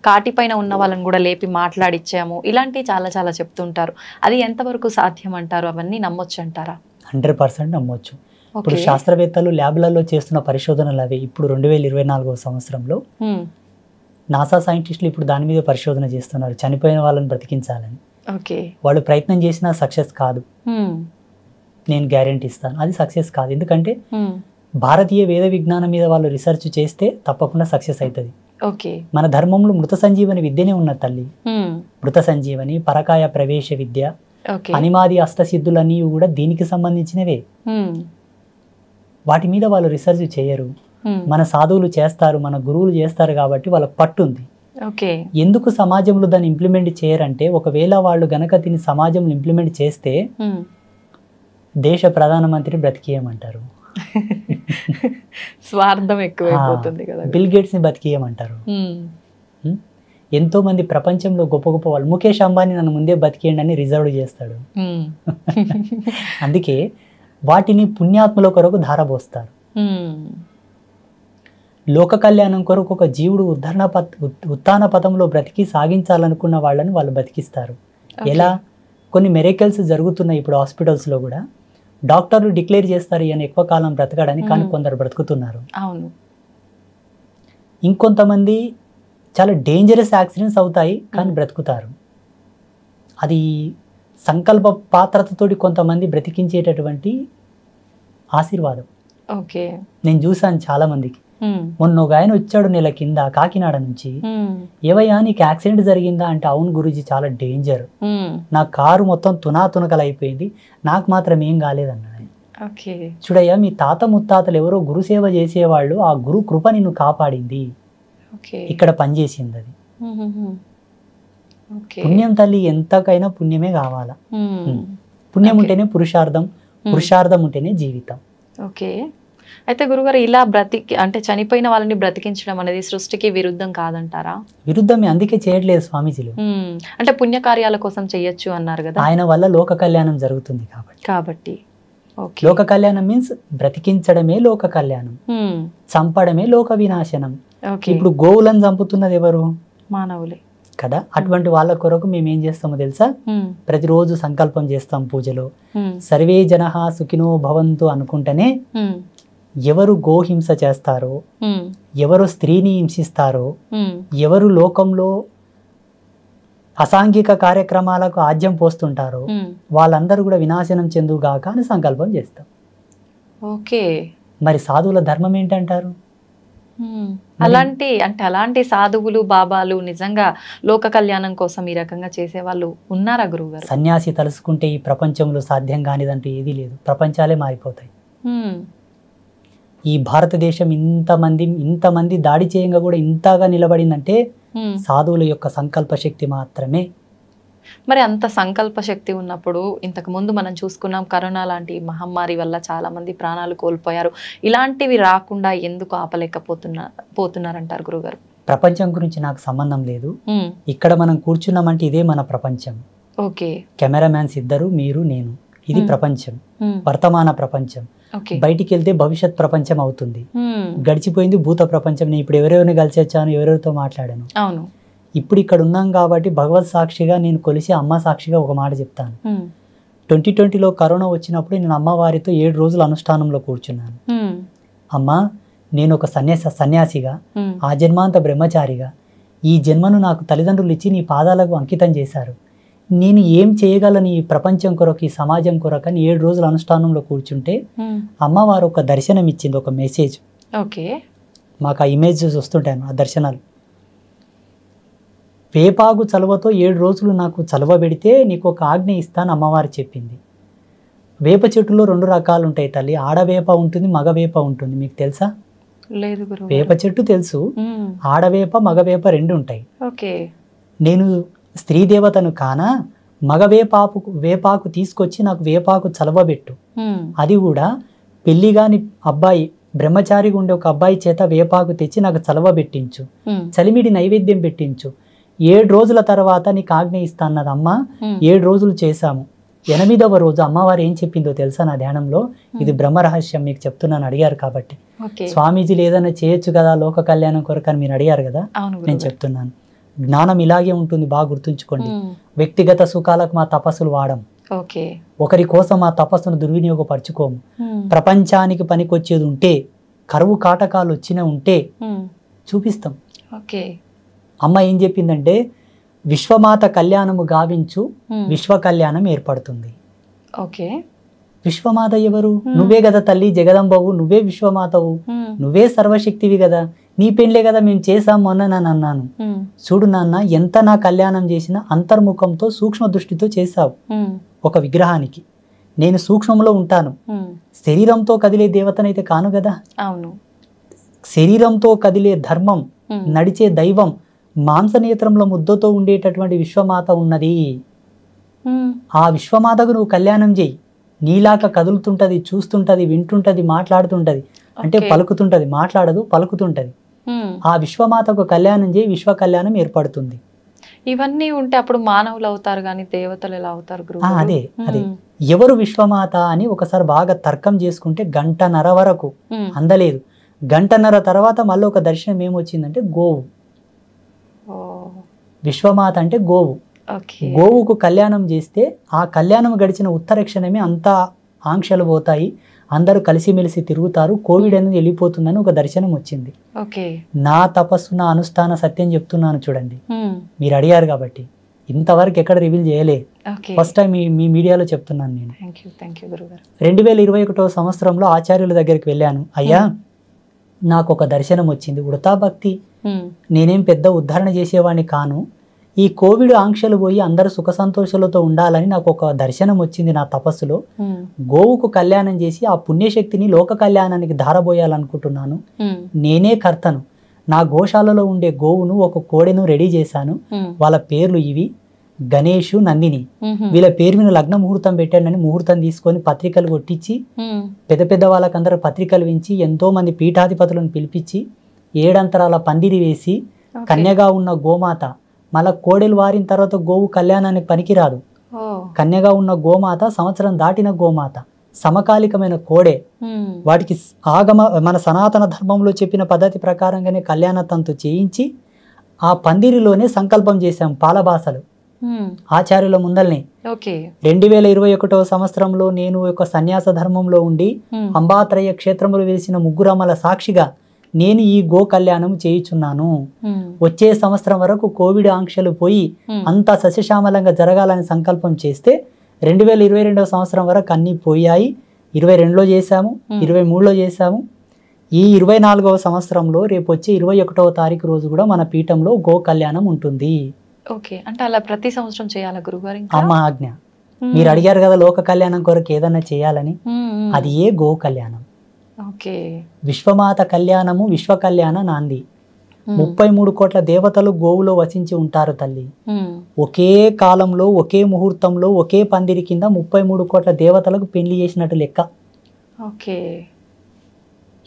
కాటిపైన ఉన్న వాళ్ళని కూడా లేపి మాట్లాడిచ్చాము, ఇలాంటివి చాలా చాలా చెప్తుంటారు. అది ఎంతవరకు సాధ్యం అంటారు? అవన్నీ నమ్మొచ్చు అంటారా? 100% నమ్మొచ్చు. ఇప్పుడు శాస్త్రవేత్తలు ల్యాబ్లలో చేస్తున్న పరిశోధనలు అవి. ఇప్పుడు 2024వ సంవత్సరంలో నాసా సైంటిస్టులు ఇప్పుడు దాని మీద పరిశోధన చేస్తున్నారు, చనిపోయిన వాళ్ళని బ్రతికించాలని. వాళ్ళు ప్రయత్నం చేసినా సక్సెస్ కాదు, నేను గ్యారెంటీ ఇస్తాను. అది సక్సెస్ కాదు, ఎందుకంటే భారతీయ వేద విజ్ఞానం మీద వాళ్ళు రీసెర్చ్ చేస్తే తప్పకుండా సక్సెస్ అవుతుంది. మన ధర్మంలో మృత సంజీవని విద్యనే ఉన్న తల్లి. మృత సంజీవని, పరకాయ ప్రవేశ విద్య, అనిమాది అష్టసిద్ధులన్నీ కూడా దీనికి సంబంధించినవే. వాటి మీద వాళ్ళు రీసెర్చ్ చేయరు, మన సాధువులు చేస్తారు, మన గురువులు చేస్తారు, కాబట్టి వాళ్ళకి పట్టుంది. ఎందుకు సమాజంలో దాన్ని ఇంప్లిమెంట్ చేయరంటే, ఒకవేళ వాళ్ళు గనక దీన్ని సమాజంలో ఇంప్లిమెంట్ చేస్తే దేశ ప్రధానమంత్రి బ్రతికేయమంటారు, స్వార్థం ఎక్కువైపోతుంది కదా, బిల్ గేట్స్ ని బతికేయమంటారు. ఎంతో మంది ప్రపంచంలో గొప్ప గొప్ప వాళ్ళు, ముఖేష్ అంబానీ నన్ను ముందే బతికేయండి అని రిజర్వ్ చేస్తాడు. అందుకే వాటిని పుణ్యాత్ముల కొరకు ధారపోస్తారు. లోక కళ్యాణం కొరకు ఒక జీవుడు ఉత్థాన పథంలో బ్రతికి సాగించాలనుకున్న వాళ్ళని వాళ్ళు బతికిస్తారు. ఎలా? కొన్ని మెరేకల్స్ జరుగుతున్నాయి ఇప్పుడు హాస్పిటల్స్లో కూడా. డాక్టర్లు డిక్లేర్ చేస్తారు ఈయన ఎక్కువ కాలం బ్రతకడని, కానీ కొందరు బ్రతుకుతున్నారు. ఇంకొంతమంది చాలా డేంజరస్ యాక్సిడెంట్స్ అవుతాయి కానీ బ్రతుకుతారు. అది సంకల్ప పాత్రతతోటి కొంతమంది బ్రతికించేటటువంటి ఆశీర్వాదం. ఓకే, నేను చూసాను చాలా మందికి. మొన్న ఒక ఆయన వచ్చాడు నెల కింద కాకినాడ నుంచి, ఏవయ్యా నీకు యాక్సిడెంట్ జరిగిందా అంటే, అవును గురూజీ చాలా డేంజర్, నా కారు మొత్తం తునాతునకలు అయిపోయింది, నాకు మాత్రం ఏం కాలేదన్నాడు. చూడయ్యా, మీ తాత ముత్తాతలు ఎవరో గురుసేవ చేసేవాళ్ళు, ఆ గురు కృప నిన్ను కాపాడింది, ఇక్కడ పనిచేసింది అది. పుణ్యం తల్లి, ఎంతకైనా పుణ్యమే కావాలా. పుణ్యం ఉంటేనే పురుషార్థం, పురుషార్థం ఉంటేనే జీవితం. ఓకే, అయితే గురుగారు ఇలా అంటే చనిపోయిన వాళ్ళని బ్రతికించడం అనేది సృష్టికి విరుద్ధం కాదంటారా? విరుద్ధమే, అందుకే చేయట్లేదు స్వామీజీలు. అంటే పుణ్యకార్యాల కోసం చేయొచ్చు అన్నారు కదా, ఆయన వల్ల లోక కళ్యాణం జరుగుతుంది కాబట్టి. లోక కళ్యాణం మీన్స్ బ్రతికించడమే లోక కళ్యాణం, చంపడమే లోక వినాశనం. ఇప్పుడు గోవులను చంపుతున్నది ఎవరు? మానవులే కదా. అటువంటి వాళ్ళ కొరకు మేము ఏం చేస్తామో తెలుసా, ప్రతిరోజు సంకల్పం చేస్తాం పూజలో, సర్వే జనః సుఖినో భవంతు అనుకుంటేనే ఎవరు గోహింస చేస్తారో, ఎవరు స్త్రీని హింసిస్తారో, ఎవరు లోకంలో అసాంఘిక కార్యక్రమాలకు ఆజ్యం పోస్తుంటారో వాళ్ళందరూ కూడా వినాశనం చెందుగాక అని సంకల్పం చేస్తాం. ఓకే, మరి సాధువుల ధర్మం ఏంటంటారు? అలాంటి సాధువులు బాబాలు నిజంగా లోక కళ్యాణం కోసం ఈ రకంగా చేసే వాళ్ళు ఉన్నారా గురువుగారు? సన్యాసి తలుసుకుంటే ఈ ప్రపంచంలో సాధ్యం కానిదంటూ ఏదీ లేదు, ప్రపంచాలే మారిపోతాయి. ఈ భారతదేశం ఇంతమంది దాడి చేయంగా కూడా ఇంతగా నిలబడిందంటే సాధువుల యొక్క సంకల్ప శక్తి మాత్రమే. మరి అంత సంకల్ప శక్తి ఉన్నప్పుడు, ఇంతకు ముందు మనం చూసుకున్నాం కరోనా లాంటి మహమ్మారి వల్ల చాలా మంది ప్రాణాలు కోల్పోయారు, ఇలాంటివి రాకుండా ఎందుకు పోతున్నారంటారు గురుగారు? ప్రపంచం గురించి నాకు సంబంధం లేదు, ఇక్కడ మనం కూర్చున్నామంటే ఇదే మన ప్రపంచం. ఓకే, కెమెరామ్యాన్స్ ఇద్దరు, మీరు నేను, ఇది ప్రపంచం, వర్తమాన ప్రపంచం. బయటికి వెళ్తే భవిష్యత్ ప్రపంచం అవుతుంది, గడిచిపోయింది భూత ప్రపంచం. నేను ఇప్పుడు ఎవరెవరిని కలిసి వచ్చాను, ఎవరెవరితో మాట్లాడాను. అవును, ఇప్పుడు ఇక్కడ ఉన్నాం కాబట్టి భగవత్ సాక్షిగా నేను కొలిసి అమ్మ సాక్షిగా ఒక మాట చెప్తాను. 2020లో కరోనా వచ్చినప్పుడు నేను అమ్మవారితో 7 రోజులు అనుష్ఠానంలో కూర్చున్నాను. అమ్మా, నేను ఒక సన్యాసిగా, ఆ జన్మాంత బ్రహ్మచారిగా, ఈ జన్మను నాకు తల్లిదండ్రులు ఇచ్చి నీ పాదాలకు అంకితం చేశారు, నేను ఏం చేయగలను ఈ ప్రపంచం కొరకు, ఈ సమాజం కొరకు అని 7 రోజుల అనుష్ఠానంలో కూర్చుంటే అమ్మవారు ఒక దర్శనం ఇచ్చింది, ఒక మెసేజ్. ఓకే, మాకు ఆ ఇమేజెస్ వస్తుంటాయి, ఆ దర్శనాలు. వేపాకు చలవతో 7 రోజులు నాకు చలవ పెడితే నీకు ఒక ఆజ్ఞ ఇస్తాను అమ్మవారు చెప్పింది. వేప చెట్టులో 2 రకాలు ఉంటాయి తల్లి, ఆడవేప ఉంటుంది, మగవేప ఉంటుంది. మీకు తెలుసా? లేదు గురువు. వేప చెట్టు తెలుసు, ఆడవేప మగవేప 2 ఉంటాయి. ఓకే, నేను స్త్రీ దేవతను కానా, వేపాకు తీసుకొచ్చి నాకు వేపాకు చలవబెట్టు, అది కూడా పెళ్లిగాని అబ్బాయి, బ్రహ్మచారిగా ఉండే ఒక అబ్బాయి చేత వేపాకు తెచ్చి నాకు చలవ పెట్టించు, చలిమిడి నైవేద్యం పెట్టించు, 7 రోజుల తర్వాత నీకు ఆజ్ఞ ఇస్తా అన్నది అమ్మ. 7 రోజులు చేశాము. 8వ రోజు అమ్మవారు ఏం చెప్పిందో తెలుసా నా ధ్యానంలో? ఇది బ్రహ్మ రహస్యం, మీకు చెప్తున్నాను, అడిగారు కాబట్టి. స్వామీజీ ఏదైనా చేయొచ్చు కదా లోక కళ్యాణం కొరకు అని మీరు అడిగారు కదా, నేను చెప్తున్నాను. జ్ఞానం ఇలాగే ఉంటుంది, బాగా గుర్తుంచుకోండి. వ్యక్తిగత సుఖాలకు మా తపస్సులు వాడం, ఒకరి కోసం మా తపస్సును దుర్వినియోగపరచుకోము. ప్రపంచానికి పనికొచ్చేది ఉంటే, కరువు కాటకాలు వచ్చిన ఉంటే చూపిస్తాం. అమ్మ ఏం చెప్పిందంటే, విశ్వమాత కళ్యాణము గావించు, విశ్వ కళ్యాణం ఏర్పడుతుంది. విశ్వమాత ఎవరు? నువ్వే కదా తల్లి, జగదంబవు, నువ్వే విశ్వమాతవు, నువ్వే సర్వశక్తివి కదా, నీ పెళ్ళే కదా మేము చేసాం మొన్న నన్ను అన్నాను. చూడు నాన్న, ఎంత నా కళ్యాణం చేసినా అంతర్ముఖంతో సూక్ష్మ దృష్టితో చేశావు. ఒక విగ్రహానికి నేను సూక్ష్మంలో ఉంటాను, శరీరంతో కదిలే దేవతనైతే కాను కదా. అవును, శరీరంతో కదిలే ధర్మం, నడిచే దైవం, మాంసనేత్రంలో ముద్దతో ఉండేటటువంటి విశ్వమాత ఉన్నది. ఆ విశ్వమాతకు నువ్వు కళ్యాణం చేయి. నీలాక కదులుతుంటది, చూస్తుంటది, వింటుంటది, మాట్లాడుతుంటది. అంటే పలుకుతుంటది, మాట్లాడదు, పలుకుతుంటది. ఆ విశ్వమాతకు కళ్యాణం చేయి, విశ్వ కళ్యాణం ఏర్పడుతుంది. ఇవన్నీ ఉంటే అప్పుడు మానవులు అవుతారు కానీ దేవతలు ఎలా అవుతారు? అదే ఎవరు విశ్వమాత అని ఒకసారి బాగా తర్కం చేసుకుంటే 1.5 గంట వరకు అందలేదు. 1.5 గంట తర్వాత మళ్ళీ ఒక దర్శనం ఏమొచ్చిందంటే గోవు. విశ్వమాత అంటే గోవు. గోవుకు కళ్యాణం చేస్తే ఆ కళ్యాణం గడిచిన ఉత్తర క్షణమే అంతా ఆంక్షలు పోతాయి, అందరూ కలిసిమెలిసి తిరుగుతారు, కోవిడ్ అనేది వెళ్ళిపోతుందని ఒక దర్శనం వచ్చింది. నా తపస్సు, నా అనుష్ఠాన సత్యం చెప్తున్నాను చూడండి, మీరు అడిగారు కాబట్టి. ఇంతవరకు ఎక్కడ రివీల్ చేయలే. ఫస్ట్ టైం మీ మీడియాలో చెప్తున్నాను నేను. 2021 సంవత్సరంలో ఆచార్యుల దగ్గరికి వెళ్ళాను. అయ్యా నాకు ఒక దర్శనం వచ్చింది, ఉడతా భక్తి, నేనేం పెద్ద ఉద్ధరణ చేసేవాడిని కాను, ఈ కోవిడ్ ఆంక్షలు పోయి అందరూ సుఖ సంతోషాలతో ఉండాలని నాకు ఒక దర్శనం వచ్చింది నా తపస్సులో. గోవుకు కళ్యాణం చేసి ఆ పుణ్యశక్తిని లోక కళ్యాణానికి ధారబోయాలనుకుంటున్నాను. నేనే కర్తను. నా గోశాలలో ఉండే గోవును ఒక కోడెను రెడీ చేశాను. వాళ్ళ పేర్లు ఇవి, గణేషు, నందిని. వీళ్ళ పేరు మీద లగ్న ముహూర్తం పెట్టానని ముహూర్తం తీసుకొని పత్రికలు కొట్టించి పెద్ద పెద్ద వాళ్ళకందరూ పత్రికలు వించి ఎంతో మంది పీఠాధిపతులను పిలిపించి 7 అంతరాల పందిరి వేసి కన్యగా ఉన్న గోమాత, మళ్ళా కోడెలు వారిన తర్వాత గోవు కళ్యాణానికి పనికిరాదు. కన్యగా ఉన్న గోమాత సంవత్సరం దాటిన గోమాత, సమకాలికమైన కోడే. వాటికి మన సనాతన ధర్మంలో చెప్పిన పద్ధతి ప్రకారంగానే కళ్యాణ తంతు చేయించి ఆ పందిరిలోనే సంకల్పం చేశాం పాలభాసలు ఆచార్యుల ముందల్ని. 2021 సంవత్సరంలో నేను ఒక సన్యాస ధర్మంలో ఉండి అంబాత్రయ క్షేత్రములు వెలిసిన ముగ్గురమ్మల సాక్షిగా నేను ఈ గో కళ్యాణం చేయుచున్నాను. వచ్చే సంవత్సరం వరకు కోవిడ్ ఆంక్షలు పోయి అంతా సస్యశ్యామలంగా జరగాలని సంకల్పం చేస్తే 2022 సంవత్సరం వరకు అన్నీ పోయాయి. 22లో చేశాము, 23లో చేశాము. ఈ 24వ సంవత్సరంలో రేపు వచ్చే 21వ తారీఖు రోజు కూడా మన పీఠంలో గో కళ్యాణం ఉంటుంది. అంటే అలా ప్రతి సంవత్సరం చేయాలా గురుగారు? అమ్మ ఆజ్ఞ. మీరు అడిగారు కదా లోక కళ్యాణం కొరకు ఏదన్నా చేయాలని, అది ఏ గో కళ్యాణం. విశ్వమాత కళ్యాణము విశ్వ కళ్యాణ నాంది. 33 కోట్ల దేవతలు గోవులో వసించి ఉంటారు తల్లి. ఒకే కాలంలో ఒకే ముహూర్తంలో ఒకే పందిరి కింద 33 కోట్ల దేవతలకు పెళ్లి చేసినట్టు లెక్క.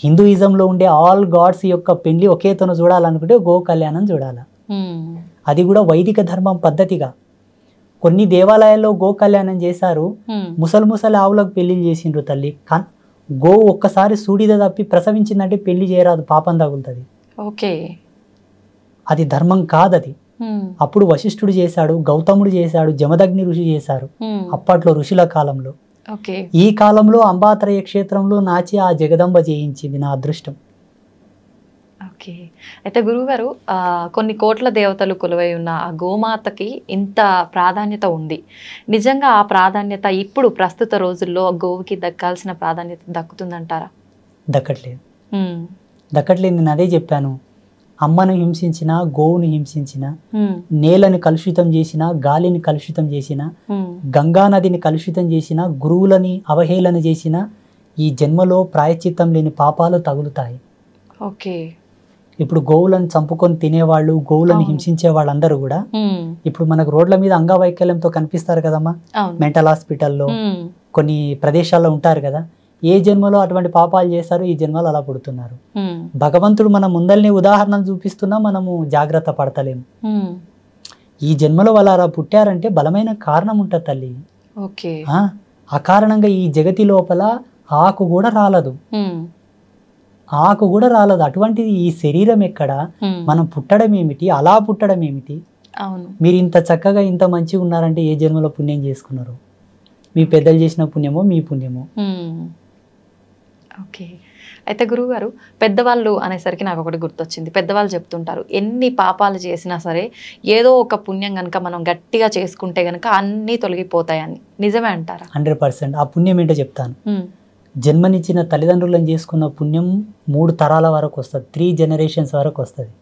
హిందూయిజంలో ఉండే ఆల్ గాడ్స్ యొక్క పెళ్లి ఒకే తను చూడాలనుకుంటే గో కళ్యాణం చూడాల. అది కూడా వైదిక ధర్మం పద్ధతిగా. కొన్ని దేవాలయాల్లో గో కళ్యాణం చేశారు, ముసలి ఆవులకు పెళ్లి చేసిండ్రు తల్లి. గో ఒక్కసారి సూడిద తప్పి ప్రసవించిందంటే పెళ్లి చేయరాదు, పాపం తగులుతుంది. అది ధర్మం కాదది. అప్పుడు వశిష్ఠుడు చేశాడు, గౌతముడు చేశాడు, జమదగ్ని ఋషి చేశారు అప్పట్లో ఋషుల కాలంలో. ఈ కాలంలో అంబాత్రయ క్షేత్రంలో నాచి ఆ జగదంబ చేయించింది, నా అదృష్టం. అయితే గురువుగారు, కొన్ని కోట్ల దేవతలు కొలువై ఉన్న ఆ గోమాతకి ఇంత ప్రాధాన్యత ఉంది. నిజంగా ఆ ప్రాధాన్యత ఇప్పుడు ప్రస్తుత రోజుల్లో గోవుకి దక్కాల్సిన ప్రాధాన్యత దక్కుతుందంటారా? దక్కట్లేదు. నేను అదే చెప్పాను. అమ్మను హింసించిన, గోవుని హింసించిన, నేలను కలుషితం చేసిన, గాలిని కలుషితం చేసిన, గంగా నదిని కలుషితం చేసిన, గురువులని అవహేళన చేసిన ఈ జన్మలో ప్రాయశ్చిత్తం లేని పాపాలు తగులుతాయి. ఇప్పుడు గోవులను చంపుకొని తినేవాళ్ళు, గోవులను హింసించే వాళ్ళందరూ కూడా ఇప్పుడు మనకు రోడ్ల మీద అంగవైకల్యంతో కనిపిస్తారు కదమ్మా, మెంటల్ హాస్పిటల్లో కొన్ని ప్రదేశాల్లో ఉంటారు కదా. ఏ జన్మలో అటువంటి పాపాలు చేశారు, ఈ జన్మలో అలా పుడుతున్నారు. భగవంతుడు మన ముందల్ని ఉదాహరణలు చూపిస్తున్నా మనము జాగ్రత్త పడతలేము. ఈ జన్మలో వాళ్ళు అలా పుట్టారంటే బలమైన కారణం ఉంటుంది తల్లి. అకారణంగా ఈ జగతి లోపల ఆకు కూడా రాలదు. అటువంటిది ఈ శరీరం ఎక్కడ, మనం పుట్టడం ఏమిటి, అలా పుట్టడం ఏమిటి. మీరు ఇంత చక్కగా ఇంత మంచిగా ఉన్నారంటే ఏ జన్మలో పుణ్యం చేసుకున్నారు? మీ పెద్దలు చేసిన పుణ్యమో మీ పుణ్యమో. అయితే గురువుగారు, పెద్దవాళ్ళు అనేసరికి నాకు ఒకటి గుర్తొచ్చింది. పెద్దవాళ్ళు చెప్తుంటారు, ఎన్ని పాపాలు చేసినా సరే ఏదో ఒక పుణ్యం కనుక మనం గట్టిగా చేసుకుంటే గనక అన్నీ తొలగిపోతాయని. నిజమే అంటారా? 100%. ఆ పుణ్యం ఏంటో చెప్తాను. జన్మనిచ్చిన తల్లిదండ్రులను చేసుకున్న పుణ్యం 3 తరాల వరకు వస్తుంది, 3 generations వరకు వస్తుంది.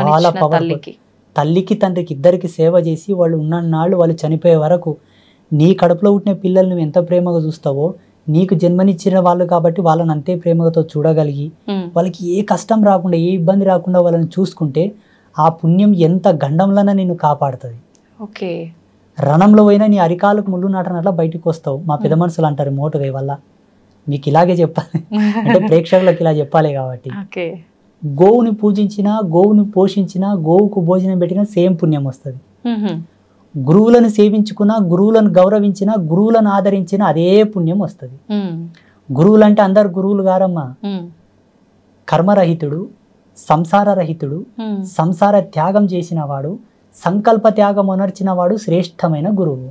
చాలా పవర్ఫుల్. తల్లికి తండ్రికి ఇద్దరికి సేవ చేసి వాళ్ళు ఉన్ననాళ్ళు వాళ్ళు చనిపోయే వరకు నీ కడుపులో పుట్టిన పిల్లలు నువ్వు ఎంత ప్రేమగా చూస్తావో, నీకు జన్మనిచ్చిన వాళ్ళు కాబట్టి వాళ్ళని అంతే ప్రేమతో చూడగలిగి వాళ్ళకి ఏ కష్టం రాకుండా ఏ ఇబ్బంది రాకుండా వాళ్ళని చూసుకుంటే ఆ పుణ్యం ఎంత గండంలోనే నిన్ను కాపాడుతుంది. రణంలో పోయినా నీ అరికాలకు ముళ్ళు నాటనట్లా బయటకు వస్తావు. మా పెద్ద మనుషులు అంటారు మోటుగా వల్ల. మీకు ఇలాగే చెప్పాలి అంటే ప్రేక్షకులకు ఇలా చెప్పాలి కాబట్టి. గోవుని పూజించినా, గోవుని పోషించినా, గోవుకు భోజనం పెట్టినా సేమ్ పుణ్యం వస్తుంది. గురువులను సేవించుకున్నా, గురువులను గౌరవించినా, గురువులను ఆదరించినా అదే పుణ్యం వస్తుంది. గురువులు అంటే అందరు గురువులు గారమ్మా. కర్మరహితుడు, సంసార రహితుడు, సంసార త్యాగం చేసిన వాడు, సంకల్ప త్యాగం అనర్చిన వాడు శ్రేష్టమైన గురువు.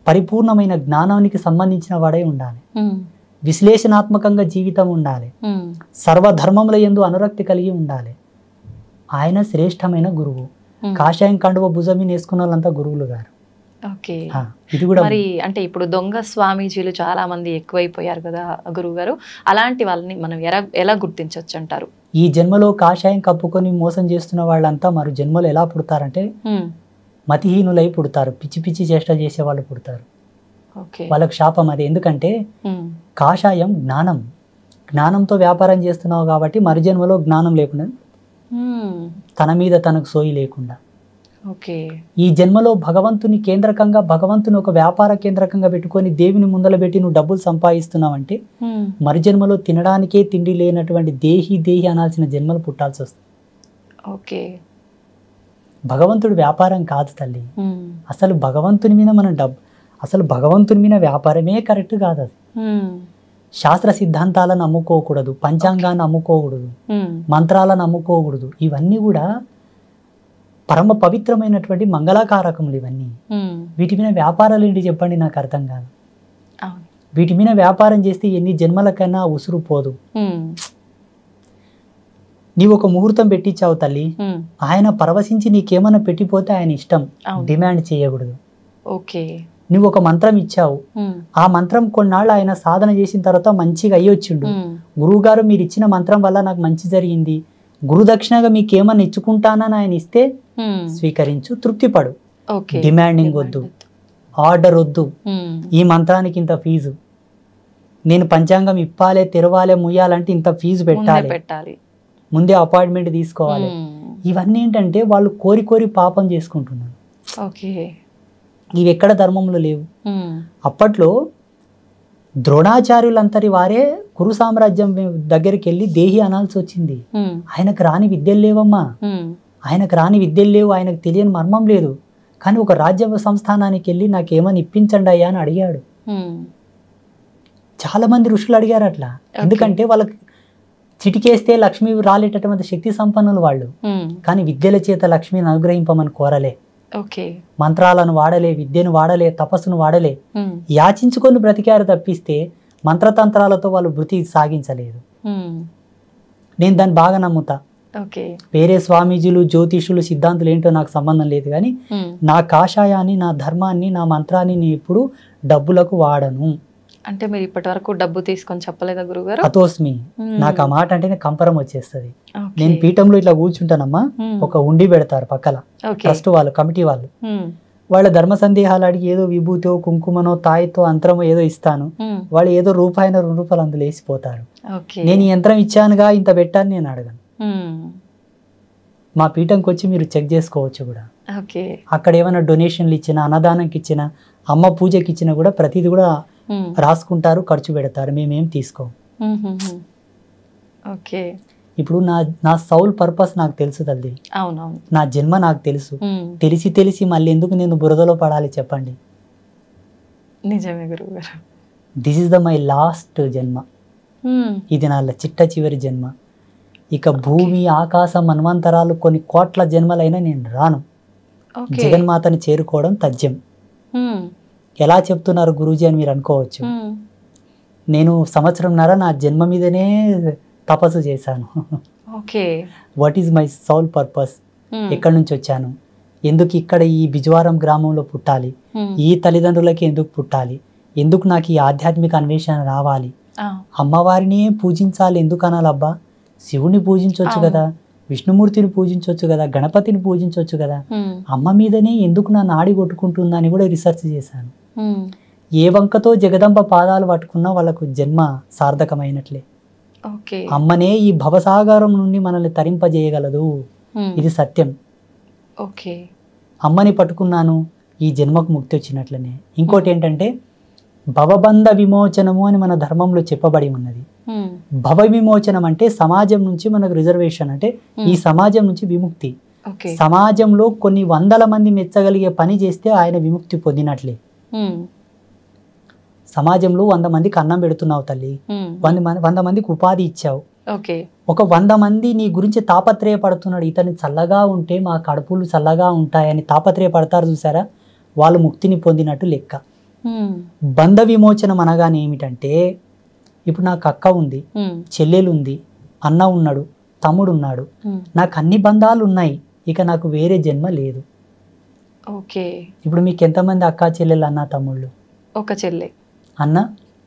పరిపూర్ణమైన జ్ఞానానికి సంబంధించిన వాడై ఉండాలి. విశ్లేషణాత్మకంగా జీవితం ఉండాలి. సర్వధర్మముల యందు అనురక్తి కలిగి ఉండాలి. ఆయన శ్రేష్టమైన గురువు. కాషాయం కండువ భుజం మీద వేసుకున్న వాళ్ళంతా గురువులు గారు. ఓకే. ఇది కూడా మరి అంటే ఇప్పుడు దొంగ స్వామీజీలు చాలా మంది ఎక్కువైపోయారు కదా గురువు గారు, అలాంటి వాళ్ళని మనం ఎలా గుర్తించవచ్చు అంటారు? ఈ జన్మలో కాషాయం కప్పుకొని మోసం చేస్తున్న వాళ్ళంతా మరో జన్మలో ఎలా పుడతారంటే మతిహీనులై పుడతారు, పిచ్చి పిచ్చి చేష్ట చేసే వాళ్ళు పుడతారు. వాళ్ళకు శాపం అది. ఎందుకంటే కాషాయం జ్ఞానం, జ్ఞానంతో వ్యాపారం చేస్తున్నావు కాబట్టి మరు జన్మలో జ్ఞానం లేకుండా, తన మీద తనకు సోయి లేకుండా, ఈ జన్మలో భగవంతుని కేంద్రకంగా, భగవంతుని ఒక వ్యాపార కేంద్రకంగా పెట్టుకొని దేవుని ముందల పెట్టి నువ్వు డబ్బులు సంపాదిస్తున్నావంటే మరి జన్మలో తినడానికే తిండి లేనటువంటి దేహి అనాల్సిన జన్మలు పుట్టాల్సి వస్తుంది. భగవంతుడు వ్యాపారం కాదు తల్లి. అసలు భగవంతుని మీద మనం అసలు భగవంతుని మీద వ్యాపారమే కరెక్ట్ కాదు. అది శాస్త్ర సిద్ధాంతాలను అమ్ముకోకూడదు, పంచాంగాన్ని అమ్ముకోకూడదు, మంత్రాలను అమ్ముకోకూడదు. ఇవన్నీ కూడా పరమ పవిత్రమైనటువంటి మంగళకారకములు ఇవన్నీ. వీటి మీద వ్యాపారాలు ఏంటి చెప్పండి, నాకు అర్థం కాదు. వీటి మీద వ్యాపారం చేస్తే ఎన్ని జన్మలకైనా ఉసురు పోదు. నీవు ఒక ముహూర్తం పెట్టించావు తల్లి, ఆయన పరవశించి నీకేమన్నా పెట్టిపోతే ఆయన ఇష్టం, డిమాండ్ చేయకూడదు. నువ్వు ఒక మంత్రం ఇచ్చావు, ఆ మంత్రం కొన్నాళ్ళు ఆయన సాధన చేసిన తర్వాత మంచిగా అయ్యొచ్చిండు, గురువు గారు మీరు ఇచ్చిన మంత్రం వల్ల నాకు మంచి జరిగింది, గురుదక్షిణగా మీకేమన్నా ఇచ్చుకుంటానని ఆయన ఇస్తే స్వీకరించు, తృప్తిపడు. డిమాండింగ్ వద్దు, ఆర్డర్ వద్దు. ఈ మంత్రానికి ఇంత ఫీజు, నేను పంచాంగం ఇప్పాలే, తెరవాలే, ముయ్యాలంటే ఇంత ఫీజు పెట్టాలి, ముందే అపాయింట్మెంట్ తీసుకోవాలి. ఇవన్నీ ఏంటంటే వాళ్ళు కోరి కోరి పాపం చేసుకుంటున్నారు. ఇవి ఎక్కడ ధర్మంలో లేవు. అప్పట్లో ద్రోణాచార్యులంతరి వారే కురు సామ్రాజ్యం దగ్గరికి వెళ్ళి దేహి అనాల్సి వచ్చింది. ఆయనకు రాని విద్యలు లేవమ్మా, ఆయనకు రాని విద్యలు లేవు, ఆయనకు తెలియని మర్మం లేదు. కానీ ఒక రాజ్య సంస్థానానికి వెళ్ళి నాకేమని ఇప్పించండి అయ్యా అని అడిగాడు. చాలా మంది ఋషులు అడిగారు అట్లా. ఎందుకంటే వాళ్ళకి చిటికేస్తే లక్ష్మి రాలేటటువంటి శక్తి సంపన్నులు వాళ్ళు. కానీ విద్యల చేత లక్ష్మిని అనుగ్రహింపమని కోరలే, మంత్రాలను వాడలే, విద్యను వాడలే, తపస్సును వాడలే, యాచించుకొని బ్రతికారు తప్పిస్తే మంత్రతంత్రాలతో వాళ్ళు వృత్తి సాగించలేదు. నేను దాన్ని బాగా నమ్ముతా. వేరే స్వామీజీలు, జ్యోతిషులు, సిద్ధాంతులు ఏంటో నాకు సంబంధం లేదు. కానీ నా కాషాయాన్ని, నా ధర్మాన్ని, నా మంత్రాన్ని నేను ఇప్పుడు డబ్బులకు వాడను. అంటే మీరు ఇప్పటి వరకు డబ్బు తీసుకొని చెప్పలేదా గురుగారు? అతోస్మి. నాకు ఆ మాట అంటేనే కంపరం వచ్చేస్తుంది. నేను పీఠంలో ఇట్లా కూర్చుంటానమ్మా, ఒక ఉండి పెడతారు పక్కల, ట్రస్ట్ వాళ్ళు, కమిటీ వాళ్ళు, వాళ్ళ ధర్మ సందేహాలు అడిగి ఏదో విభూతో, కుంకుమనో, తాయితో, అంతరమో ఏదో ఇస్తాను. వాళ్ళు ఏదో రూపాయి, 2 రూపాయలు అందులో వేసిపోతారు. నేను ఈ యంత్రం ఇచ్చానుగా, ఇంత పెట్టాను నేను అడగను. మా పీఠంకి వచ్చి మీరు చెక్ చేసుకోవచ్చు కూడా. అక్కడ ఏమైనా డొనేషన్లు ఇచ్చినా, అన్నదానంకి ఇచ్చినా, అమ్మ పూజకి ఇచ్చినా కూడా ప్రతిది కూడా రాసుకుంటారు, ఖర్చు పెడతారు, మేమేం తీసుకోం. ఇప్పుడు నా సౌల్ పర్పస్ నాకు తెలుసు తల్లి, నా జన్మ నాకు తెలుసు. తెలిసి మళ్ళీ ఎందుకు నేను బురదలో పడాలి చెప్పండి? నిజమే గురుగారు. దిస్ ఇస్ మై లాస్ట్ జన్మ. ఇది నా చిట్ట చివరి జన్మ. ఇక భూమి, ఆకాశం, మన్వంతరాలు, కొన్ని కోట్ల జన్మలైనా నేను రాను. జగన్మాతని చేరుకోవడం తథ్యం. ఎలా చెప్తున్నారు గురూజీ అని మీరు అనుకోవచ్చు. నేను 1.5 సంవత్సరం నా జన్మ మీదనే తపస్సు చేశాను. What is my soul purpose? ఎక్కడి నుంచి వచ్చాను, ఎందుకు ఇక్కడ ఈ బిజవారం గ్రామంలో పుట్టాలి, ఈ తల్లిదండ్రులకి ఎందుకు పుట్టాలి, ఎందుకు నాకు ఈ ఆధ్యాత్మిక అన్వేషణ రావాలి, అమ్మవారిని పూజించాలి ఎందుకు అనాలబ్బా? శివుని పూజించవచ్చు కదా, విష్ణుమూర్తిని పూజించవచ్చు కదా, గణపతిని పూజించవచ్చు కదా, అమ్మ మీదనే ఎందుకు నా నాడి కొట్టుకుంటుందని కూడా రీసెర్చ్ చేశాను. ఏ వంకతో జగదంబ పాదాలు పట్టుకున్నా వాళ్ళకు జన్మ సార్థకమైనట్లే. అమ్మనే ఈ భవసాగరం నుండి మనల్ని తరింపజేయగలదు, ఇది సత్యం. అమ్మని పట్టుకున్నాను, ఈ జన్మకు ముక్తి వచ్చినట్లనే. ఇంకోటి ఏంటంటే భవబంధ విమోచనము అని మన ధర్మంలో చెప్పబడి ఉన్నది. భవ విమోచనం అంటే సమాజం నుంచి మనకు రిజర్వేషన్, అంటే ఈ సమాజం నుంచి విముక్తి. సమాజంలో కొన్ని 100 మంది మెచ్చగలిగే పని చేస్తే ఆయన విముక్తి పొందినట్లే. సమాజంలో 100 మందికి అన్నం పెడుతున్నావు తల్లి, 100 మందికి ఉపాధి ఇచ్చావు. ఒక 100 మంది నీ గురించి తాపత్రయపడుతున్నాడు, ఇతని చల్లగా ఉంటే మా కడుపులు చల్లగా ఉంటాయని తాపత్రయపడతారు చూసారా, వాళ్ళు ముక్తిని పొందినట్టు లెక్క. బంధ విమోచనం అనగానే ఏమిటంటే, ఇప్పుడు నాకు అక్క ఉంది, చెల్లెలు ఉంది, అన్న ఉన్నాడు, తమ్ముడు ఉన్నాడు, నాకు అన్ని బంధాలు ఉన్నాయి. ఇక నాకు వేరే జన్మ లేదు. ఓకే. ఇప్పుడు మీకు ఎంతమంది అక్కా చెల్లెలు, అన్న తమ్ముళ్ళు? ఒక చెల్లె. అన్న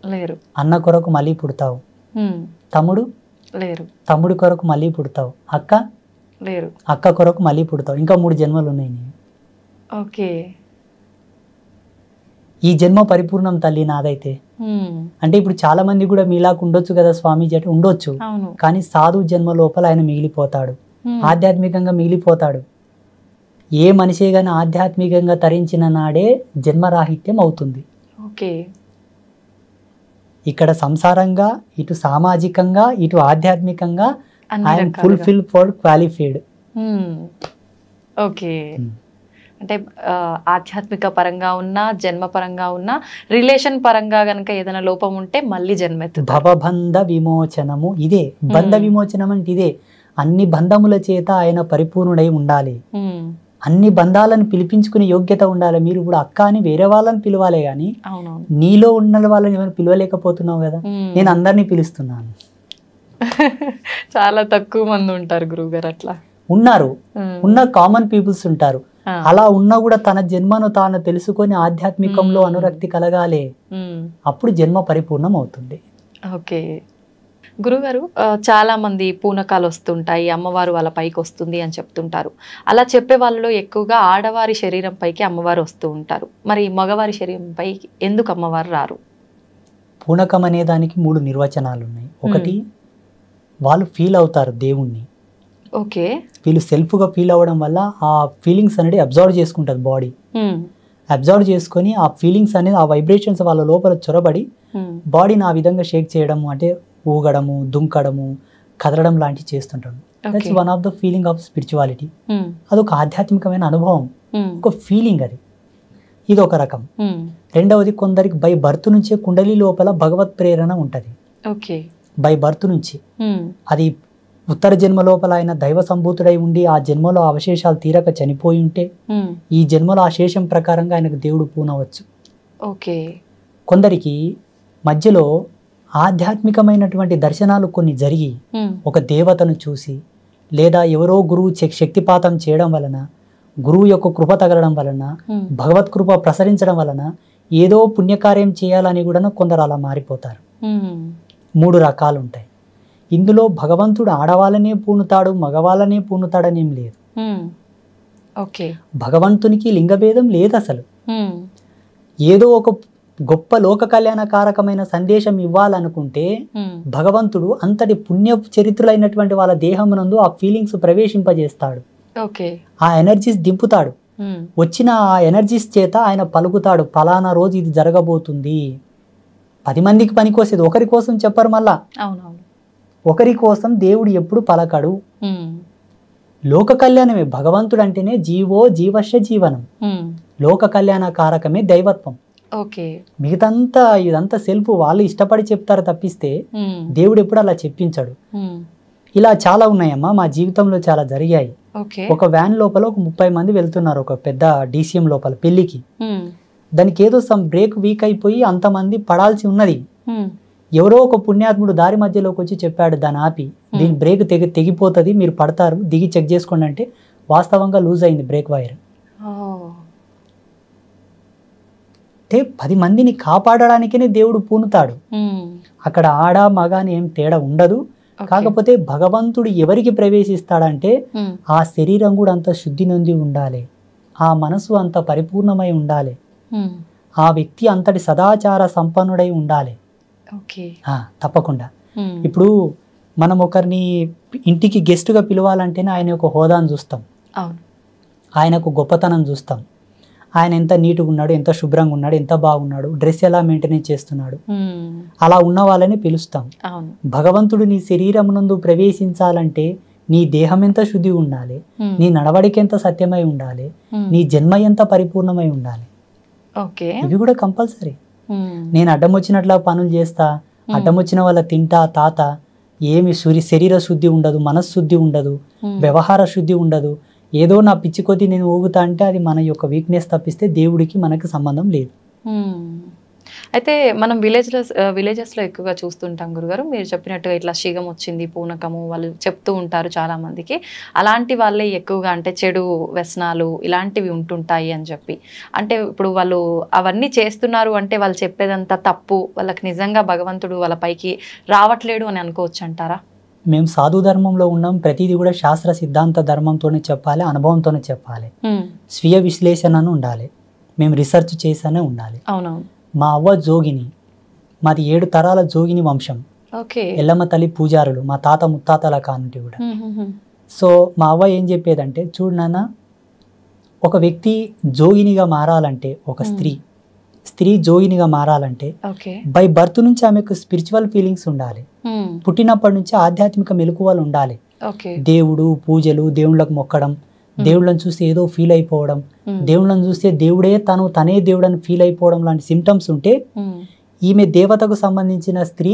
లేరు. అన్న కొరకు మళ్ళీ పుడతావు. తమ్ముడు లేరు. తమ్ముడి కొరకు మళ్ళీ పుడతావు. అక్క లేరు. అక్క కొరకు మళ్ళీ పుడతావు. ఇంకా 3 జన్మలు ఉన్నాయి నీకు. ఓకే. ఈ జన్మ పరిపూర్ణం తల్లి నాదైతే. అంటే ఇప్పుడు చాలా మంది కూడా మీలాగా ఉండొచ్చు కదా స్వామీజీ అంటే ఉండొచ్చు, కానీ సాధు జన్మ లోపల ఆయన మిగిలిపోతాడు, ఆధ్యాత్మికంగా మిగిలిపోతాడు. ఏ మనిషి కానీ ఆధ్యాత్మికంగా తరించిన నాడే జన్మరాహిత్యం అవుతుంది. ఓకే. ఇక్కడ సంసారంగా, ఇటు సామాజికంగా, ఇటు ఆధ్యాత్మికంగా I'm fulfil for qualified. Okay. అంటే ఆధ్యాత్మిక పరంగా ఉన్నా, జన్మ పరంగా ఉన్నా, రిలేషన్ పరంగా గనక ఏదైనా లోపం ఉంటే మళ్ళీ జన్మెత్తు. భవబంధ విమోచనము ఇదే. బంధ విమోచనం అంటే ఇదే. అన్ని బంధముల చేత ఆయన పరిపూర్ణుడై ఉండాలి. అన్ని బంధాలను పిలిపించుకునే యోగ్యత ఉండాలి. మీరు ఇప్పుడు అక్క అని వేరే వాళ్ళని పిలవాలే గాని నీలో ఉన్న వాళ్ళని ఏమైనా పిలవలేకపోతున్నావు కదా. నేను అందరినీ పిలుస్తున్నాను. చాలా తక్కువ మంది ఉంటారు గురువుగారు. అట్లా ఉన్నారు, ఉన్న కామన్ పీపుల్స్ ఉంటారు. అలా ఉన్నా కూడా తన జన్మను తాను తెలుసుకొని ఆధ్యాత్మికంలో అనురక్తి కలగాలి. అప్పుడు జన్మ పరిపూర్ణం అవుతుంది. ఓకే గురుగారు, చాలా మంది పూనకాలు వస్తుంటాయి, అమ్మవారు వాళ్ళ పైకి వస్తుంది అని చెప్తుంటారు. అలా చెప్పే వాళ్ళలో ఎక్కువగా ఆడవారి శరీరం పైకి అమ్మవారు వస్తూ ఉంటారు. మరి మగవారి శరీరం పైకి ఎందుకు అమ్మవారు రారు? పూనకం అనే దానికి 3 నిర్వచనాలు ఉన్నాయి. ఒకటి, వాళ్ళు ఫీల్ అవుతారు దేవుణ్ణి. ఓకే. వీళ్ళు సెల్ఫ్గా ఫీల్ అవ్వడం వల్ల ఆ ఫీలింగ్స్ అనేది అబ్జర్వ్ చేసుకుంటుంది బాడీ. అబ్జర్వ్ చేసుకొని ఆ ఫీలింగ్స్ అనేది, ఆ వైబ్రేషన్స్ వాళ్ళ లోపల చొరబడి బాడీని ఆ విధంగా షేక్ చేయడము, అంటే ఊగడము, దుంకడము, కదలడం లాంటివి చేస్తుంటాడు. That's one of the feeling of spirituality. అదొక ఆధ్యాత్మికమైన అనుభవం, ఒక ఫీలింగ్ అది. ఇది ఒక రకం. రెండవది, కొందరికి బై బర్త్ నుంచే కుండలి లోపల భగవత్ ప్రేరణ ఉంటుంది. బై బర్త్ నుంచి. అది ఉత్తర జన్మ లోపల ఆయన దైవ సంభూతుడై ఉండి ఆ జన్మలో అవశేషాలు తీరక చనిపోయి ఉంటే ఈ జన్మలో ఆ శేషం ప్రకారంగా ఆయనకు దేవుడు పూనవచ్చు. కొందరికి మధ్యలో ఆధ్యాత్మికమైనటువంటి దర్శనాలు కొన్ని జరిగి ఒక దేవతను చూసి, లేదా ఎవరో గురువు శక్తిపాతం చేయడం వలన, గురువు యొక్క కృప తగలడం వలన, భగవత్ కృప ప్రసరించడం వలన ఏదో పుణ్యకార్యం చేయాలని కూడా కొందరు అలా మారిపోతారు. 3 రకాలు ఉంటాయి. ఇందులో భగవంతుడు ఆడవాళ్ళనే పూనుతాడు, మగవాళ్ళనే పూనుతాడనేం లేదు. భగవంతునికి లింగభేదం లేదు అసలు. ఏదో ఒక గొప్ప లోక కళ్యాణకారకమైన సందేశం ఇవ్వాలనుకుంటే భగవంతుడు అంతటి పుణ్య చరిత్రులైనటువంటి వాళ్ళ దేహమునందు ఆ ఫీలింగ్స్ ప్రవేశింపజేస్తాడు. ఆ ఎనర్జీస్ దింపుతాడు. వచ్చిన ఆ ఎనర్జీస్ చేత ఆయన పలుకుతాడు, ఫలానా రోజు ఇది జరగబోతుంది. 10 మందికి పనికొసేది, ఒకరి కోసం చెప్పరు. మళ్ళా ఒకరి కోసం దేవుడు ఎప్పుడు పలకడు. లోక కళ్యాణమే భగవంతుడు అంటేనే జీవో జీవశ్య జీవనం. లోక కళ్యాణ కారకమే దైవత్వం. మిగతంతా ఇదంతా సెల్ఫ్, వాళ్ళు ఇష్టపడి చెప్తారు తప్పిస్తే దేవుడు ఎప్పుడు అలా చెప్పించాడు. ఇలా చాలా ఉన్నాయమ్మా, మా జీవితంలో చాలా జరిగాయి. ఒక వ్యాన్ లోపల ఒక 30 మంది వెళ్తున్నారు, ఒక పెద్ద DCM లోపల పెళ్లికి. దానికి ఏదో సమ్ బ్రేక్ వీక్ అయిపోయి అంతమంది పడాల్సి ఉన్నది. ఎవరో ఒక పుణ్యాత్ముడు దారి మధ్యలోకి వచ్చి చెప్పాడు, దాన్ని ఆపి, దీని బ్రేక్ తెగిపోతుంది, మీరు పడతారు, దిగి చెక్ చేసుకోండి అంటే వాస్తవంగా లూజ్ అయింది బ్రేక్ వైర్. అంటే 10 మందిని కాపాడడానికే దేవుడు పూనుతాడు. అక్కడ ఆడ మగ అని ఏం తేడా ఉండదు. కాకపోతే భగవంతుడు ఎవరికి ప్రవేశిస్తాడంటే ఆ శరీరం కూడా అంత శుద్ధి నొంది ఉండాలి, ఆ మనసు అంత పరిపూర్ణమై ఉండాలి, ఆ వ్యక్తి అంతటి సదాచార సంపన్నుడై ఉండాలి. తప్పకుండా. ఇప్పుడు మనం ఒకరిని ఇంటికి గెస్ట్గా పిలవాలంటేనే ఆయన యొక్క హోదాను చూస్తాం, ఆయనకు గొప్పతనం చూస్తాం, ఆయన ఎంత నీట్గా ఉన్నాడు, ఎంత శుభ్రంగా ఉన్నాడు, ఎంత బాగున్నాడు, డ్రెస్ ఎలా మెయింటైన్ చేస్తున్నాడు, అలా ఉన్న వాళ్ళని పిలుస్తాం. భగవంతుడు నీ శరీరం నందు ప్రవేశించాలంటే నీ దేహం ఎంత శుద్ధి ఉండాలి, నీ నడవడికి ఎంత సత్యమై ఉండాలి, నీ జన్మ ఎంత పరిపూర్ణమై ఉండాలి. ఇవి కూడా కంపల్సరీ. నేను అడ్డం వచ్చినట్లా పనులు చేస్తా, అడ్డం వచ్చిన వాళ్ళ తింటా తాత, ఏమి శరీర శుద్ధి ఉండదు, మనశ్శుద్ధి ఉండదు, వ్యవహార శుద్ధి ఉండదు, ఏదో నా పిచ్చి కొద్దీ నేను ఊగుతా అంటే అది మన యొక్క వీక్నెస్ తప్పిస్తే దేవుడికి మనకి సంబంధం లేదు. అయితే మనం విలేజెస్లో ఎక్కువగా చూస్తుంటాం గురుగారు, మీరు చెప్పినట్టుగా ఇట్లా శీఘం వచ్చింది, పూనకము వాళ్ళు చెప్తూ ఉంటారు చాలా మందికి. అలాంటి వాళ్ళే ఎక్కువగా అంటే చెడు వ్యసనాలు ఇలాంటివి ఉంటుంటాయి అని చెప్పి, అంటే ఇప్పుడు వాళ్ళు అవన్నీ చేస్తున్నారు అంటే వాళ్ళు చెప్పేదంతా తప్పు, వాళ్ళకి నిజంగా భగవంతుడు వాళ్ళ పైకి రావట్లేడు అని అనుకోవచ్చు అంటారా? మేము సాధు ధర్మంలో ఉన్నాం, ప్రతిదీ కూడా శాస్త్ర సిద్ధాంత ధర్మంతోనే చెప్పాలి, అనుభవంతోనే చెప్పాలి, స్వీయ విశ్లేషణను ఉండాలి, మేము రీసెర్చ్ చేసానే ఉండాలి. అవునవును. మా అవ్వ జోగిని, మాది 7 తరాల జోగిని వంశం. ఎల్లమ్మ తల్లి పూజారులు మా తాత ముత్తాతల కానుంటి కూడా. సో మా అవ్వ ఏం చెప్పేదంటే, చూడు నాన్న, ఒక వ్యక్తి జోగినిగా మారాలంటే, ఒక స్త్రీ జోగినిగా మారాలంటే బై బర్త్ నుంచి ఆమెకు స్పిరిచువల్ ఫీలింగ్స్ ఉండాలి, పుట్టినప్పటి నుంచి ఆధ్యాత్మిక మెలకువలు ఉండాలి. దేవుడు, పూజలు, దేవుళ్ళకు మొక్కడం, దేవుళ్ళని చూస్తే ఏదో ఫీల్ అయిపోవడం, దేవుళ్ళని చూస్తే దేవుడే తనే దేవుడని ఫీల్ అయిపోవడం లాంటి సిమ్టమ్స్ ఉంటే ఈమె దేవతకు సంబంధించిన స్త్రీ,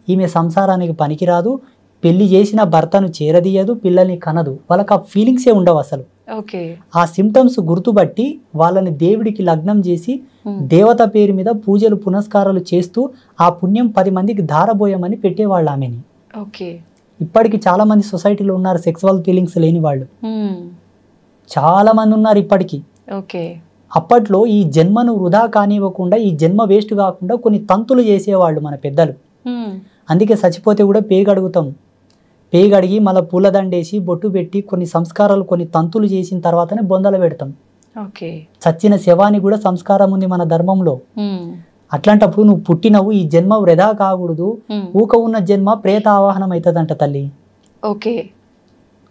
ఈమె సంసారానికి పనికిరాదు, పెళ్లి చేసిన భర్తను చేరదీయదు, పిల్లల్ని కనదు, వాళ్ళకి ఆ ఫీలింగ్సే ఉండవు అసలు. ఆ సిమ్టమ్స్ గుర్తుబట్టి వాళ్ళని దేవుడికి లగ్నం చేసి దేవత పేరు మీద పూజలు పునస్కారాలు చేస్తూ ఆ పుణ్యం 10 మందికి ధారబోయమని పెట్టేవాళ్ళు ఆమెని. ఇప్పటికి చాలా మంది సొసైటీలో ఉన్నారు సెక్సువల్ ఫీలింగ్స్ లేని వాళ్ళు, చాలా మంది ఉన్నారు ఇప్పటికి. అప్పట్లో ఈ జన్మను వృధా కానివ్వకుండా, ఈ జన్మ వేస్ట్ కాకుండా కొన్ని తంతులు చేసేవాళ్ళు మన పెద్దలు. అందుకే చచ్చిపోతే కూడా పేగడుగుతాం, పేగడిగి మళ్ళీ పూలదండేసి బొట్టు పెట్టి కొన్ని సంస్కారాలు, కొన్ని తంతులు చేసిన తర్వాతనే బొందలు పెడతాం. చచ్చిన శవాన్ని కూడా సంస్కారం ఉంది మన ధర్మంలో. అట్లాంటప్పుడు నువ్వు పుట్టినవు, ఈ జన్మ వృధా కాకూడదు, ఊక ఉన్న జన్మ ప్రేత ఆవాహనం అవుతుందంట తల్లి.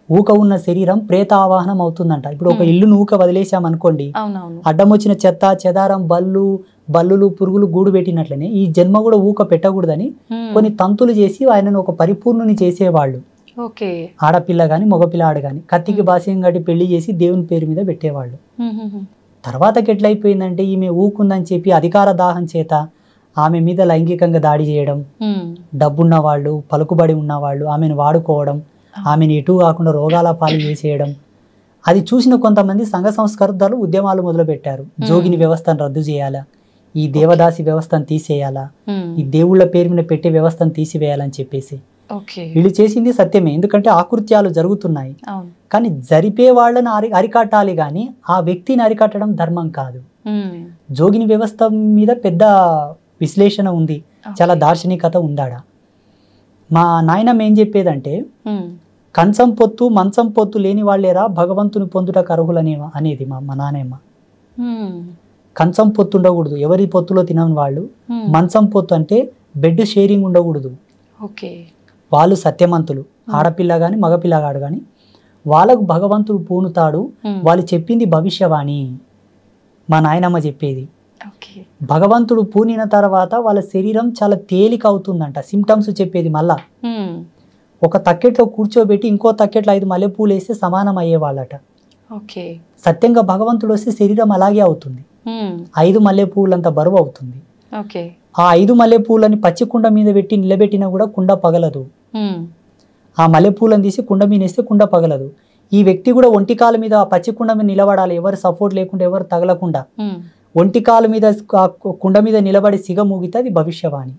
ఊక ఉన్న శరీరం ప్రేత ఆవాహనం అవుతుందంట. ఇప్పుడు ఒక ఇల్లును ఊక వదిలేసామనుకోండి, అడ్డం వచ్చిన చెత్త చెదారం, బల్లులు, పురుగులు గూడు పెట్టినట్లనే ఈ జన్మ కూడా ఊక పెట్టకూడదని కొన్ని తంతులు చేసి ఆయనను ఒక పరిపూర్ణుని చేసేవాళ్ళు. ఆడపిల్ల గాని మగపిల్లాడు గాని కత్తికి బాస్యం గట్టి పెళ్లి చేసి దేవుని పేరు మీద పెట్టేవాళ్ళు. తర్వాతకి ఎట్లయిపోయిందంటే, ఈమె ఊకుందని చెప్పి అధికార దాహం చేత ఆమె మీద లైంగికంగా దాడి చేయడం, డబ్బున్న వాళ్ళు, పలుకుబడి ఉన్నవాళ్ళు ఆమెను వాడుకోవడం, ఆమెను ఎటు కాకుండా రోగాల పాలు చేసేయడం. అది చూసిన కొంతమంది సంఘ సంస్కర్తలు ఉద్యమాలు మొదలు పెట్టారు. జోగిని వ్యవస్థను రద్దు చేయాలా, ఈ దేవదాసి వ్యవస్థను తీసేయాలా, ఈ దేవుళ్ళ పేరు మీద పెట్టే వ్యవస్థను తీసివేయాలని చెప్పేసి. వీళ్ళు చేసింది సత్యమే, ఎందుకంటే ఆకృత్యాలు జరుగుతున్నాయి, కానీ జరిపే వాళ్ళని అరికట్టాలి కానీ ఆ వ్యక్తిని అరికట్టడం ధర్మం కాదు. జోగిని వ్యవస్థ మీద పెద్ద విశ్లేషణ ఉంది, చాలా దార్శనికత ఉందాడ. మా నాయనమ్మ ఏం చెప్పేదంటే, కంచం పొత్తు మంచం పొత్తు లేని వాళ్ళేరా భగవంతుని పొందుటకు అర్హులనే అనేది మా నాయనమ్మ. కంచం పొత్తు ఉండకూడదు, ఎవరి పొత్తులో తినని వాళ్ళు. మంచం పొత్తు అంటే బెడ్ షేరింగ్ ఉండకూడదు. వాళ్ళు సత్యమంతులు, ఆడపిల్ల గాని మగపిల్లగాడు గాని వాళ్ళకు భగవంతుడు పూనుతాడు. వాళ్ళు చెప్పింది భవిష్యవాణి, మా నాయనమ్మ చెప్పేది. భగవంతుడు పూనిన తర్వాత వాళ్ళ శరీరం చాలా తేలిక అవుతుందంట. సిమ్టమ్స్ చెప్పేది మళ్ళా ఒక తక్కెట్లో కూర్చోబెట్టి ఇంకో తక్కెట్లో 5 మల్లెపూలు వేస్తే సమానం అయ్యేవాళ్ళట. సత్యంగా భగవంతుడు వస్తే శరీరం అలాగే అవుతుంది. 5 మల్లెపూలంత బరువు అవుతుంది. ఆ 5 మల్లెపూలని పచ్చి కుండ మీద పెట్టి నిలబెట్టినా కూడా కుండ పగలదు. ఆ మల్లెపూలను తీసి కుండ మీద వేస్తే కుండ పగలదు. ఈ వ్యక్తి కూడా ఒంటికాల మీద ఆ పచ్చి కుండ మీద నిలబడాలి, ఎవరు సపోర్ట్ లేకుండా, ఎవరు తగలకుండా. ఒంటికాల మీద కుండ మీద నిలబడి సిగ మూగితే అది భవిష్యవాణి.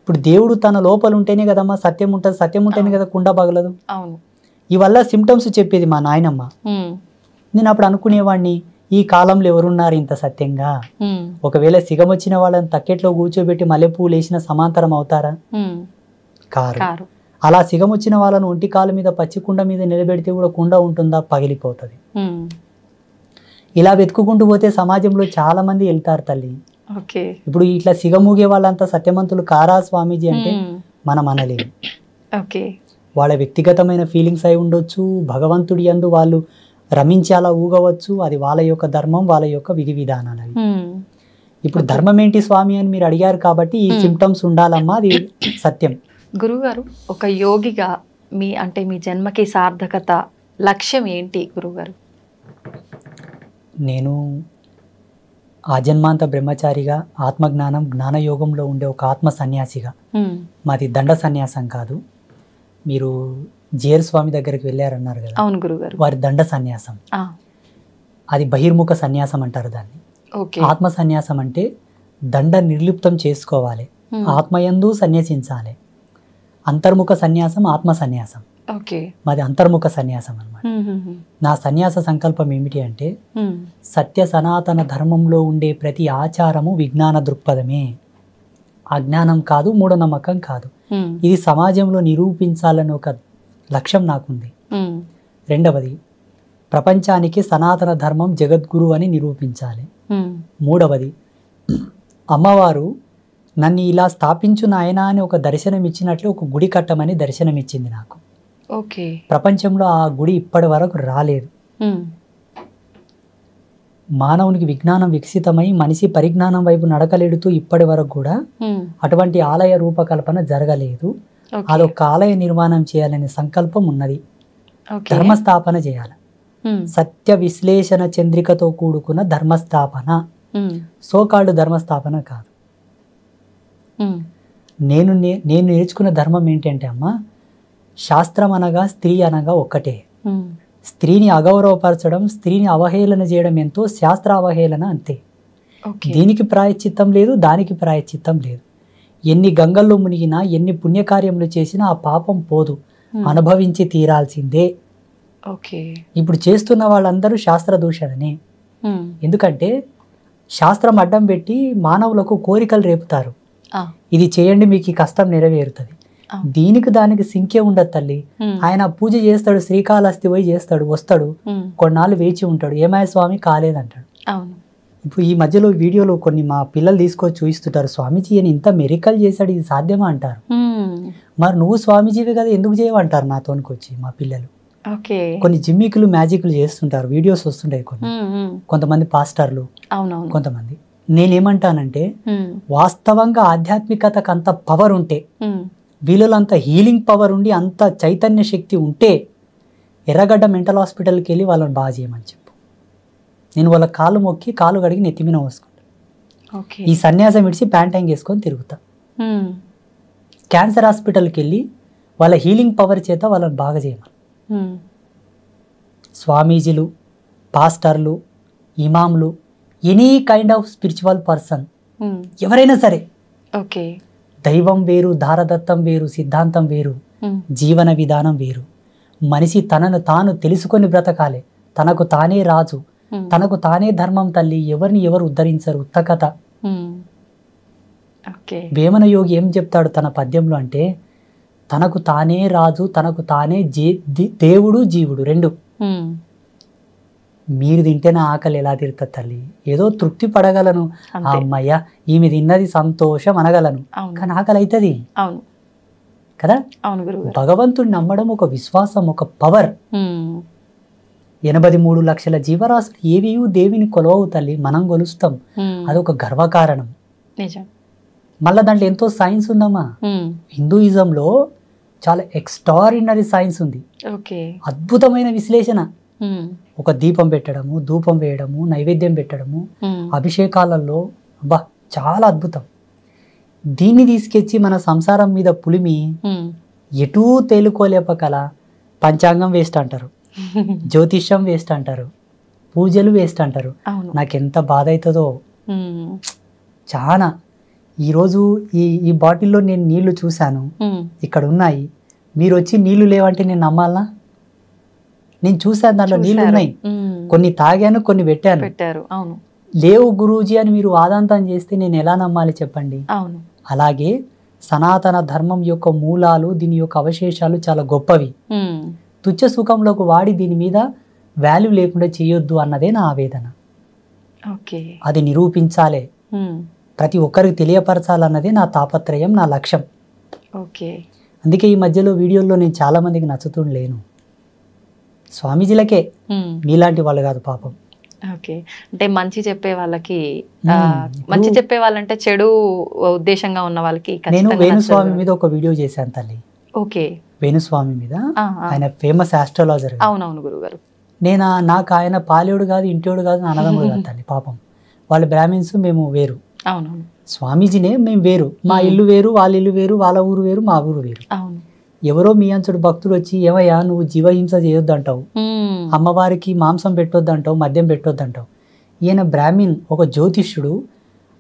ఇప్పుడు దేవుడు తన లోపల ఉంటేనే కదమ్మా సత్యం ఉంటుంది, సత్యం ఉంటేనే కదా కుండ పగలదు. ఇవల్ల సిమ్టమ్స్ చెప్పేది మా నాయనమ్మ. నేను అప్పుడు అనుకునేవాడిని, ఈ కాలంలో ఎవరున్నారు ఇంత సత్యంగా? ఒకవేళ సిగం వచ్చిన వాళ్ళని తక్కెట్లో కూర్చోబెట్టి మల్లెపూలు వేసిన సమాంతరం అవుతారా? కారు. అలా సిగం వచ్చిన వాళ్ళను ఒంటి కాలు మీద పచ్చి కుండ మీద నిలబెడితే కూడా కుండ ఉంటుందా? పగిలిపోతుంది. ఇలా వెతుక్కుంటూ పోతే సమాజంలో చాలా మంది వెళ్తారు తల్లి. ఇప్పుడు ఇట్లా సిగమూగే వాళ్ళంతా సత్యమంతులు కారా స్వామీజీ అంటే మనం అనలేము. వాళ్ళ వ్యక్తిగతమైన ఫీలింగ్స్ అయి ఉండొచ్చు, భగవంతుడి యందు వాళ్ళు రమించేలా ఊగవచ్చు, అది వాళ్ళ యొక్క ధర్మం, వాళ్ళ యొక్క విధి విధానాలు అవి. ఇప్పుడు ధర్మం ఏంటి స్వామి అని మీరు అడిగారు కాబట్టి ఈ సిమ్టమ్స్ ఉండాలమ్మా, అది సత్యం. గురుగారు, ఒక యోగిగా మీ జన్మకి సార్థకత లక్ష్యం ఏంటి గురుగారు? నేను ఆజన్మాంత బ్రహ్మచారిగా ఆత్మజ్ఞానం జ్ఞానయోగంలో ఉండే ఒక ఆత్మ సన్యాసిగా, మాది దండ సన్యాసం కాదు. మీరు జేర్ స్వామి దగ్గరికి వెళ్ళారన్నారు కదా, అవును గురుగారు, వారి దండ సన్యాసం. అది బహిర్ముఖ సన్యాసం అంటారు దాన్ని. ఆత్మ సన్యాసం అంటే దండ నిర్లిప్తం చేసుకోవాలి, ఆత్మయందు సన్యాసించాలి. అంతర్ముఖ సన్యాసం, ఆత్మ సన్యాసం. మాది అంతర్ముఖ సన్యాసం అన్నమాట. నా సన్యాస సంకల్పం ఏమిటి అంటే సత్య సనాతన ధర్మంలో ఉండే ప్రతి ఆచారము విజ్ఞాన దృక్పథమే, అజ్ఞానం కాదు, మూఢనమ్మకం కాదు. ఇది సమాజంలో నిరూపించాలని ఒక లక్ష్యం నాకుంది. రెండవది, ప్రపంచానికి సనాతన ధర్మం జగద్గురు అని నిరూపించాలి. మూడవది, అమ్మవారు నన్ను ఇలా స్థాపించు నాయన అని ఒక దర్శనం ఇచ్చినట్లు ఒక గుడి కట్టమని దర్శనం ఇచ్చింది నాకు. ప్రపంచంలో ఆ గుడి ఇప్పటి వరకు రాలేదు. మానవునికి విజ్ఞానం వికసితమై మనిషి పరిజ్ఞానం వైపు నడకలేడుతూ ఇప్పటి వరకు కూడా అటువంటి ఆలయ రూపకల్పన జరగలేదు. అదొక ఆలయ నిర్మాణం చేయాలనే సంకల్పం ఉన్నది. ధర్మస్థాపన చేయాలి. సత్య విశ్లేషణ చంద్రికతో కూడుకున్న ధర్మస్థాపన, సోకాళ్ళు ధర్మస్థాపన కాదు. నేను నేర్చుకున్న ధర్మం ఏంటంటే అమ్మ, శాస్త్రం అనగా స్త్రీ అనగా ఒక్కటే. స్త్రీని అగౌరవపరచడం, స్త్రీని అవహేళన చేయడం ఎంతో శాస్త్ర అవహేళన అంతే. దీనికి ప్రాయశ్చిత్తం లేదు, దానికి ప్రాయశ్చిత్తం లేదు. ఎన్ని గంగల్లో మునిగినా, ఎన్ని పుణ్యకార్యములు చేసినా ఆ పాపం పోదు, అనుభవించి తీరాల్సిందే. ఇప్పుడు చేస్తున్న వాళ్ళందరూ శాస్త్ర దూషణనే. ఎందుకంటే శాస్త్రం అడ్డం పెట్టి మానవులకు కోరికలు రేపుతారు. ఇది చేయండి మీకు ఈ కష్టం నెరవేరుతుంది. దీనికి దానికి సింకే ఉండదు తల్లి. ఆయన పూజ చేస్తాడు, శ్రీకాళహస్తి పోయి చేస్తాడు, వస్తాడు, కొన్నాళ్ళు వేచి ఉంటాడు, ఏమయ్య స్వామి కాలేదంటాడు. ఇప్పుడు ఈ మధ్యలో వీడియోలో కొన్ని మా పిల్లలు తీసుకొచ్చి చూపిస్తుంటారు, స్వామీజీ అని ఇంత మెరికల్ చేశాడు, ఇది సాధ్యమా అంటారు. మరి నువ్వు స్వామీజీవి కదా ఎందుకు చేయమంటారు నాతోనికొచ్చి మా పిల్లలు. కొన్ని జిమ్మికులు మ్యాజిక్లు చేస్తుంటారు, వీడియోస్ వస్తుంటాయి కొన్ని, కొంతమంది పాస్టర్లు, కొంతమంది. నేనేమంటానంటే వాస్తవంగా ఆధ్యాత్మికతకు అంత పవర్ ఉంటే, వీళ్ళలో అంత హీలింగ్ పవర్ ఉండి, అంత చైతన్య శక్తి ఉంటే ఎర్రగడ్డ మెంటల్ హాస్పిటల్కి వెళ్ళి వాళ్ళని బాగా చేయమని చెప్పు. నేను వాళ్ళ కాళ్ళు మొక్కి కాలు కడిగి నెత్తిమీన పోసుకుంటా. ఈ సన్యాసం ఇడిచి ప్యాంటైంగ్ వేసుకొని తిరుగుతా. క్యాన్సర్ హాస్పిటల్కి వెళ్ళి వాళ్ళ హీలింగ్ పవర్ చేత వాళ్ళని బాగా చేయమని. స్వామీజీలు, పాస్టర్లు, ఇమాంలు, any kind of spiritual person ఎవరైనా సరే, దైవం వేరు, దారదత్తం వేరు, సిద్ధాంతం వేరు, జీవన విధానం వేరు. మనిషి తనను తాను తెలుసుకొని బ్రతకాలి. తనకు తానే రాజు, తనకు తానే ధర్మం తల్లి. ఎవరిని ఎవరు ఉద్ధరించరు. ఉత్తకథ. వేమన యోగి ఏం చెప్తాడు తన పద్యంలో అంటే, తనకు తానే రాజు, తనకు తానే దేవుడు, జీవుడు రెండు. మీరు తింటేనే ఆకలి ఎలా తీరుతుంది తల్లి? ఏదో తృప్తి పడగలను, అమ్మయ్య ఈమె తిన్నది సంతోషం అనగలను, కానీ ఆకలి అవుతుంది కదా. భగవంతుడిని నమ్మడం ఒక విశ్వాసం, ఒక పవర్. 83 లక్షల జీవరాశులు ఏవి దేవిని కొలవవు తల్లి, మనం కొలుస్తాం. అదొక గర్వకారణం. మళ్ళా దాంట్లో ఎంతో సైన్స్ ఉందమ్మా. హిందూయిజంలో చాలా ఎక్స్ట్రాడినరీ సైన్స్ ఉంది, అద్భుతమైన విశ్లేషణ. ఒక దీపం పెట్టడము, ధూపం వేయడము, నైవేద్యం పెట్టడము, అభిషేకాలలో అబ్బా చాలా అద్భుతం. దీన్ని తీసుకొచ్చి మన సంసారం మీద పులిమి ఎటూ తేలుకోలేపకల పంచాంగం వేస్ట్ అంటారు, జ్యోతిష్యం వేస్ట్ అంటారు, పూజలు వేస్ట్ అంటారు. నాకెంత బాధ అవుతుందో చాలా. ఈరోజు ఈ బాటిల్లో నేను నీళ్లు చూశాను, ఇక్కడ ఉన్నాయి. మీరు వచ్చి నీళ్లు లేవంటే నేను నమ్మాలా? నేను చూశాను, దాంట్లో నీళ్లు ఉన్నాయి, కొన్ని తాగాను, కొన్ని పెట్టారు. లేవు గురూజీ అని మీరు వాదాంతం చేస్తే నేను ఎలా నమ్మాలి చెప్పండి? అలాగే సనాతన ధర్మం యొక్క మూలాలు, దీని యొక్క అవశేషాలు చాలా గొప్పవి. తుచ్చ సుఖంలోకి వాడి దీని మీద వాల్యూ లేకుండా చేయొద్దు అన్నదే నా ఆవేదన. అది నిరూపించాలే, ప్రతి ఒక్కరికి తెలియపరచాలన్నదే నా తాపత్రయం, నా లక్ష్యం. అందుకే ఈ మధ్యలో వీడియోల్లో నేను చాలా మందికి నచ్చుతుండలేను. స్వామీజీలకే, మీలాంటి వాళ్ళు కాదు పాపం. అంటే మంచి చెప్పే వాళ్ళకి, మంచి చెప్పే వాళ్ళంటే చెడు ఉద్దేశంగా ఉన్న వాళ్ళకి. నేను వేణుస్వామి మీద ఒక వీడియో చేశాను తల్లి. వేణుస్వామి మీద, ఆయన ఫేమస్ ఆస్ట్రాలజర్. అవునవును గురుగారు. నాకు ఆయన పాలేడు కాదు, ఇంటోడు కాదు, అన్నదమ్ముడు కాదు తల్లి. పాపం వాళ్ళు బ్రాహ్మిన్స్, మేము వేరు. అవునవును. స్వామీజీనే మేము వేరు, మా ఇల్లు వేరు, వాళ్ళ ఇల్లు వేరు, వాళ్ళ ఊరు వేరు, మా ఊరు వేరు. ఎవరో మీ అంచుడు భక్తులు వచ్చి, ఏమయ్యా నువ్వు జీవహింస చేయొద్దంటావు, అమ్మవారికి మాంసం పెట్టొద్దంటావు, మద్యం పెట్టొద్దంటావు. ఈయన బ్రాహ్మణ్, ఒక జ్యోతిష్యుడు,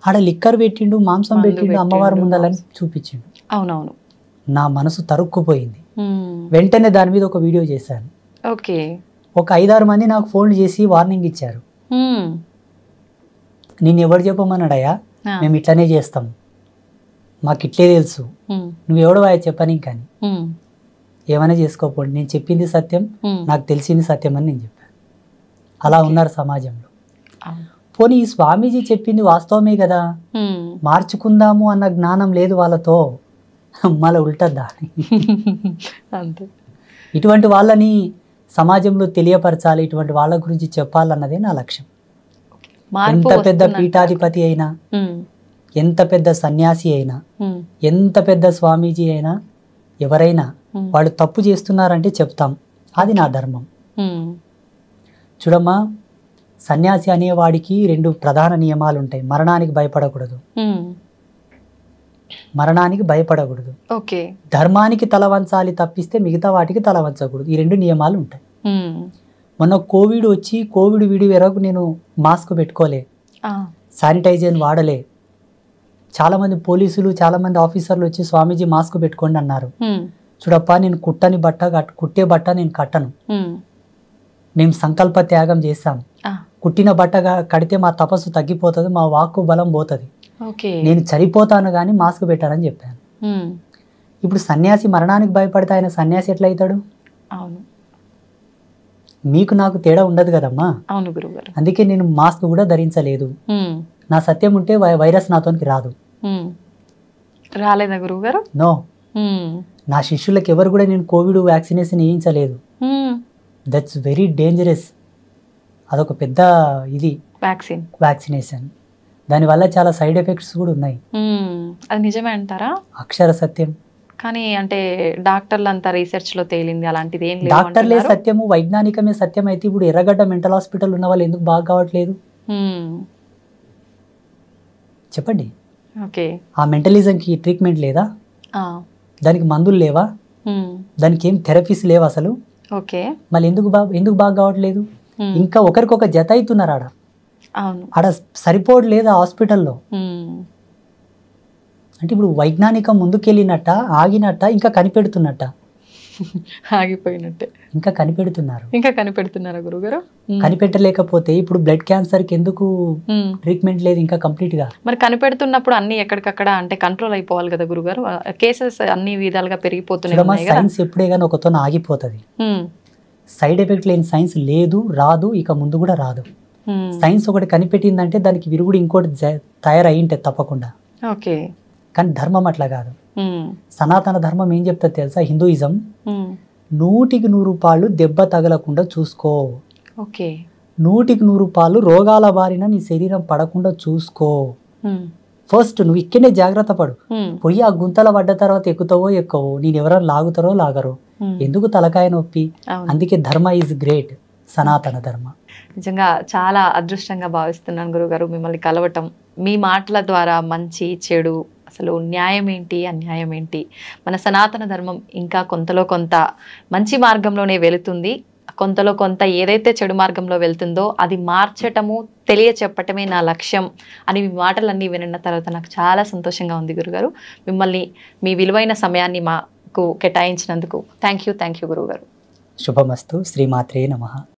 ఆడ లిక్కర్ పెట్టిండు, మాంసం పెట్టిండు, అమ్మవారి ముందలని చూపించిండు. అవునవును. నా మనసు తరుక్కుపోయింది. వెంటనే దాని మీద ఒక వీడియో చేశాను. ఓకే. ఒక 5-6 మంది నాకు ఫోన్లు చేసి వార్నింగ్ ఇచ్చారు. నిన్ను ఎవరు చెప్పమన్నాడయ్యా, మేము ఇట్లనే చేస్తాం, మాకు ఇట్లే తెలుసు, నువ్వెవడో చెప్పని కానీ ఏమైనా చేసుకోపోండి, నేను చెప్పింది సత్యం, నాకు తెలిసింది సత్యం అని నేను చెప్పాను. అలా ఉన్నారు సమాజంలో. పోనీ ఈ స్వామీజీ చెప్పింది వాస్తవమే కదా, మార్చుకుందాము అన్న జ్ఞానం లేదు వాళ్ళతో, మళ్ళీ ఉల్టద్దా? అంతే. ఇటువంటి వాళ్ళని సమాజంలో తెలియపరచాలి, ఇటువంటి వాళ్ళ గురించి చెప్పాలన్నదే నా లక్ష్యం. ఎంత పెద్ద పీఠాధిపతి అయినా, ఎంత పెద్ద సన్యాసి అయినా, ఎంత పెద్ద స్వామీజీ అయినా, ఎవరైనా వాళ్ళు తప్పు చేస్తున్నారంటే చెప్తాం, అది నా ధర్మం. చూడమ్మా, సన్యాసి అనేవాడికి 2 ప్రధాన నియమాలు ఉంటాయి. మరణానికి భయపడకూడదు, మరణానికి భయపడకూడదు, ధర్మానికి తల వంచాలి తప్పిస్తే మిగతా వాటికి తల వంచకూడదు. ఈ 2 నియమాలు ఉంటాయి. మొన్న కోవిడ్ వచ్చి కోవిడ్ వీడి వరకు నేను మాస్క్ పెట్టుకోలే, శానిటైజర్ వాడలే. చాలామంది పోలీసులు, చాలామంది ఆఫీసర్లు వచ్చి స్వామీజీ మాస్క్ పెట్టుకోండి అన్నారు. చూడప్ప, నేను కుట్టే బట్ట నేను కట్టను. మేము సంకల్ప త్యాగం చేశాం. కుట్టిన బట్టగా కడితే మా తపస్సు తగ్గిపోతుంది, మా వాక్కు బలం పోతుంది, నేను చనిపోతాను కానీ మాస్క్ పెట్టానని చెప్పాను. ఇప్పుడు సన్యాసి మరణానికి భయపడితే ఆయన సన్యాసి ఎట్లా అవుతాడు? మీకు నాకు తేడా ఉండదు కదమ్మా. అవును గురుగారు. అందుకే నేను మాస్క్ కూడా ధరించలేదు. నా సత్యం ఉంటే వైరస్ నాతోనికి రాదు. రాలేదా గురుగారు? నో. నా శిష్యులకు ఎవరు కూడా నేను కోవిడ్ వ్యాక్సినేషన్ వేయించలేదు. That's very dangerous. అదొక పెద్ద ఇది వ్యాక్సినేషన్. దానివల్ల చాలా సైడ్ ఎఫెక్ట్స్ కూడా ఉన్నాయి. అది నిజమే అంటారా? అక్షర సత్యం. కానీ అంటే డాక్టర్లు అంతా రీసెర్చ్ లో తేలింది అలాంటిది ఏం లేదు. డాక్టర్లే సత్యము, వైజ్ఞానికమే సత్యం అయితే ఇప్పుడు ఎర్రగడ్డ మెంటల్ హాస్పిటల్ ఉన్న వాళ్ళు ఎందుకు బాగా కావట్లేదు చెప్పండి? ఆ మెంటలిజంకి ట్రీట్మెంట్ లేదా? దానికి మందులు లేవా? దానికి ఏం థెరపీస్ లేవు అసలు. మళ్ళీ ఎందుకు బాగా కావట్లేదు? ఇంకా ఒకరికొక జత అవుతున్నారు ఆడ. ఆడ సరిపోవడం లేదా హాస్పిటల్లో? అంటే ఇప్పుడు వైజ్ఞానికం ముందుకెళ్ళినట్ట, ఆగినట్ట, ఇంకా కనిపెడుతున్నట్ట? ఆగిపోయినట్టే. ఇంకా కనిపెడుతున్నారా గురుగారు? కనిపెట్టలేకపోతే ఇప్పుడు బ్లడ్ క్యాన్సర్ కి ఎందుకు ట్రీట్మెంట్ లేదు ఇంకా కంప్లీట్ గా? మరి కనిపెడుతున్నప్పుడు అన్ని ఎక్కడికక్కడ అంటే కంట్రోల్ అయిపోవాలి కదా గురుగారు. కేసెస్ అన్ని విధాలుగా పెరిగిపోతున్నాయి. సైన్స్ ఎప్పుడే కానీ ఒకతో ఆగిపోతుంది. సైడ్ ఎఫెక్ట్ లేని సైన్స్ లేదు, రాదు, ఇక ముందు కూడా రాదు. సైన్స్ ఒకటి కనిపెట్టిందంటే దానికి విరుగుడు ఇంకోటి తయారయ్యింటే తప్పకుండా. కానీ ధర్మం అట్లా కాదు. సనాతన ధర్మం ఏం చెప్తుంది తెలుసా? హిందూయిజం 100కి 100 రూపాయలు దెబ్బ తగలకుండా చూసుకో, 100కి 100 రూపాయలు రోగాల బారిన నీ శరీరం పడకుండా చూసుకో. ఫస్ట్ నువ్వు ఇక్కడనే జాగ్రత్త పడు. పోయి ఆ గుంతల పడ్డ తర్వాత ఎక్కుతావో ఎక్కవో, నేను ఎవరైనా లాగుతారో లాగరో, ఎందుకు తలకాయ నొప్పి? అందుకే ధర్మ ఈజ్ గ్రేట్, సనాతన ధర్మ. నిజంగా చాలా అదృష్టంగా భావిస్తున్నాను గురుగారు మిమ్మల్ని కలవటం. మీ మాటల ద్వారా మంచి చెడు, అసలు న్యాయం ఏంటి, అన్యాయం ఏంటి, మన సనాతన ధర్మం ఇంకా కొంతలో కొంత మంచి మార్గంలోనే వెళుతుంది, కొంతలో కొంత ఏదైతే చెడు మార్గంలో వెళ్తుందో అది మార్చటము, తెలియచెప్పటమే నా లక్ష్యం అని మీ మాటలన్నీ విన్న తర్వాత నాకు చాలా సంతోషంగా ఉంది గురుగారు. మిమ్మల్ని మీ విలువైన సమయాన్ని మాకు కేటాయించినందుకు థ్యాంక్ యూ గురుగారు. శుభమస్తు. శ్రీమాత్రే నమః.